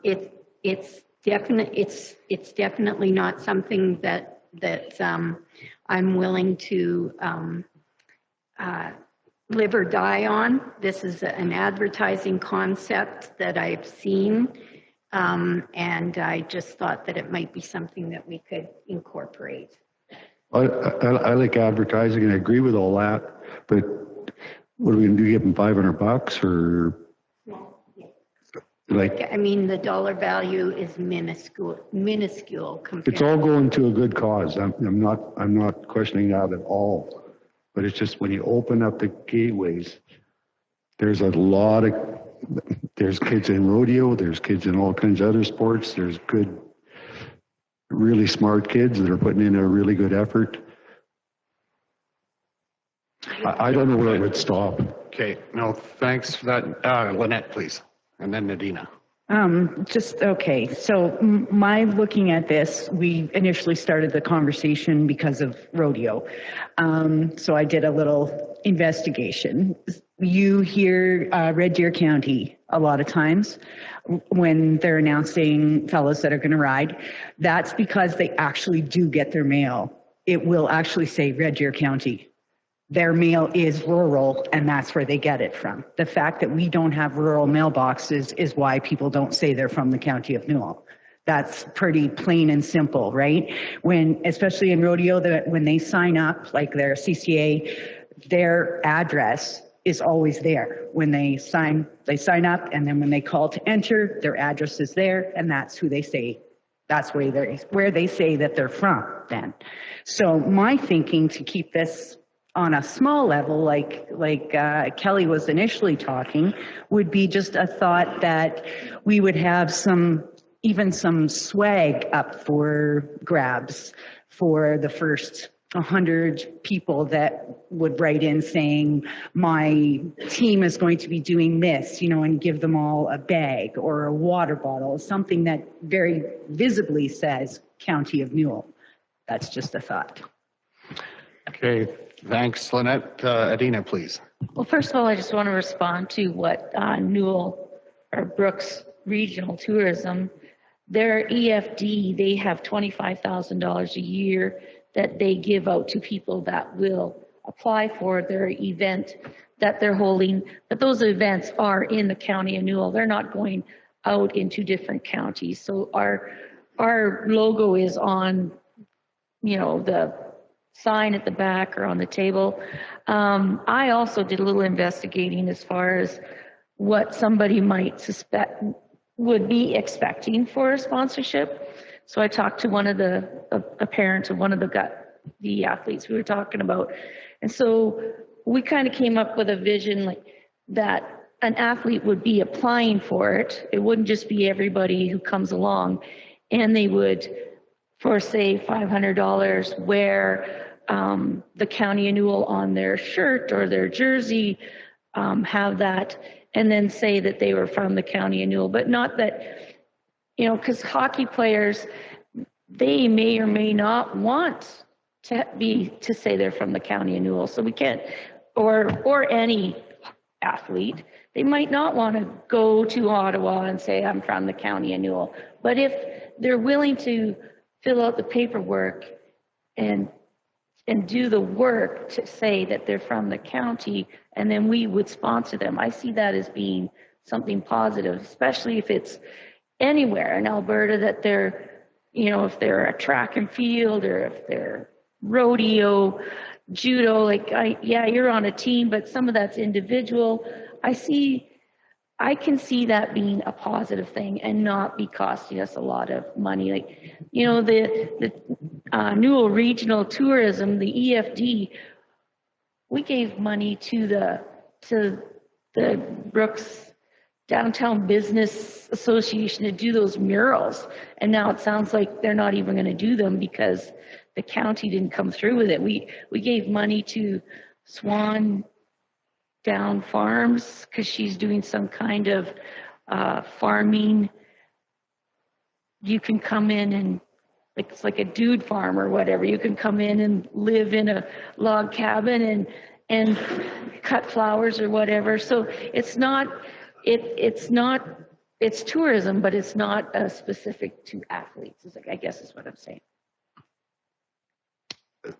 It's definitely not something that I'm willing to live or die on. This is an advertising concept that I've seen, and I just thought that it might be something that we could incorporate. I like advertising and I agree with all that, but what are we going to do? Give them $500 or like? I mean, the dollar value is minuscule compared. It's all going to a good cause. I'm not questioning that at all, but it's just when you open up the gateways, there's a lot of, there's kids in rodeo, there's kids in all kinds of other sports, there's good, really smart kids that are putting in a really good effort. I don't know where it would stop. Okay, no, thanks for that. Lynette, please, and then Nadina. Okay. So my looking at this, we initially started the conversation because of rodeo. So I did a little investigation. You hear Red Deer County a lot of times when they're announcing fellows that are going to ride. That's because they actually do get their mail. It will actually say Red Deer County. their mail is rural and that's where they get it from. The fact that we don't have rural mailboxes is why people don't say they're from the county of Newell. That's pretty plain and simple, right? When, especially in rodeo, that when they sign up, like their CCA, their address is always there. When they sign up, and then when they call to enter, their address is there, and that's who they say, that's where they say that they're from then. So my thinking to keep this on a small level, like Kelly was initially talking, would be just a thought that we would have even some swag up for grabs for the first 100 people that would write in saying, my team is going to be doing this, and give them all a bag or a water bottle, something that very visibly says County of Newell. That's just a thought. Okay, thanks, Lynette. Adina, please. Well, first of all, I just want to respond to what Newell or Brooks Regional Tourism, their EFD, they have $25,000 a year that they give out to people that will apply for their event that they're holding. But those events are in the county of Newell. They're not going out into different counties. So our logo is on, the sign at the back or on the table. I also did a little investigating as far as what somebody might suspect would be expecting for a sponsorship. So I talked to a parent of one of the athletes we were talking about. And so we kind of came up with a vision like that an athlete would be applying for it. It wouldn't just be everybody who comes along, and they would, for say $500, wear the County of Newell on their shirt or their jersey, have that, and then say that they were from the County of Newell, but not that, because hockey players, they may or may not want to say they're from the County of Newell. So we can't, or any athlete, they might not want to go to Ottawa and say I'm from the County of Newell. But if they're willing to fill out the paperwork and do the work to say that they're from the county, and then we would sponsor them, I see that as being something positive, especially if it's anywhere in Alberta that they're, if they're a track and field or if they're rodeo, judo, you're on a team, but some of that's individual. I can see that being a positive thing and not be costing us a lot of money. The Newell Regional Tourism, the EFD, we gave money to the Brooks Downtown Business Association to do those murals, and now it sounds like they're not even going to do them because the county didn't come through with it. We gave money to Swan Down Farms because she's doing some kind of farming. You can come in and it's like a dude farm or whatever. You can come in and live in a log cabin and cut flowers or whatever. So it's tourism, but it's not specific to athletes, I guess is what I'm saying.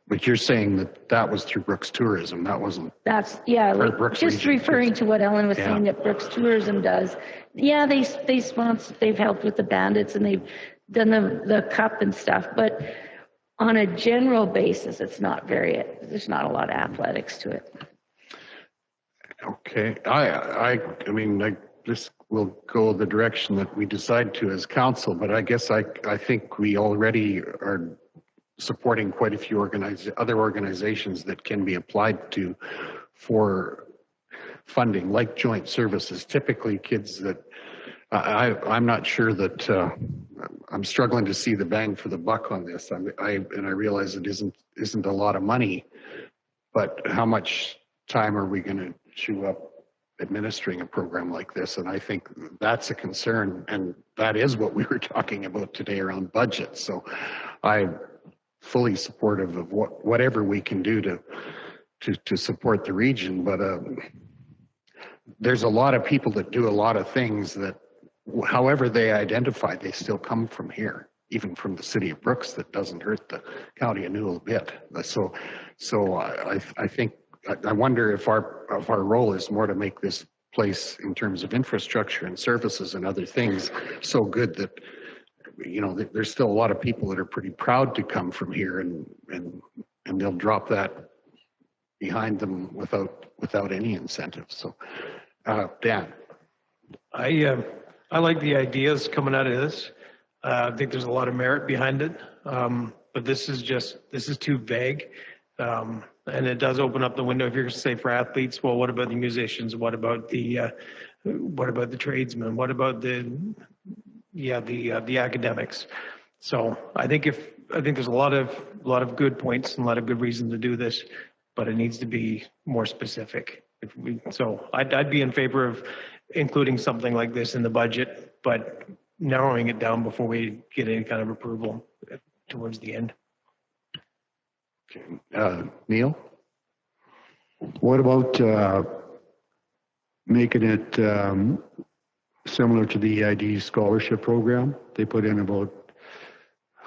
But you're saying that was through Brooks Tourism, that wasn't. Just region. referring to what Ellen was saying that Brooks Tourism does. Yeah, they sponsor, they've helped with the Bandits and they've done the cup and stuff, but on a general basis, there's not a lot of athletics to it. Okay, I this will go the direction that we decide to as council, but I guess I think we already are supporting quite a few other organizations that can be applied to for funding, like joint services. Typically kids that I'm not sure that I'm struggling to see the bang for the buck on this. I realize it isn't a lot of money, but how much time are we going to chew up administering a program like this? And I think that's a concern, and that is what we were talking about today around budget. So I'm fully supportive of whatever we can do to support the region, but there's a lot of people that do a lot of things that, however they identify, they still come from here, even from the city of Brooks. That doesn't hurt the county of Newell a bit. So I think I wonder if our role is more to make this place in terms of infrastructure and services and other things so good that, you know, there's still a lot of people that are pretty proud to come from here and they'll drop that behind them without any incentive. So, Dan. I like the ideas coming out of this. I think there's a lot of merit behind it. But this is too vague. And it does open up the window if you're going to say for athletes, well, what about the musicians? What about the tradesmen? What about the academics? So I think there's a lot of good points and a lot of good reasons to do this, but it needs to be more specific. So I'd be in favor of including something like this in the budget, but narrowing it down before we get any kind of approval towards the end. Okay. Neil? What about making it similar to the EID scholarship program? They put in about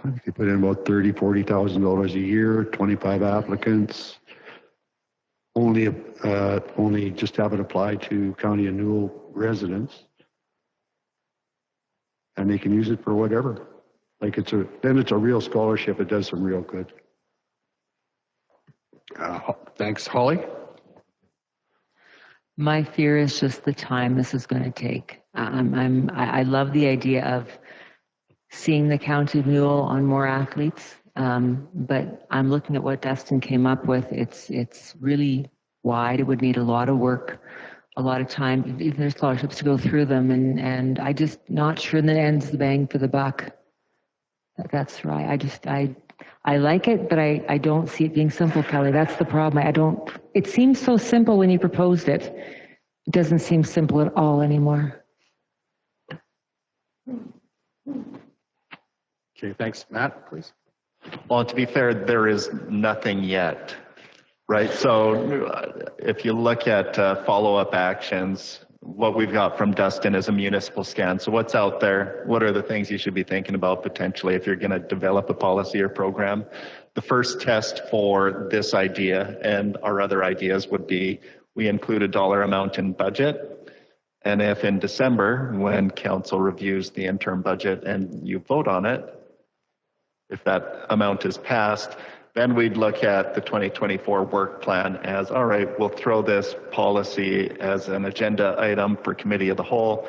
$30,000-$40,000 a year, 25 applicants. Only just have it apply to County of Newell residents, and they can use it for whatever. Like then it's a real scholarship. It does some real good. Thanks, Holly. My fear is just the time this is going to take. I love the idea of seeing the County of Newell on more athletes, but I'm looking at what Dustin came up with. It's really wide. It would need a lot of work, a lot of time, even there's scholarships to go through them, and I just not sure that ends the bang for the buck. That's right. I like it, but I don't see it being simple, Kelly. That's the problem. It seems so simple when you proposed it. It doesn't seem simple at all anymore. Okay, thanks. Matt, please. Well, to be fair, there is nothing yet, right? So if you look at follow-up actions, what we've got from Dustin is a municipal scan. So what's out there? What are the things you should be thinking about potentially if you're going to develop a policy or program? The first test for this idea and our other ideas would be we include a dollar amount in budget. And if in December, when council reviews the interim budget and you vote on it, if that amount is passed, then we'd look at the 2024 work plan as, all right, we'll throw this policy as an agenda item for committee of the whole,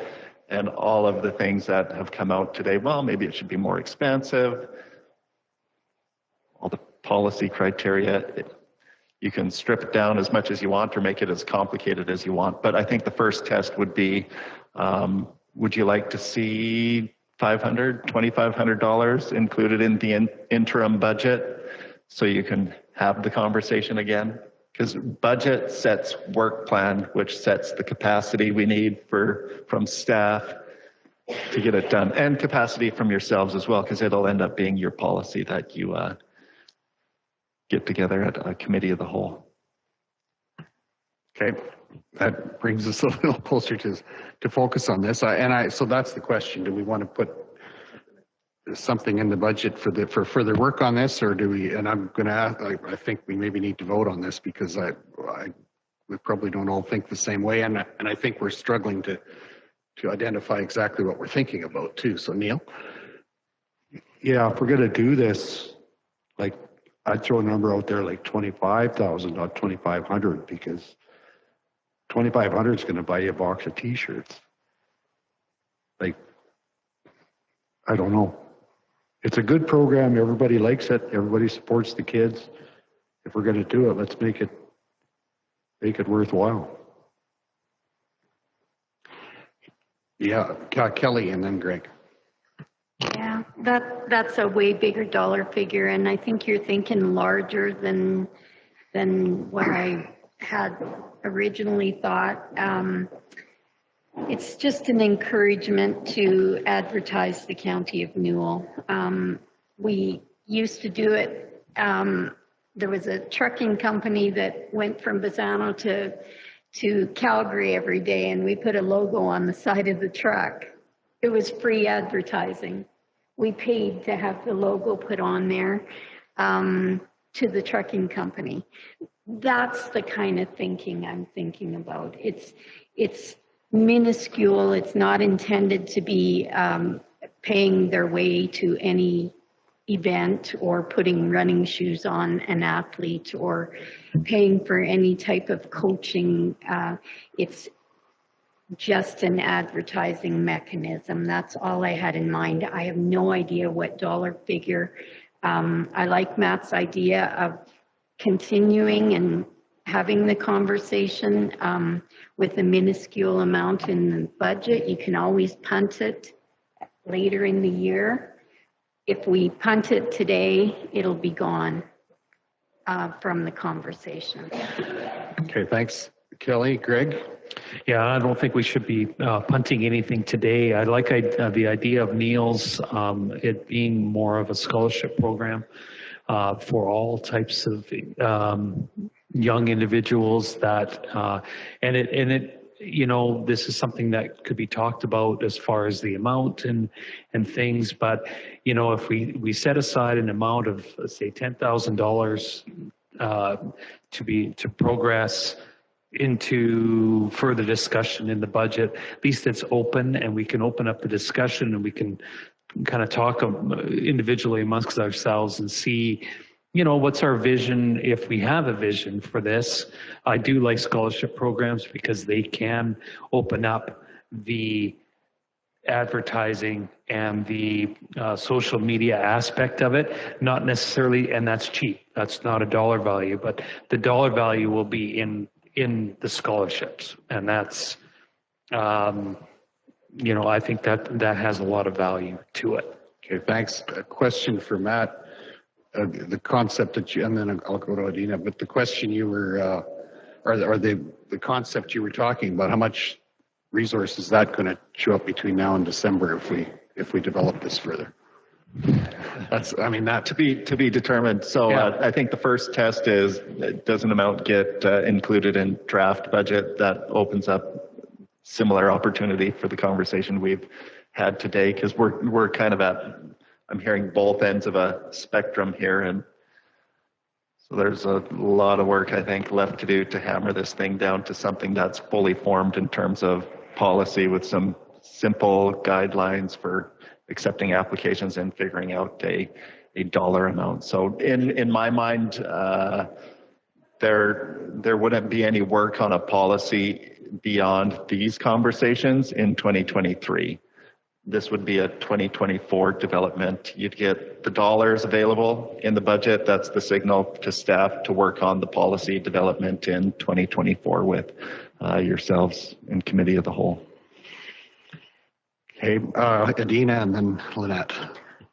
and all of the things that have come out today, well, maybe it should be more expansive. All the policy criteria, you can strip it down as much as you want or make it as complicated as you want. But I think the first test would be, would you like to see $500, $2,500 included in the interim budget? So you can have the conversation again, because budget sets work plan, which sets the capacity we need from staff to get it done, and capacity from yourselves as well, because it'll end up being your policy that you get together at a committee of the whole. Okay, that brings us a little closer to focus on this. So that's the question: do we want to put something in the budget for further work on this, or do we? And I'm going to ask. I think we maybe need to vote on this because we probably don't all think the same way, and I think we're struggling to identify exactly what we're thinking about too. So Neil, yeah, if we're going to do this, like I'd throw a number out there like 25,000, not 2,500, because 2,500 is going to buy you a box of T-shirts. Like, I don't know. It's a good program. Everybody likes it. Everybody supports the kids. If we're going to do it, let's make it worthwhile. Yeah, Kelly, and then Greg. Yeah, that's a way bigger dollar figure, and I think you're thinking larger than what I had originally thought. It's just an encouragement to advertise the County of Newell. We used to do it. There was a trucking company that went from Bazzano to Calgary every day, and we put a logo on the side of the truck. It was free advertising. We paid to have the logo put on there to the trucking company. That's the kind of thinking I'm thinking about. It's minuscule. It's not intended to be paying their way to any event or putting running shoes on an athlete or paying for any type of coaching. It's just an advertising mechanism. That's all I had in mind. I have no idea what dollar figure. I like Matt's idea of continuing and having the conversation with a minuscule amount in the budget. You can always punt it later in the year. If we punt it today, it'll be gone from the conversation. Okay, thanks, Kelly. Greg? Yeah, I don't think we should be punting anything today. I like the idea of meals, it being more of a scholarship program for all types of young individuals that, and it, you know, this is something that could be talked about as far as the amount and things, but, you know, if we set aside an amount of, let's say, $10,000 to progress into further discussion in the budget, at least it's open and we can open up the discussion and we can kind of talk individually amongst ourselves and see, you know, what's our vision if we have a vision for this. I do like scholarship programs because they can open up the advertising and the social media aspect of it, not necessarily, and that's cheap. That's not a dollar value, but the dollar value will be in the scholarships. And that's, you know, I think that has a lot of value to it. Okay, thanks. A question for Matt. The concept that you, and then I'll go to Adina, but the question you were, or the concept you were talking about, how much resource is that going to show up between now and December if we develop this further? That's, I mean, that to be determined. So I think the first test is, does an amount get included in draft budget? That opens up similar opportunity for the conversation we've had today, because we're kind of at, I'm hearing both ends of a spectrum here, and so there's a lot of work I think left to do to hammer this thing down to something that's fully formed in terms of policy with some simple guidelines for accepting applications and figuring out a dollar amount. So in my mind, there wouldn't be any work on a policy beyond these conversations in 2023. This would be a 2024 development. You'd get the dollars available in the budget. That's the signal to staff to work on the policy development in 2024 with yourselves in committee of the whole. Okay, Adina and then Lynette.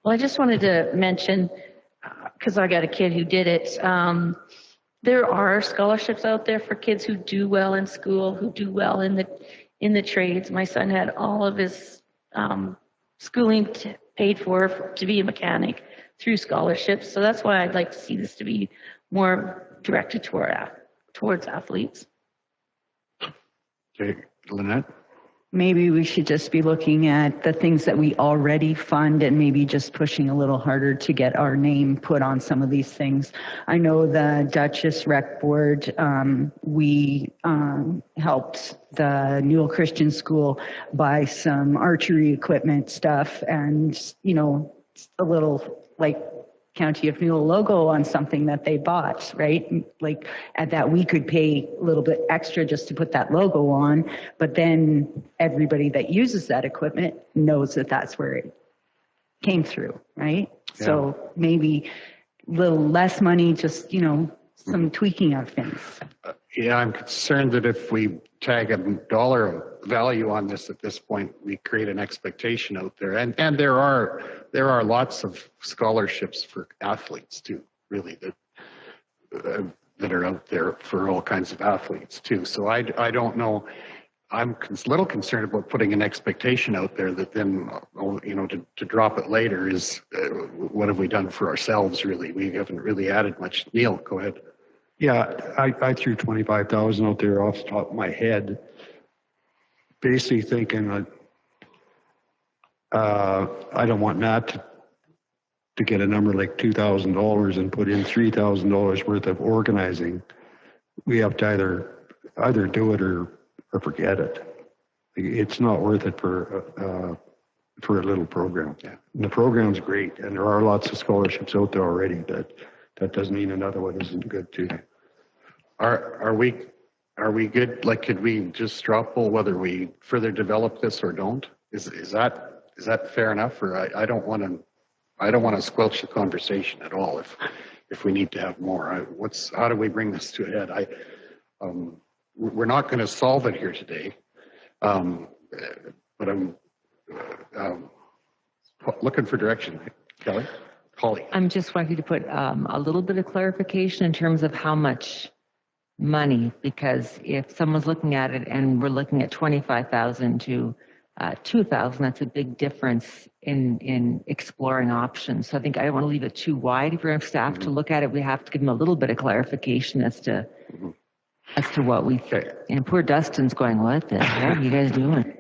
Well, I just wanted to mention, because I got a kid who did it, there are scholarships out there for kids who do well in school, who do well in the trades. My son had all of his schooling paid for to be a mechanic through scholarships. So that's why I'd like to see this to be more directed towards athletes. Okay, Lynette? Maybe we should just be looking at the things that we already fund and maybe just pushing a little harder to get our name put on some of these things. I know the Duchess Rec Board, we helped the Newell Christian School buy some archery equipment stuff and, you know, a little like County of Newell logo on something that they bought, right? Like at that we could pay a little bit extra just to put that logo on, but then everybody that uses that equipment knows that that's where it came through, right? Yeah. So maybe a little less money, just, you know, some tweaking of things. Yeah, I'm concerned that if we tag a dollar value on this at this point, we create an expectation out there. And there are lots of scholarships for athletes too, really, that are out there for all kinds of athletes too. So I don't know. I'm a little concerned about putting an expectation out there that then, you know, to drop it later is what have we done for ourselves, really? We haven't really added much. Neil, go ahead. Yeah, I threw 25,000 out there off the top of my head, basically thinking I don't want Matt to get a number like $2,000 and put in $3,000 worth of organizing. we have to either do it or forget it. It's not worth it for a little program. Yeah. And the program's great, and there are lots of scholarships out there already, but that doesn't mean another one isn't good too. Are we good? Like, could we just straw poll whether we further develop this or don't? Is that fair enough? Or I don't want to squelch the conversation at all if we need to have more. How do we bring this to a head? We're not going to solve it here today, but I'm looking for direction. Kelly? Holly? I'm just wanting to put a little bit of clarification in terms of how much money, because if someone's looking at it and we're looking at 25,000 to 2,000, that's a big difference in exploring options. So I think I don't want to leave it too wide for staff to look at it. We have to give them a little bit of clarification as to what we think. And poor Dustin's going, what the heck are you guys doing?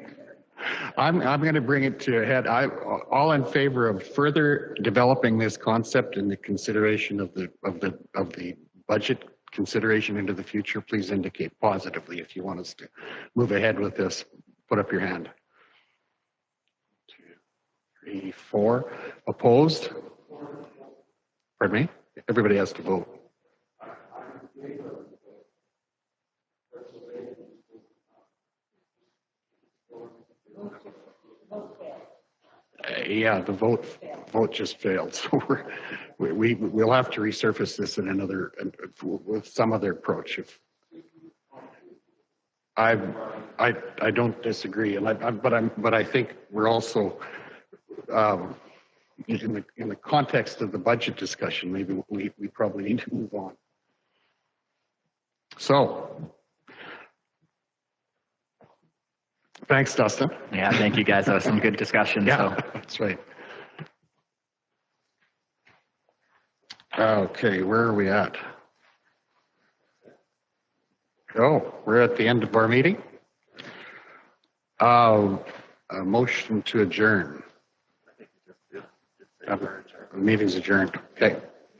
I'm going to bring it to a head. All in favor of further developing this concept in the consideration of the budget consideration into the future. Please indicate positively if you want us to move ahead with this. Put up your hand. 2, 3, 4. Opposed? Pardon me? Everybody has to vote. Yeah, the vote just failed. So we'll have to resurface this in another with some other approach. If I don't disagree, and but I think we're also in the context of the budget discussion. Maybe we probably need to move on. So. Thanks, Dustin. Yeah, thank you guys. That was some good discussion. Yeah, So. that's right. Okay, where are we at? Oh, we're at the end of our meeting. A motion to adjourn. The meeting's adjourned. Okay.